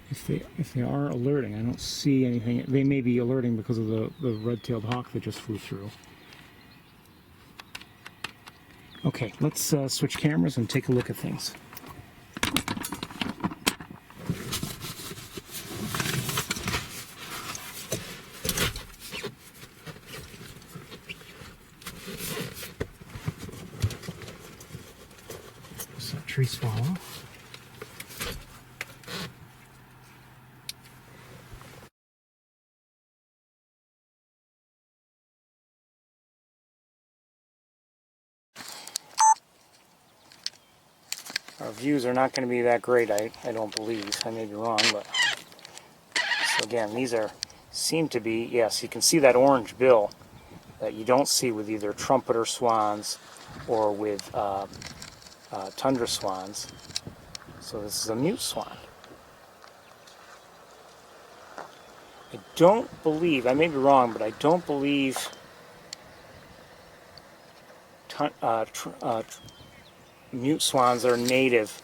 If they are alerting, I don't see anything. They may be alerting because of the red-tailed hawk that just flew through. Okay, let's switch cameras and take a look at things. So, tree swallow. Our views are not going to be that great, I don't believe. I may be wrong, but... So again, these seem to be, yes, you can see that orange bill that you don't see with either trumpeter swans or with tundra swans. So this is a mute swan. I don't believe, I may be wrong, but I don't believe mute swans are native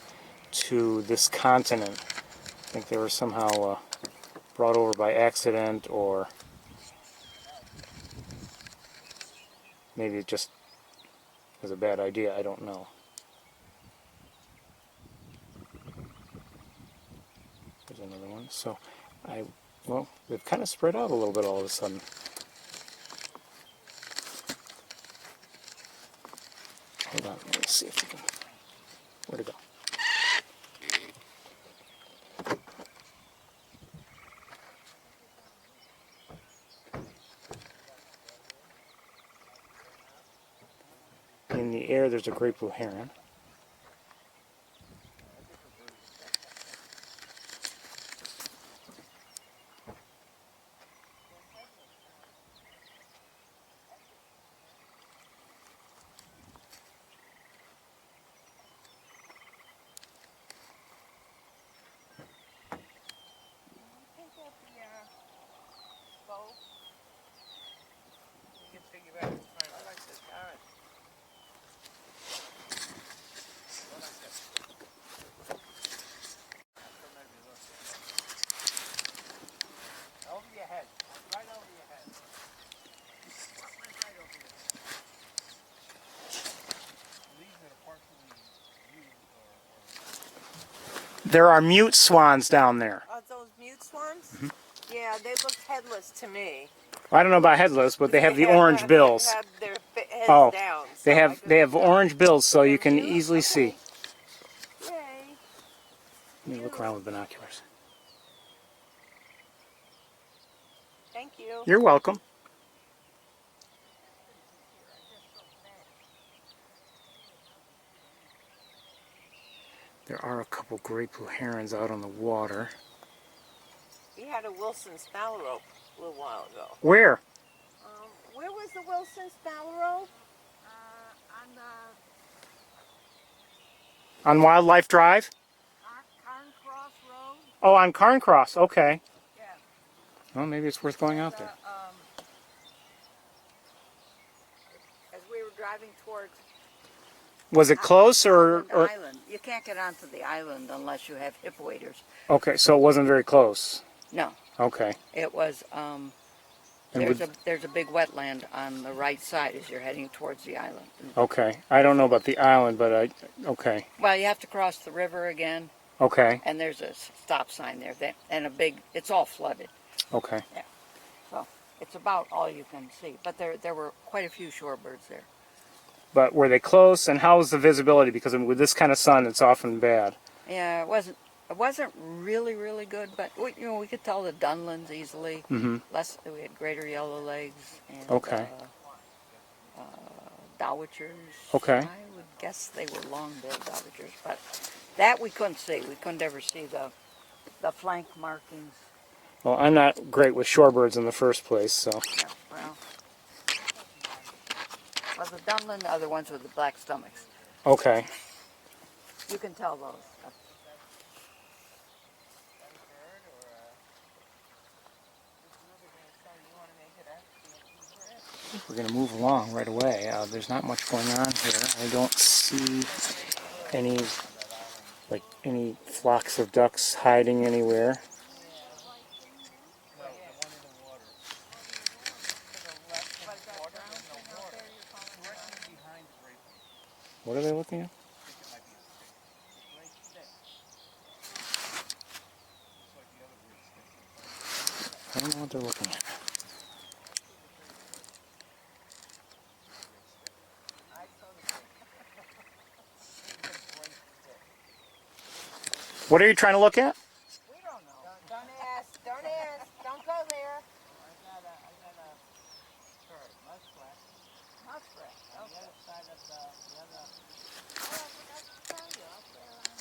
to this continent. I think they were somehow brought over by accident, or maybe it just was a bad idea, I don't know. There's another one. So, well, they've kind of spread out a little bit all of a sudden. Hold on, let me see if we can. Where'd it go? In the air, there's a great blue heron. Over your head. Right over your head. Right over your head. These are partially used or... There are mute swans down there. Are those mute swans? Yeah, they look headless to me. I don't know about headless, but they have the orange bills. They have their heads Oh, down. So they have orange bills, so you can mute? easily see. Yay. Let me look around with binoculars. Thank you. You're welcome. There are a couple great blue herons out on the water. We had a Wilson Spalarope a little while ago. Where? Where was the Wilson Spalarope? On the On Wildlife Drive? Carncross Road. Oh, on Carncross. Okay. Yeah. Well, maybe it's worth going out there. As we were driving towards Was it close or? Island. You can't get onto the island unless you have hip waders. Okay, so it wasn't very close. No, Okay. it was. And There's a big wetland on the right side as you're heading towards the island. Okay. I don't know about the island, but okay. Well, you have to cross the river again, Okay. and there's a stop sign there, and a big. It's all flooded, Okay. so it's about all you can see. But there were quite a few shorebirds there. But were they close, and how was the visibility? Because with this kind of sun, it's often bad. Yeah, it wasn't really good, but we could tell the Dunlins easily. Mm-hmm. We had greater yellow legs and Okay. dowitchers. Okay. I would guess they were long-billed dowitchers, but that we couldn't see. We couldn't ever see the flank markings. Well, I'm not great with shorebirds in the first place, so. Yeah, well, the Dunlin are the ones with the black stomachs. Okay. You can tell those. We're going to move along right away. There's not much going on here. I don't see any flocks of ducks hiding anywhere. What are they looking at? I don't know what they're looking at. What are you trying to look at? We don't know. Don't ask. Don't ask. Don't go there. I got a muskrat. Muskrat. On the other side of the other. Oh, I forgot to tell you. Up there on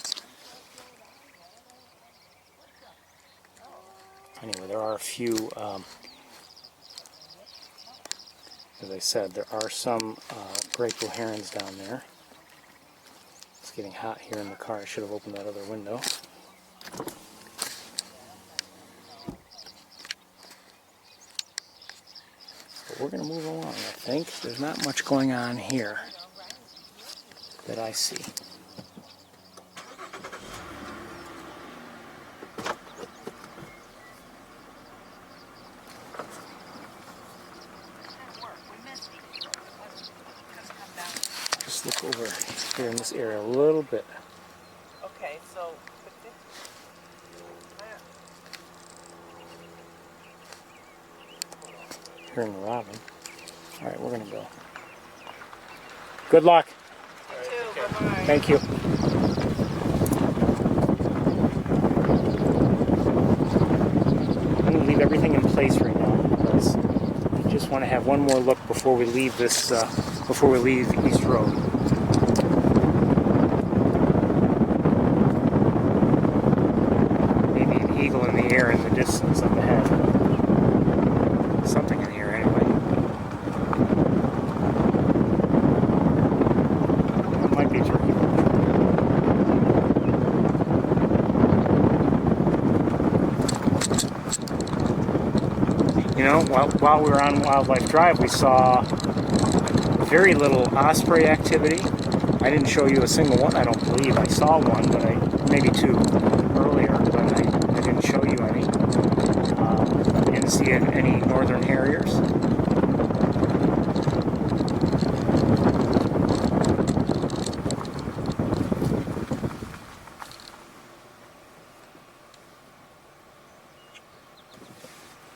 Anyway, there are a few, as I said, there are some gray blue herons down there. It's getting hot here in the car. I should have opened that other window. But we're going to move along, I think. There's not much going on here that I see. Just look over here in this area a little bit. Okay, so Hearing the robin. All right, we're going to go. Good luck. bye-bye. Thank you. I'm going to leave everything in place right now because I just want to have one more look before we leave this, before we leave East Road. Maybe an eagle in the air in the distance up ahead. Something in here anyway. It might be a turkey. You know, while we were on Wildlife Drive, we saw very little osprey activity. I didn't show you a single one, I don't believe. I saw one, but maybe two earlier, but I didn't show you any. I didn't see any northern harriers.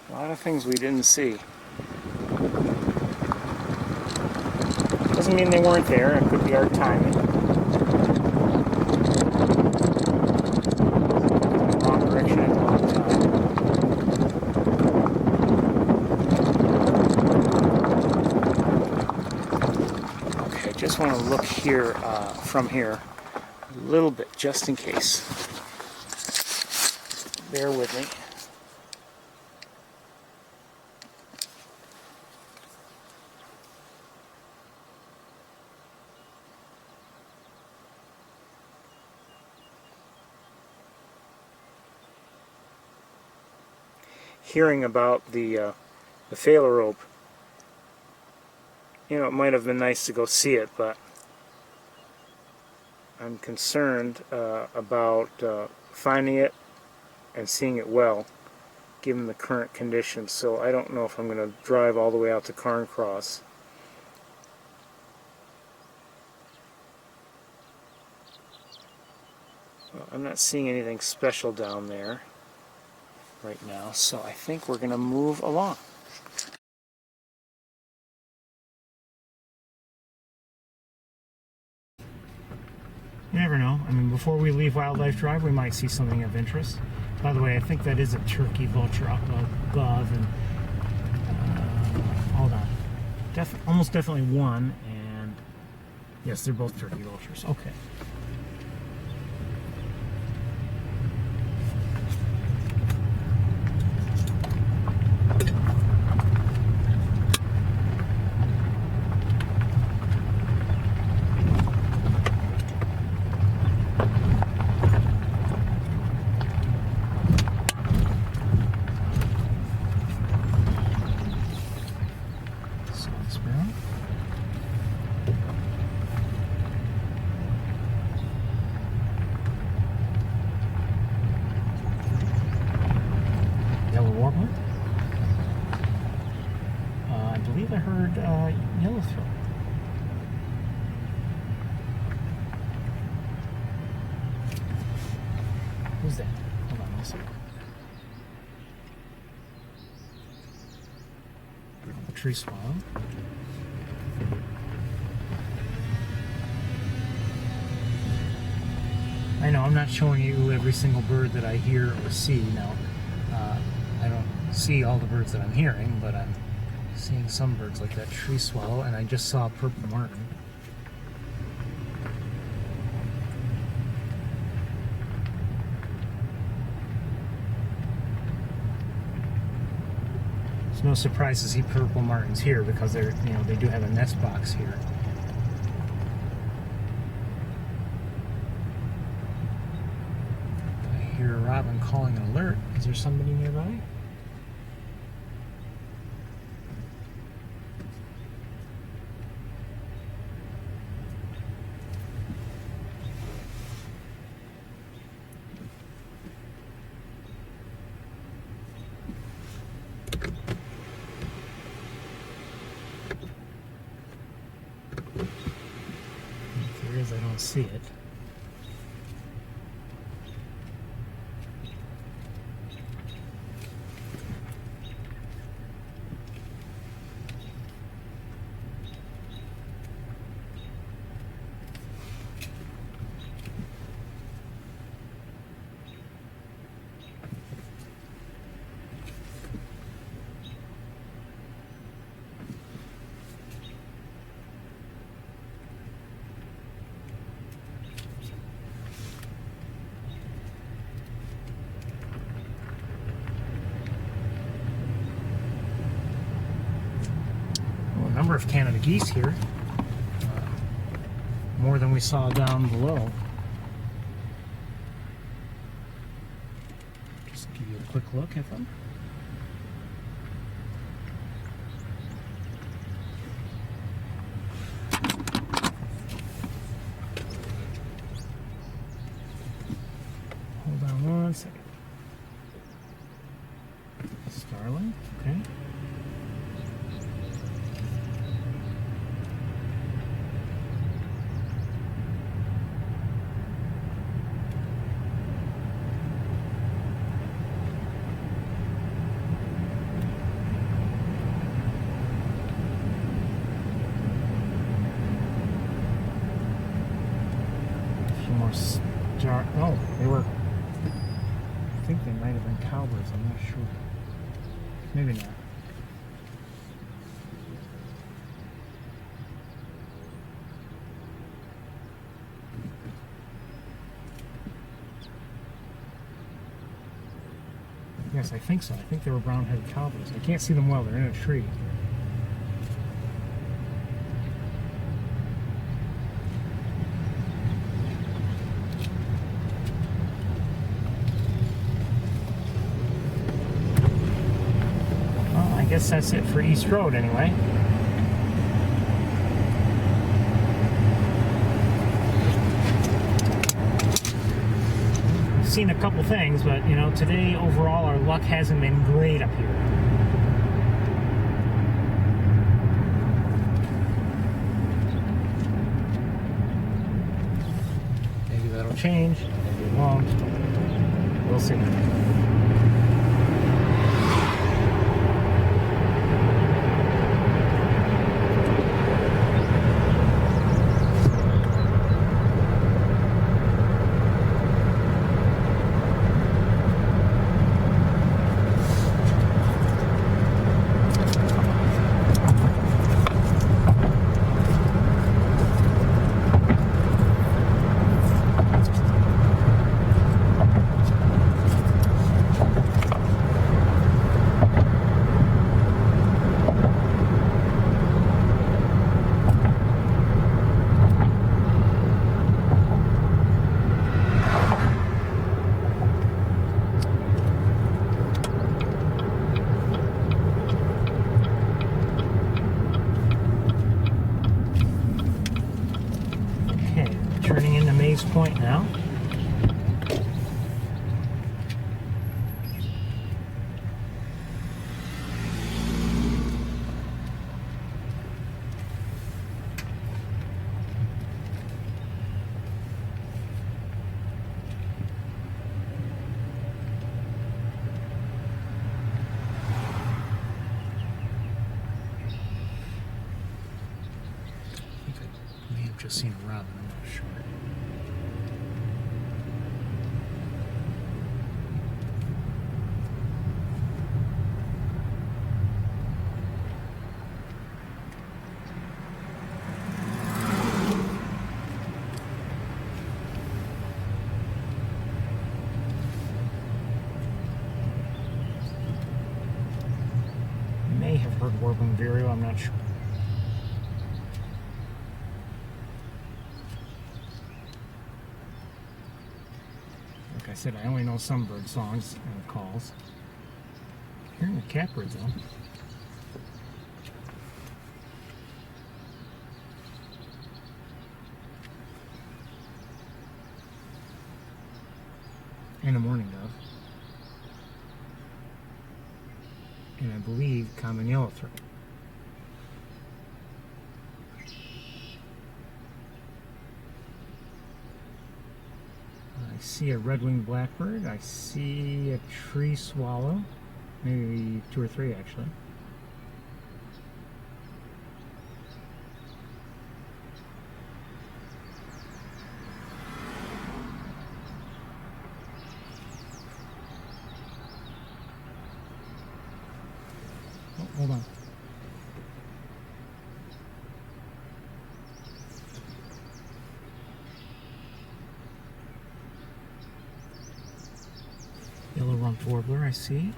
A lot of things we didn't see. Doesn't mean they weren't there. It could be our timing. Wrong direction at the wrong time. Okay, just want to look here from here a little bit, just in case. Bear with me. Hearing about the phalarope, you know, it might have been nice to go see it, but I'm concerned about finding it and seeing it well, given the current conditions. So I don't know if I'm going to drive all the way out to Carncross. Well, I'm not seeing anything special down there right now, so I think we're going to move along. You never know. I mean, before we leave Wildlife Drive, we might see something of interest. By the way, I think that is a turkey vulture up above, and hold on. Almost definitely one, and yes, they're both turkey vultures. Okay. I believe I heard yellowthroat. Who's that? Hold on, let's see. A tree swallow. I know I'm not showing you every single bird that I hear or see. Now, I don't see all the birds that I'm hearing, but I'm seeing some birds like that tree swallow, and I just saw a purple martin. no surprise to see purple martins here because they're, you know, they do have a nest box here. I hear a robin calling an alert. Is there somebody nearby? If there is, I don't see it. Number of Canada geese here, more than we saw down below. Just give you a quick look at them. Hold on one second. Starling, okay. Oh, they were. I think they might have been cowbirds. I'm not sure. Maybe not. Yes, I think so. I think they were brown-headed cowbirds. I can't see them well. They're in a tree. I guess that's it for East Road anyway. We've seen a couple things, but you know, today overall our luck hasn't been great up here. Maybe that'll change, maybe it won't. We'll see. Point now. I think I may have just seen a robin, I'm not sure. leopard warbling vireo, I'm not sure. Like I said, I only know some bird songs and calls. Hearing the catbird though. And a mourning dove. And I believe common yellowthroat. I see a red-winged blackbird. I see a tree swallow. Maybe 2 or 3 actually. Oh, hold on. Yellow-rumped warbler, I see.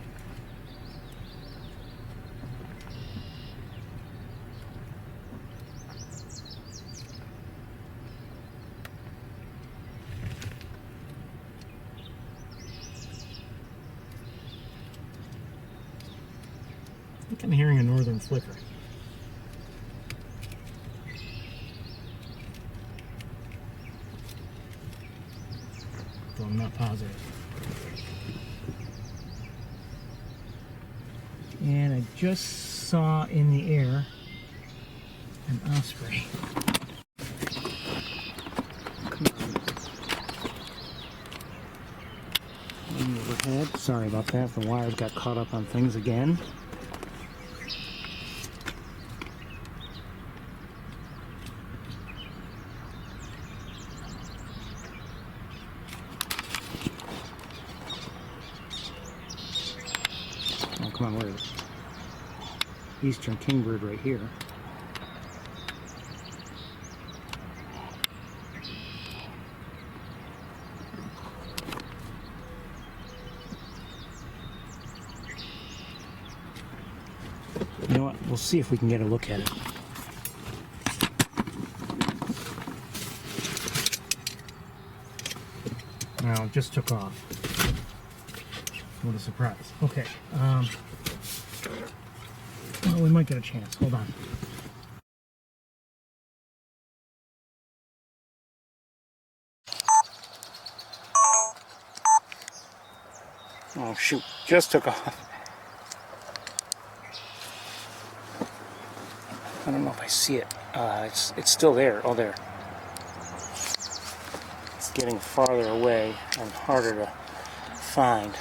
I think I'm hearing a northern flicker. Though I'm not positive. And I just saw in the air an osprey. Come on. Overhead. Sorry about that. The wires got caught up on things again. Oh, come on, where is it? Eastern kingbird right here. You know what? We'll see if we can get a look at it. Now, it just took off. What a surprise. Okay. Well, we might get a chance. Hold on. Oh, shoot. Just took off. I don't know if I see it. It's still there. Oh, there. It's getting farther away and harder to find.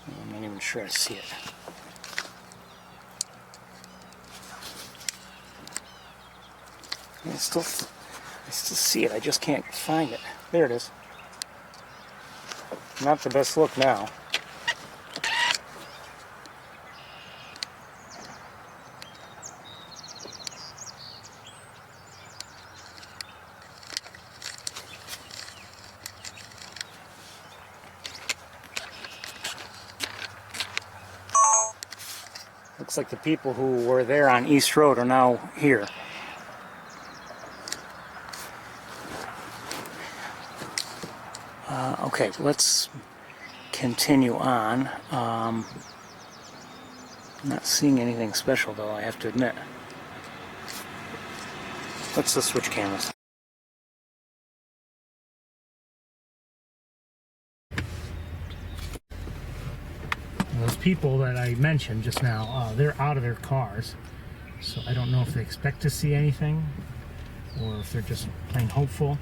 I'm not even sure I see it. I still see it. I just can't find it. There it is. Not the best look now. Looks like the people who were there on East Road are now here. Okay, let's continue on. I'm not seeing anything special though, I have to admit. Let's just switch cameras. Those people that I mentioned just now, they're out of their cars. So I don't know if they expect to see anything or if they're just plain hopeful.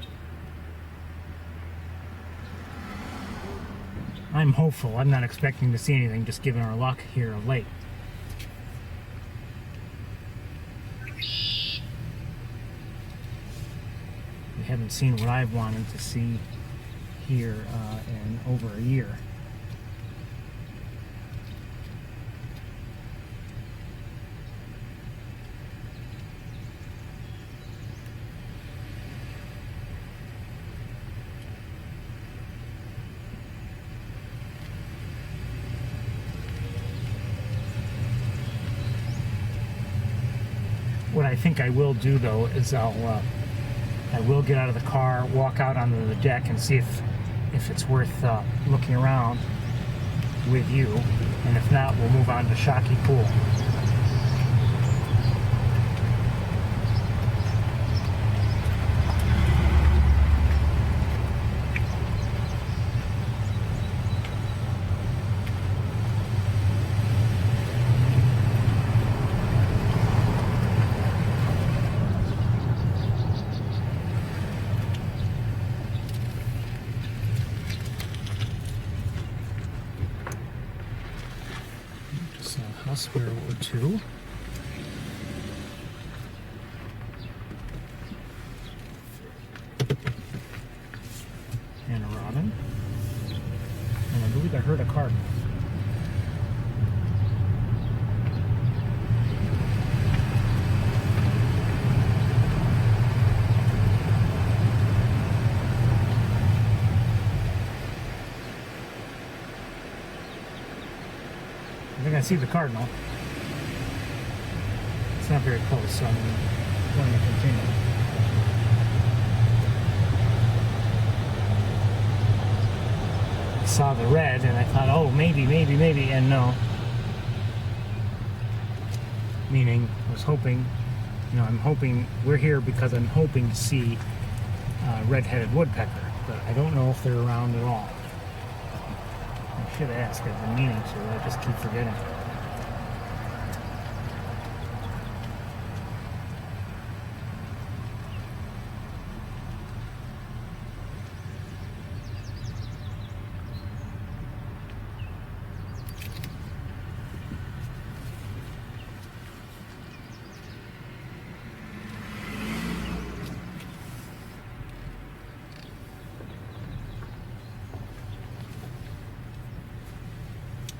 I'm hopeful. I'm not expecting to see anything, just given our luck here of late. We haven't seen what I've wanted to see here in over a year. I think I will do though is I will get out of the car, walk out onto the deck, and see if it's worth looking around with you, and if not, we'll move on to Shockey Pool. House World War II. And a robin. And I believe I heard a cardinal. I think I see the cardinal. It's not very close, so I'm going to continue. I saw the red and I thought, oh, maybe, and no. Meaning, I was hoping, I'm hoping, we're here because I'm hoping to see red-headed woodpecker, but I don't know if they're around at all. I should ask, I've been meaning to, I just keep forgetting.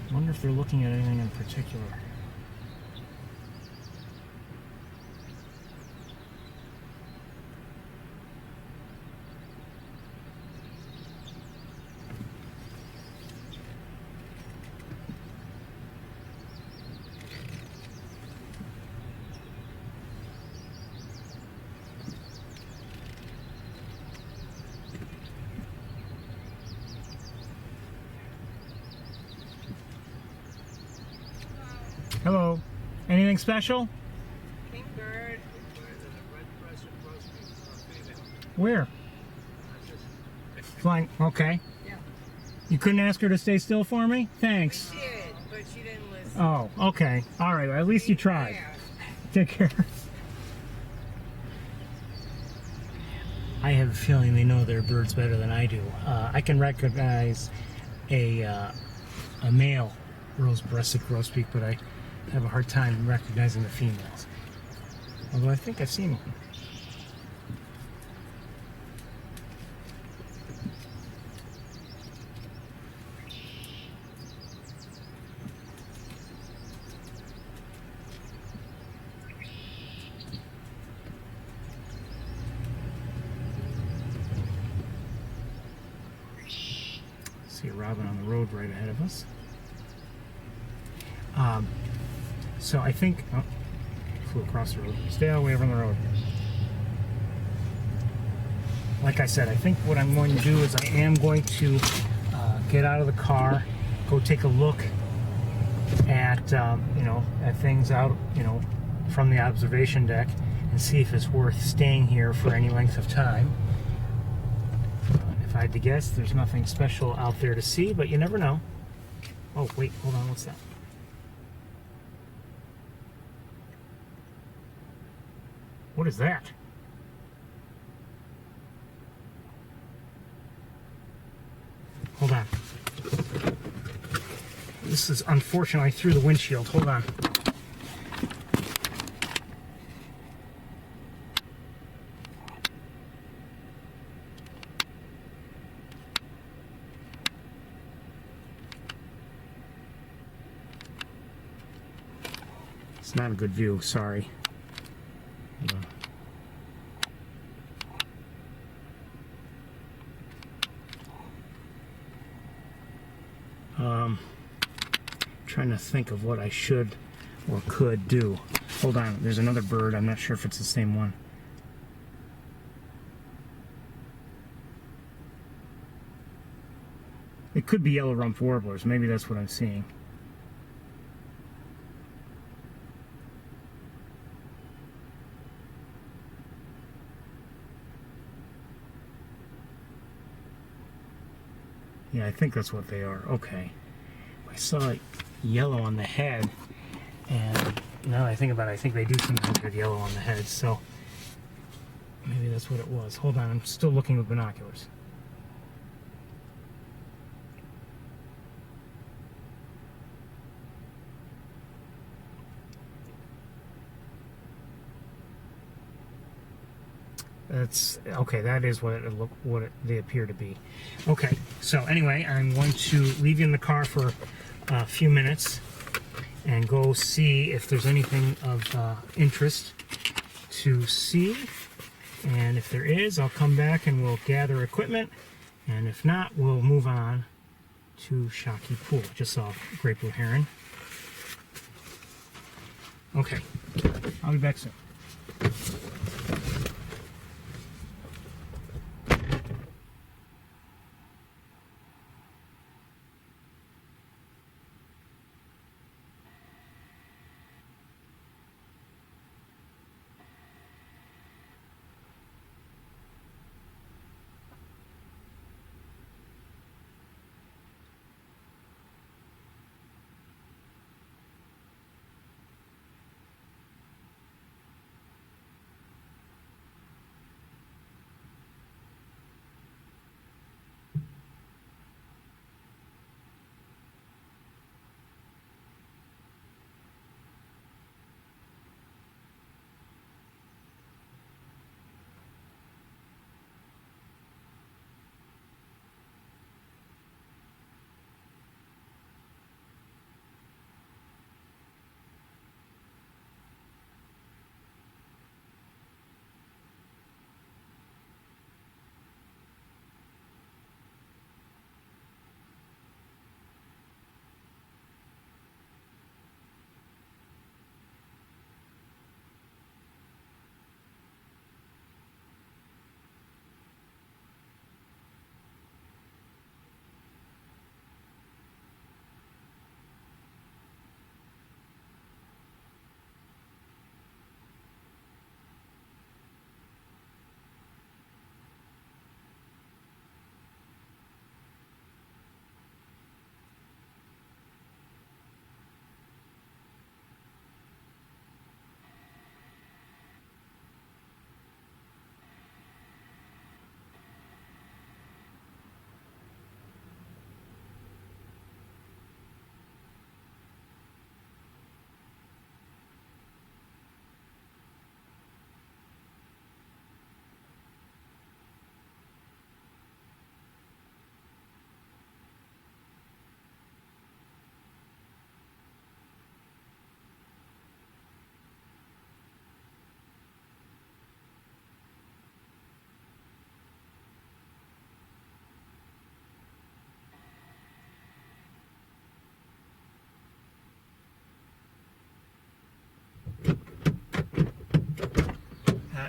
I wonder if they're looking at anything in particular. Hello. Anything special? Kingbird. Where? Flying. Okay. Yeah. You couldn't ask her to stay still for me? Thanks. She did, but she didn't listen. Oh, okay. All right. At least you tried. Yeah. Take care. I have a feeling they know their birds better than I do. I can recognize a male rose-breasted grosbeak, but I have a hard time recognizing the females. Although I think I've seen one. See a robin on the road right ahead of us. So I think, oh, flew across the road. Stay away from the road. Like I said, I think what I'm going to do is I am going to get out of the car, go take a look at, at things out, from the observation deck and see if it's worth staying here for any length of time. If I had to guess, there's nothing special out there to see, but you never know. Oh, wait, hold on, what's that? What is that? Hold on. This is unfortunately through the windshield. Hold on. It's not a good view, sorry. Trying to think of what I should or could do. Hold on, there's another bird. I'm not sure if it's the same one. It could be yellow-rumped warblers. Maybe that's what I'm seeing. Yeah, I think that's what they are. Okay. I saw yellow on the head, and now that I think about it, I think they do sometimes have yellow on the head, so maybe that's what it was. Hold on, I'm still looking with binoculars. That's okay. That is what they appear to be. Okay. So anyway, I'm going to leave you in the car for a few minutes and go see if there's anything of interest to see. And if there is, I'll come back and we'll gather equipment. And if not, we'll move on to Shockey Pool. Just saw a great blue heron. Okay. I'll be back soon.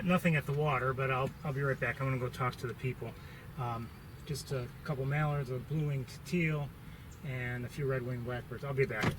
Nothing at the water, but I'll be right back. I'm going to go talk to the people. Just a couple mallards, a blue-winged teal, and a few red-winged blackbirds. I'll be back.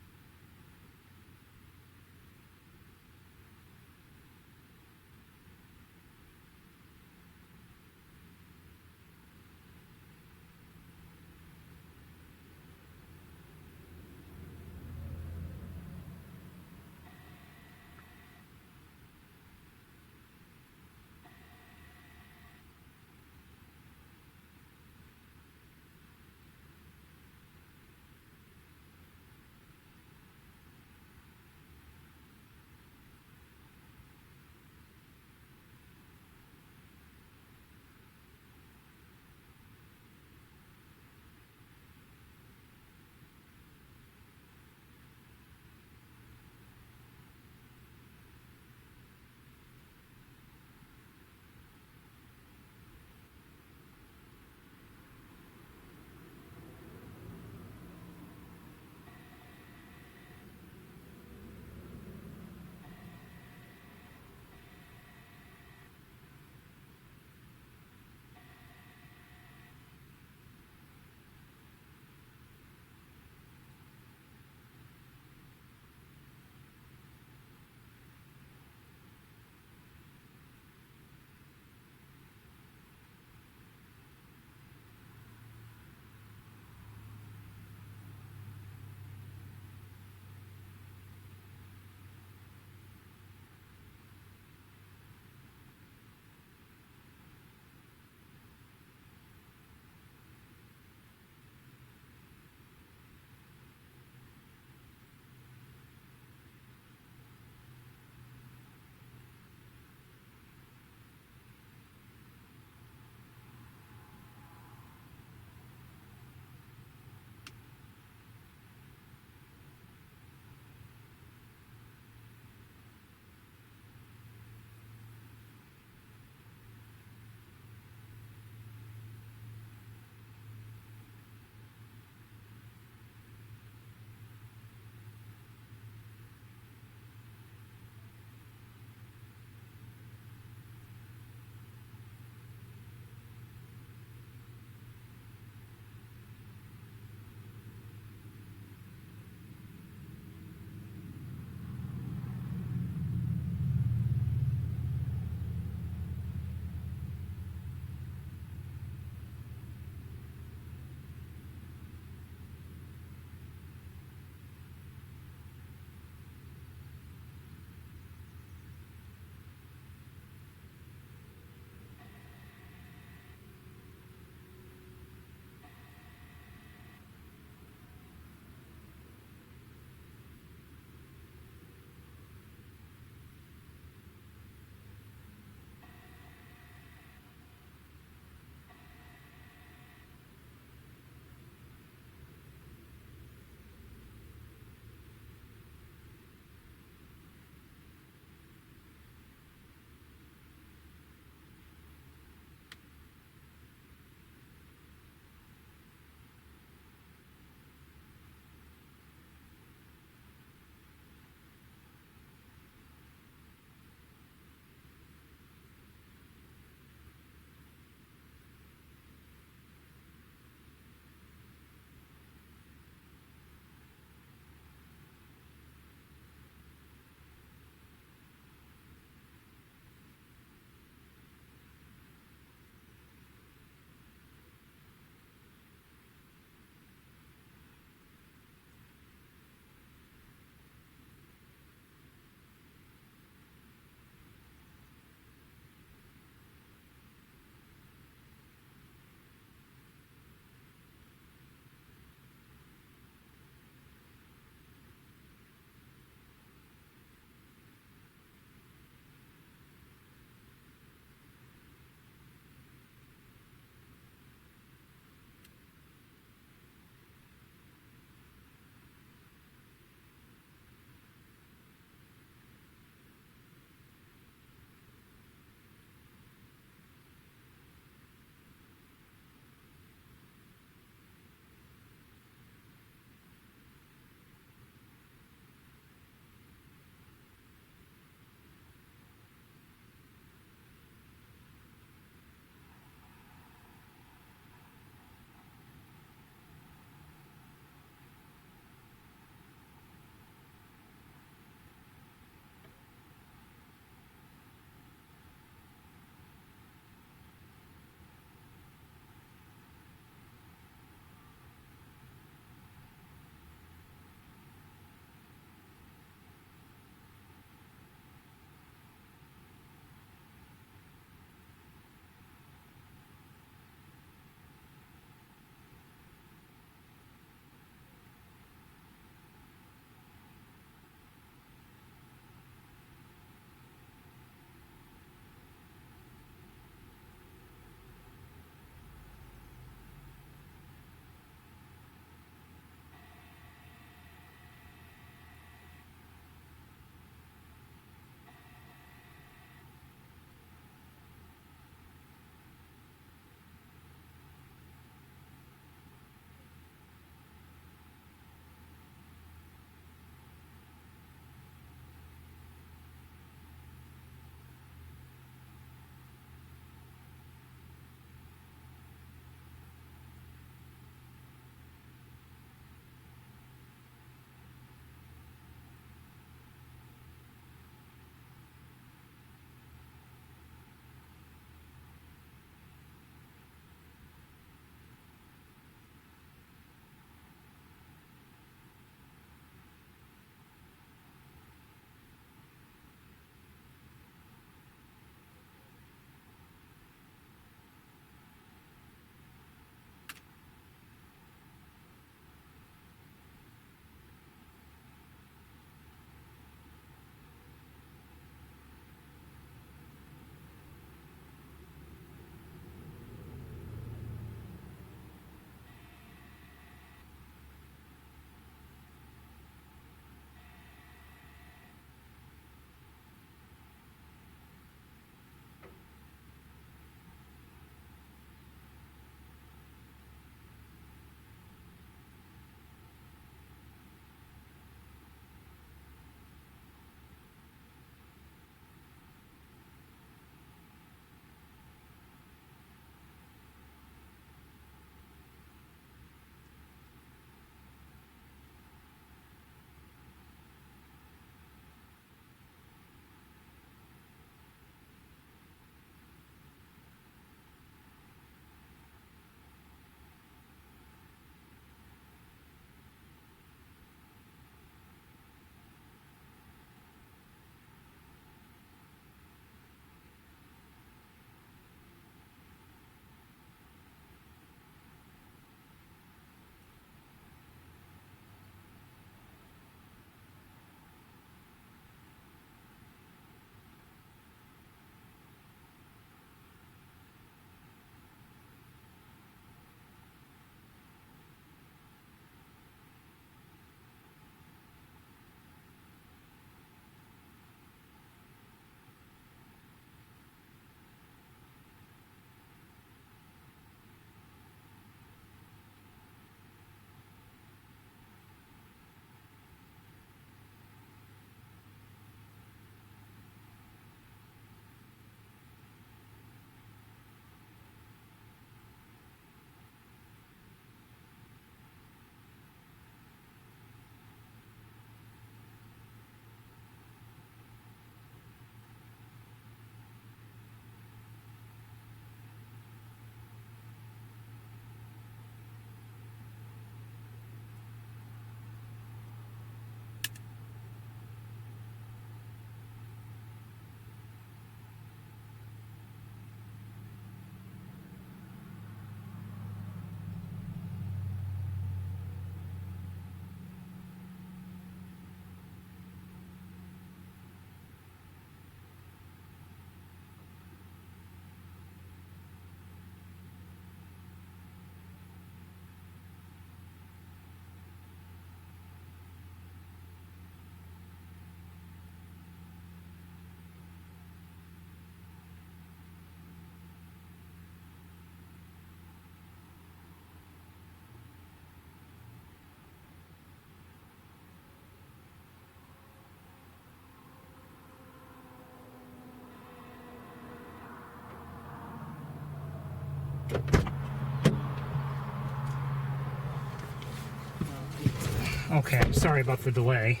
Okay, sorry about the delay.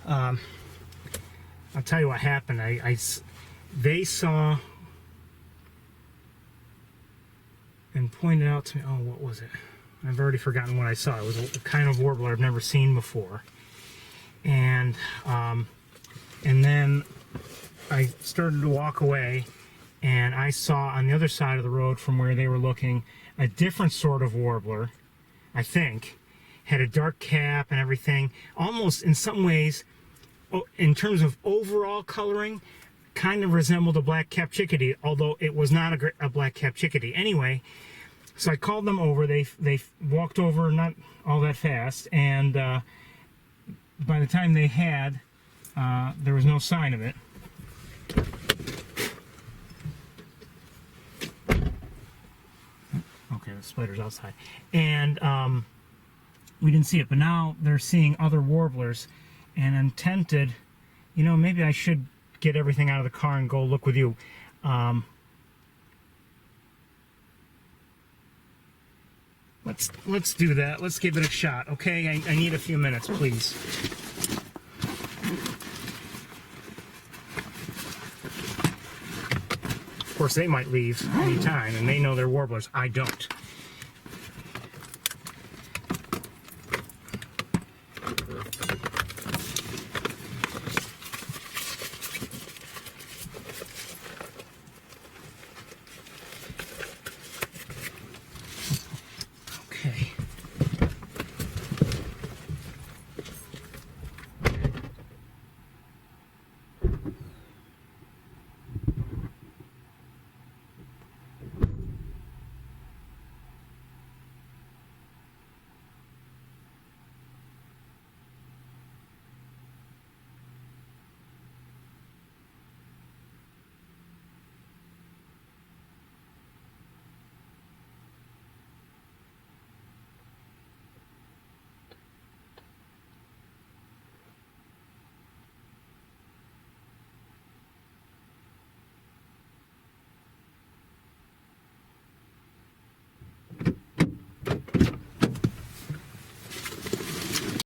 I'll tell you what happened. They saw and pointed out to me. Oh, what was it? I've already forgotten what I saw. It was a kind of warbler I've never seen before, and then I started to walk away, and I saw on the other side of the road from where they were looking a different sort of warbler. I think had a dark cap and everything, almost in some ways, in terms of overall coloring, kind of resembled a black-capped chickadee, although it was not a black-capped chickadee. Anyway, so I called them over. They walked over not all that fast, and by the time they had, there was no sign of it. Okay, the spider's outside. And we didn't see it, but now they're seeing other warblers, and I'm tempted, you know, maybe I should get everything out of the car and go look with you. Let's do that. Let's give it a shot, okay? I need a few minutes, please. Of course, they might leave any time, and they know they're warblers. I don't.